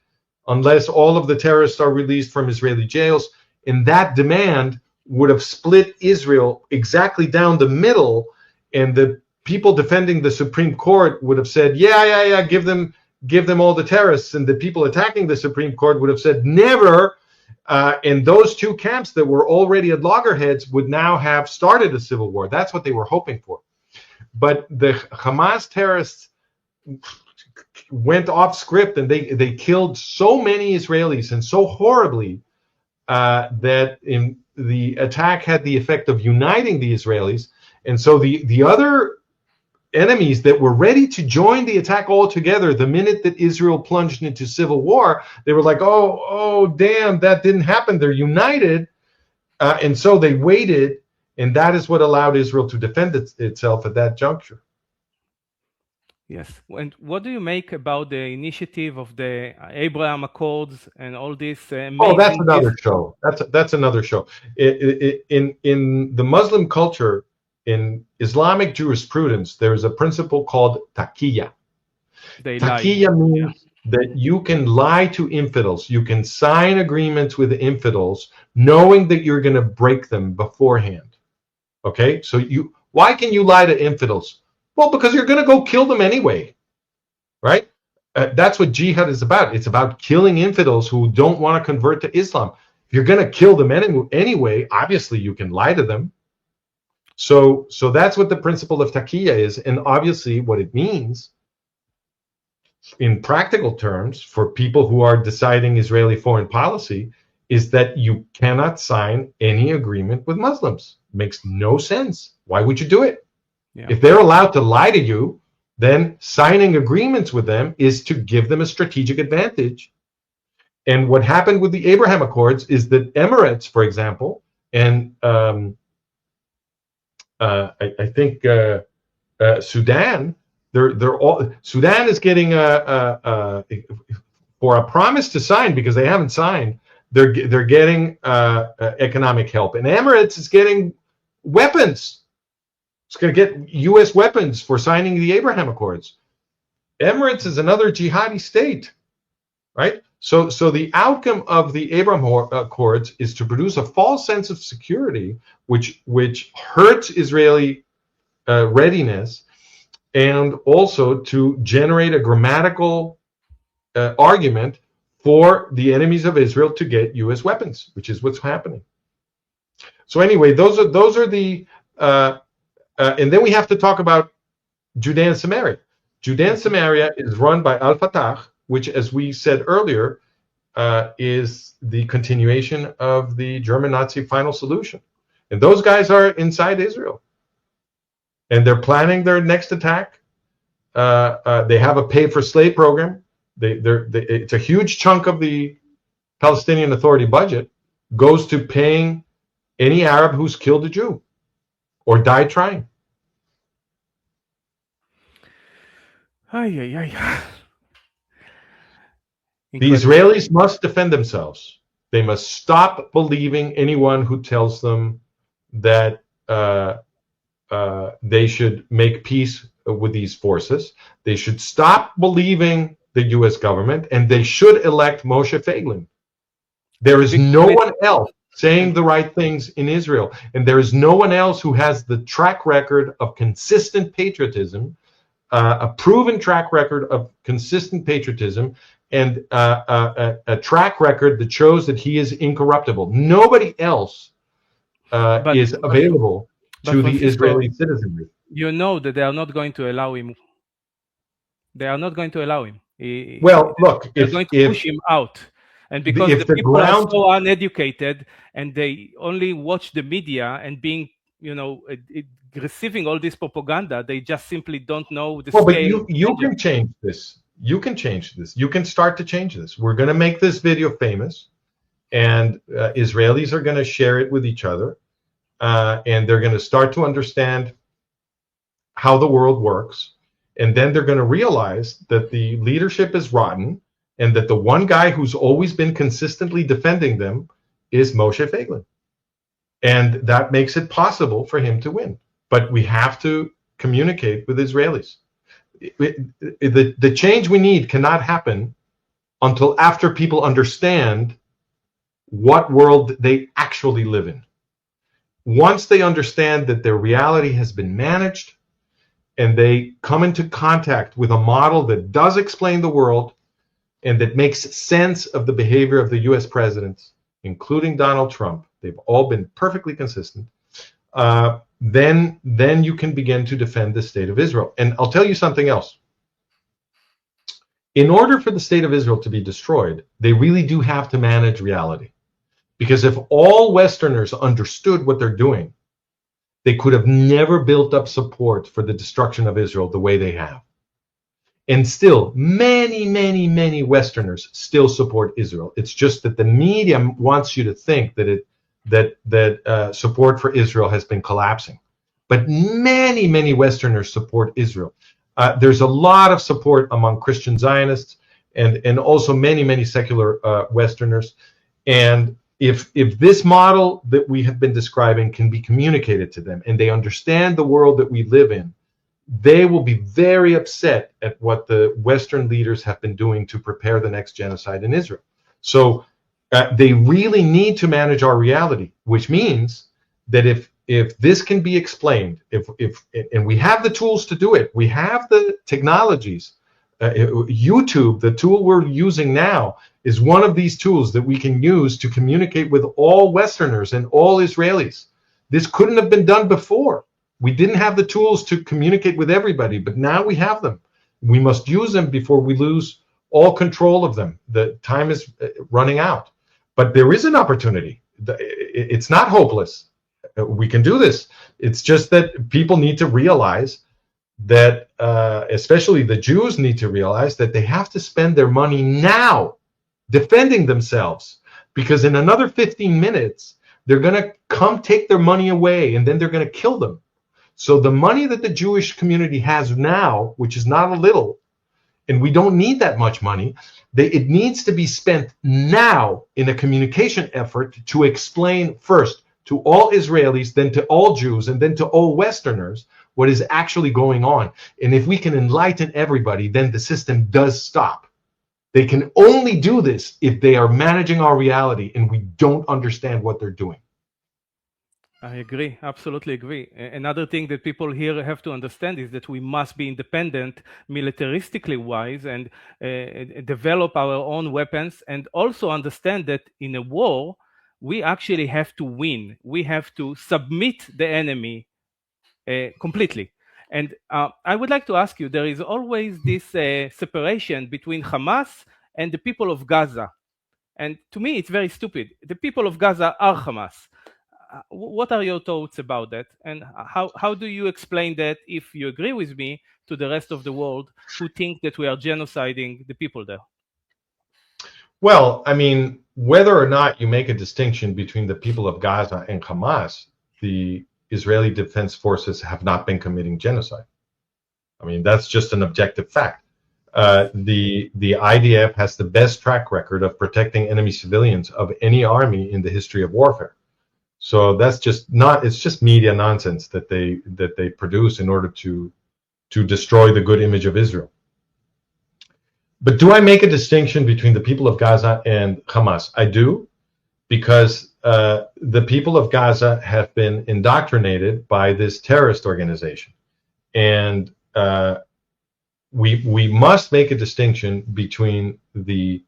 unless all of the terrorists are released from Israeli jails. And that demand would have split Israel exactly down the middle, and the people defending the Supreme Court would have said, yeah, give them all the terrorists, and the people attacking the Supreme Court would have said, never. And those two camps that were already at loggerheads would now have started a civil war. That's what they were hoping for. But the Hamas terrorists went off script, and they killed so many Israelis and so horribly that the attack had the effect of uniting the Israelis. And so the other enemies that were ready to join the attack altogether, the minute that Israel plunged into civil war, they were like, oh damn, that didn't happen. They're united. And so they waited, and that is what allowed Israel to defend itself at that juncture. Yes. And what do you make about the initiative of the Abraham Accords and all this? That's another show. That's another show. In the Muslim culture, in Islamic jurisprudence, there is a principle called taqiyya. Taqiyya means that you can lie to infidels. You can sign agreements with infidels, knowing that you're going to break them beforehand. Okay, so why can you lie to infidels? Well, because you're going to go kill them anyway, right? That's what jihad is about. It's about killing infidels who don't want to convert to Islam. If you're going to kill them anyway, obviously you can lie to them. So that's what the principle of taqiyya is. And obviously what it means in practical terms for people who are deciding Israeli foreign policy is that you cannot sign any agreement with Muslims. It makes no sense. Why would you do it? Yeah. If they're allowed to lie to you, then signing agreements with them is to give them a strategic advantage. And what happened with the Abraham Accords is that Emirates, for example, and I think Sudan, Sudan is getting for a promise to sign, because they haven't signed. They're getting economic help, and Emirates is getting weapons. It's going to get U.S. weapons for signing the Abraham Accords. Emirates is another jihadi state, right? So the outcome of the Abraham Accords is to produce a false sense of security, which hurts Israeli readiness, and also to generate a grammatical argument for the enemies of Israel to get U.S. weapons, which is what's happening. So anyway, those are the and then we have to talk about Judea and Samaria. Judea and Samaria is run by Al-Fatah, which, as we said earlier, is the continuation of the German Nazi final solution. And those guys are inside Israel. And they're planning their next attack. They have a pay-for-slay program. It's a huge chunk of the Palestinian Authority budget goes to paying any Arab who's killed a Jew or died trying. The Israelis must defend themselves. They must stop believing anyone who tells them that they should make peace with these forces. They should stop believing the U.S. government, and they should elect Moshe Feiglin. There is no one else saying the right things in Israel, and there is no one else who has the track record of consistent patriotism, a proven track record of consistent patriotism, and a track record that shows that he is incorruptible. Nobody else is available to the Israeli citizenry. You know that they are not going to allow him. They are not going to allow him. Well, look, they're going to push him out. And because the people are so uneducated and they only watch the media and being, receiving all this propaganda, they just simply don't know the scale. But you can change this. You can change this. You can start to change this. We're going to make this video famous, and Israelis are going to share it with each other, and they're going to start to understand how the world works, and then they're going to realize that the leadership is rotten, and that the one guy who's always been consistently defending them is Moshe Feiglin. And that makes it possible for him to win. But we have to communicate with Israelis. The change we need cannot happen until after people understand what world they actually live in. Once they understand that their reality has been managed and they come into contact with a model that does explain the world and that makes sense of the behavior of the US presidents, including Donald Trump, they've all been perfectly consistent, then you can begin to defend the state of Israel. And I'll tell you something else. In order for the state of Israel to be destroyed, they really do have to manage reality. Because if all Westerners understood what they're doing, they could have never built up support for the destruction of Israel the way they have. And still, many, many, many Westerners still support Israel. It's just that the media wants you to think that support for Israel has been collapsing. But many, many Westerners support Israel. There's a lot of support among Christian Zionists and also many, many secular Westerners. And if this model that we have been describing can be communicated to them and they understand the world that we live in, they will be very upset at what the Western leaders have been doing to prepare the next genocide in Israel. So they really need to manage our reality, which means that if this can be explained, and we have the tools to do it, we have the technologies. YouTube, the tool we're using now, is one of these tools that we can use to communicate with all Westerners and all Israelis. This couldn't have been done before. We didn't have the tools to communicate with everybody, but now we have them. We must use them before we lose all control of them. The time is running out. But there is an opportunity. It's not hopeless. We can do this. It's just that people need to realize that, especially the Jews need to realize that they have to spend their money now defending themselves, because in another 15 minutes, they're going to come take their money away, and then they're going to kill them. So the money that the Jewish community has now, which is not a little, and we don't need that much money, it needs to be spent now in a communication effort to explain first to all Israelis, then to all Jews, and then to all Westerners what is actually going on. And if we can enlighten everybody, then the system does stop. They can only do this if they are managing our reality and we don't understand what they're doing. I agree, absolutely agree. Another thing that people here have to understand is that we must be independent, militaristically wise, and develop our own weapons, and also understand that in a war, we actually have to win. We have to submit the enemy completely. And I would like to ask you, there is always this separation between Hamas and the people of Gaza. And to me, it's very stupid. The people of Gaza are Hamas. What are your thoughts about that? And how do you explain that, if you agree with me, to the rest of the world who think that we are genociding the people there? Well, I mean, whether or not you make a distinction between the people of Gaza and Hamas, the Israeli Defense Forces have not been committing genocide. I mean, that's just an objective fact. The IDF has the best track record of protecting enemy civilians of any army in the history of warfare. So that's just not, it's just media nonsense that they produce in order to destroy the good image of Israel. But do I make a distinction between the people of Gaza and Hamas? I do, because the people of Gaza have been indoctrinated by this terrorist organization. And we must make a distinction between the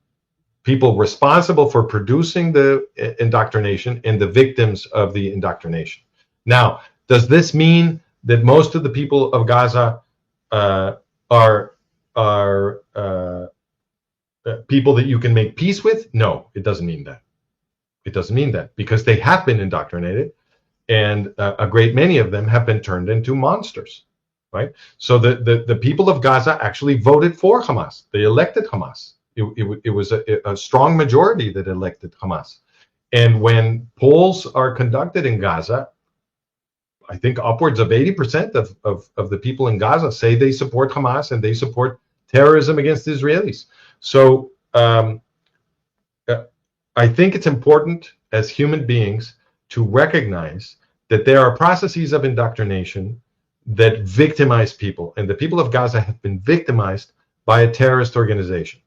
people responsible for producing the indoctrination and the victims of the indoctrination. Now, does this mean that most of the people of Gaza are people that you can make peace with? No, it doesn't mean that. It doesn't mean that, because they have been indoctrinated, and a great many of them have been turned into monsters, right? So the people of Gaza actually voted for Hamas. They elected Hamas. It was a strong majority that elected Hamas. And when polls are conducted in Gaza, I think upwards of 80% of the people in Gaza say they support Hamas and they support terrorism against Israelis. So I think it's important as human beings to recognize that there are processes of indoctrination that victimize people, and the people of Gaza have been victimized by a terrorist organization.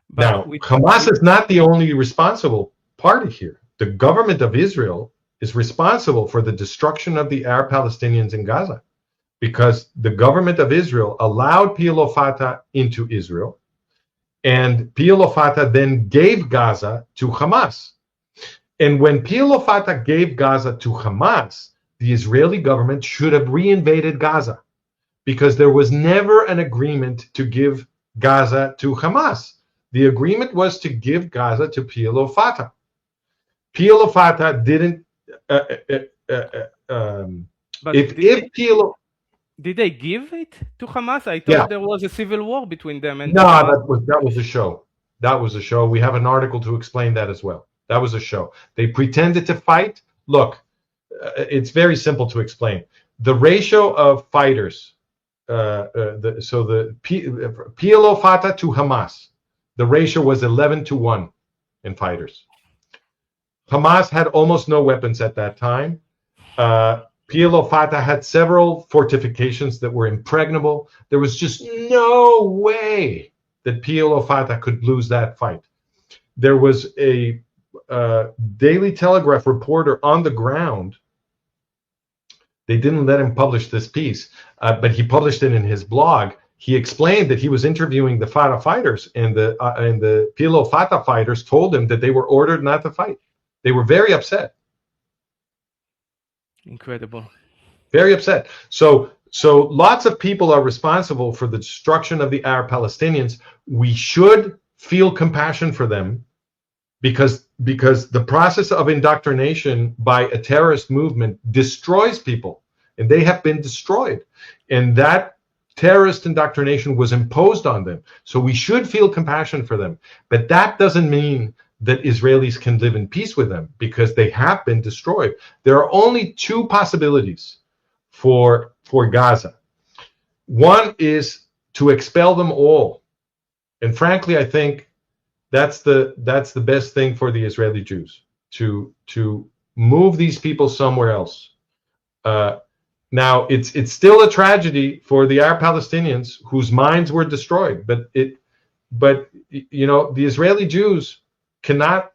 But now, Hamas is not the only responsible party here. The government of Israel is responsible for the destruction of the Arab Palestinians in Gaza, because the government of Israel allowed PLO Fatah into Israel, and PLO Fatah then gave Gaza to Hamas. And when PLO Fatah gave Gaza to Hamas, the Israeli government should have reinvaded Gaza, because there was never an agreement to give Gaza to Hamas. The agreement was to give Gaza to PLO Fatah. PLO Fatah didn't. If PLO. Did they give it to Hamas? I thought there was a civil war between them and Hamas. that was a show. That was a show. We have an article to explain that as well. That was a show. They pretended to fight. Look, it's very simple to explain. The ratio of fighters, the PLO Fatah to Hamas, the ratio was 11-1 in fighters. Hamas had almost no weapons at that time. PLO Fatah had several fortifications that were impregnable. There was just no way that PLO Fatah could lose that fight. There was a Daily Telegraph reporter on the ground. They didn't let him publish this piece, but he published it in his blog. He explained that he was interviewing the Fatah fighters, and the PLO Fatah fighters told him that they were ordered not to fight. They were very upset. Incredible. Very upset. So lots of people are responsible for the destruction of the Arab Palestinians. We should feel compassion for them, because the process of indoctrination by a terrorist movement destroys people, and they have been destroyed. And that terrorist indoctrination was imposed on them. So we should feel compassion for them. But that doesn't mean that Israelis can live in peace with them, because they have been destroyed. There are only two possibilities for Gaza. One is to expel them all. And frankly, I think that's the best thing for the Israeli Jews, to move these people somewhere else. Now, it's still a tragedy for the Arab Palestinians whose minds were destroyed, but the Israeli Jews cannot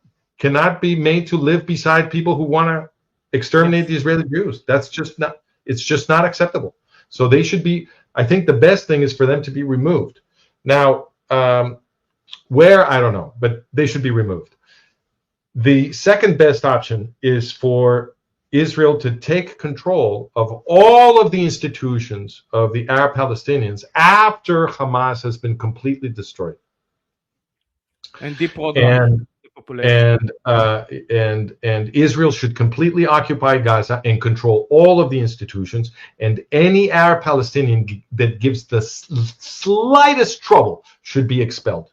be made to live beside people who want to exterminate the Israeli Jews. That's just not. It's just not acceptable. So they should be. I think the best thing is for them to be removed. Now, where I don't know, but they should be removed. The second best option is for Israel to take control of all of the institutions of the Arab Palestinians after Hamas has been completely destroyed. And deprogram the population. And Israel should completely occupy Gaza and control all of the institutions, and any Arab Palestinian that gives the slightest trouble should be expelled.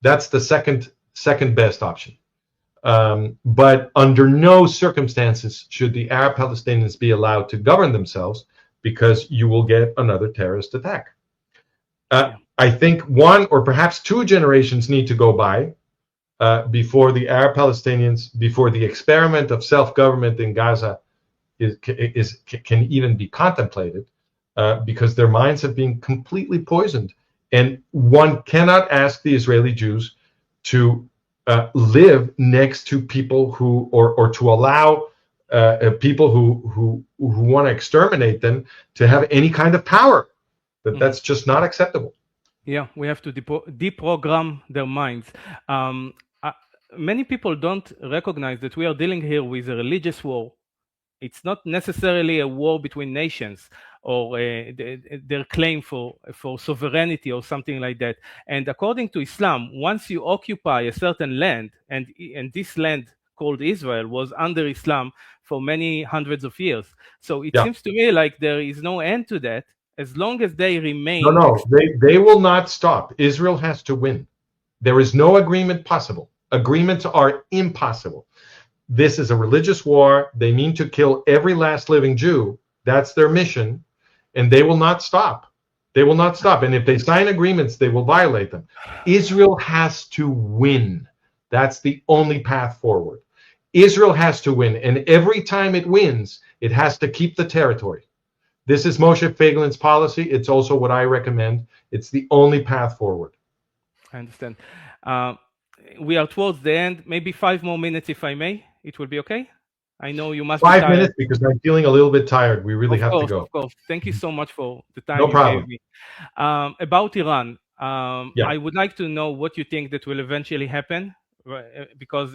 That's the second best option. But under no circumstances should the Arab Palestinians be allowed to govern themselves, because you will get another terrorist attack. I think one or perhaps two generations need to go by before the Arab Palestinians, before the experiment of self-government in Gaza can even be contemplated, because their minds have been completely poisoned. And one cannot ask the Israeli Jews to live next to people who, or to allow people who want to exterminate them to have any kind of power. That's just not acceptable. Yeah, we have to deprogram their minds. Many people don't recognize that we are dealing here with a religious war. It's not necessarily a war between nations or their claim for sovereignty or something like that. And according to Islam, once you occupy a certain land, and this land called Israel was under Islam for many hundreds of years. So it seems to me like there is no end to that, as long as they remain. No, they will not stop. Israel has to win. There is no agreement possible. Agreements are impossible. This is a religious war. They mean to kill every last living Jew. That's their mission, and they will not stop. They will not stop. And if they sign agreements, they will violate them. Israel has to win. That's the only path forward. Israel has to win, and every time it wins, it has to keep the territory. This is Moshe Feigelin's policy. It's also what I recommend. It's the only path forward. I understand. We are towards the end. Maybe 5 more minutes, if I may. It will be okay? I know you must be tired. 5 minutes, because I'm feeling a little bit tired. We really have to go. Of course. Thank you so much for the time you gave me. About Iran, Yeah. I would like to know what you think that will eventually happen, because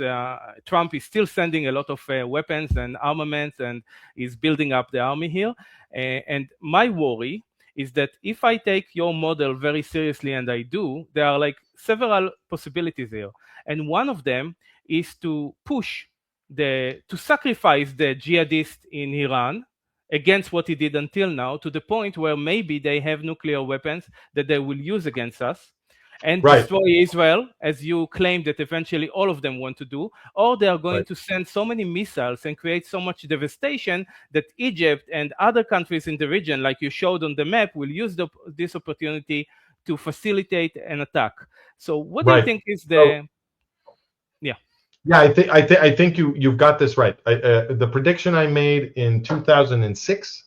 Trump is still sending a lot of weapons and armaments and is building up the army here. And my worry is that if I take your model very seriously, and I do, there are like several possibilities here. And one of them is to sacrifice the jihadists in Iran against what he did until now, to the point where maybe they have nuclear weapons that they will use against us, and destroy Israel, as you claim that eventually all of them want to do, or they are going to send so many missiles and create so much devastation that Egypt and other countries in the region, like you showed on the map, will use this opportunity to facilitate an attack. So what do you think is the... Yeah, I think you've got this right. The prediction I made in 2006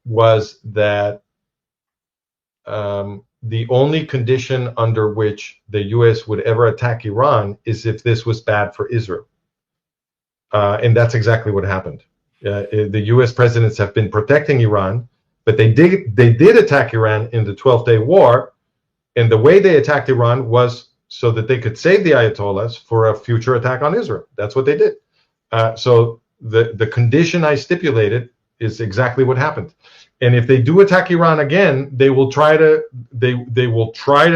was that the only condition under which the U.S. would ever attack Iran is if this was bad for Israel, and that's exactly what happened. The U.S. presidents have been protecting Iran, but they did attack Iran in the 12-day war, and the way they attacked Iran was so that they could save the Ayatollahs for a future attack on Israel. That's what they did. So the condition I stipulated is exactly what happened. And if they do attack Iran again, they will try to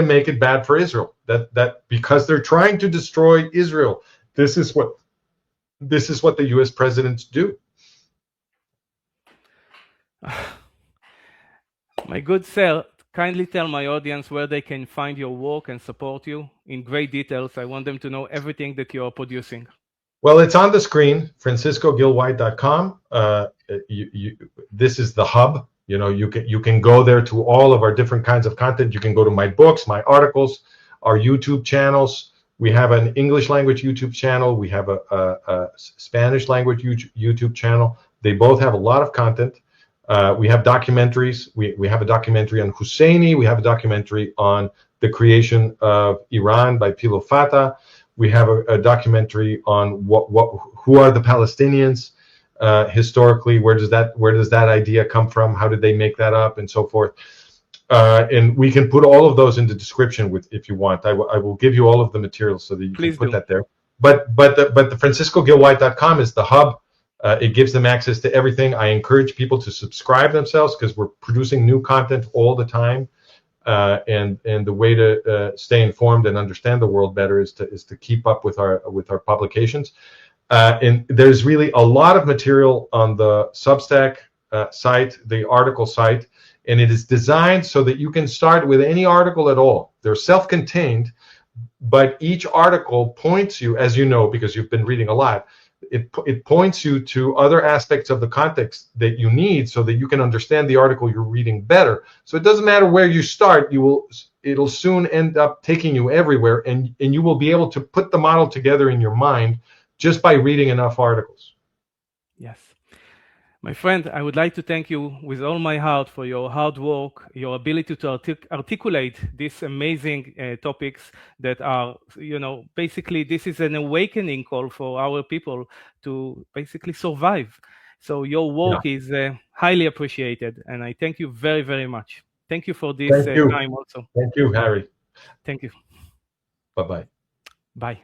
make it bad for Israel. That because they're trying to destroy Israel. This is what the U.S. presidents do. My good sir, kindly tell my audience where they can find your work and support you in great details. I want them to know everything that you are producing. Well, it's on the screen, franciscogilwhite.com. This is the hub. You can go there to all of our different kinds of content. You can go to my books, my articles, our YouTube channels. We have an English language YouTube channel. We have a Spanish language YouTube channel. They both have a lot of content. We have documentaries. We have a documentary on Husseini. We have a documentary on the creation of Iran by Pilo Fatah. We have a documentary on who are the Palestinians historically. Where does that idea come from? How did they make that up, and so forth. And we can put all of those in the description if you want. I will give you all of the materials so that you Please can put do. that there. But the FranciscoGilWhite.com is the hub. It gives them access to everything. I encourage people to subscribe themselves because we're producing new content all the time. And the way to stay informed and understand the world better is to keep up with our publications. And there's really a lot of material on the Substack site, the article site, and it is designed so that you can start with any article at all. They're self-contained, but each article points you, as you know, because you've been reading a lot, it points you to other aspects of the context that you need so that you can understand the article you're reading better. So it doesn't matter where you start, it'll soon end up taking you everywhere, and you will be able to put the model together in your mind just by reading enough articles. Yes. My friend, I would like to thank you with all my heart for your hard work, your ability to articulate these amazing topics that are, basically this is an awakening call for our people to basically survive. So your work is highly appreciated, and I thank you very, very much. Thank you for this time also. Thank you, Harry. Thank you. Bye-bye. Bye.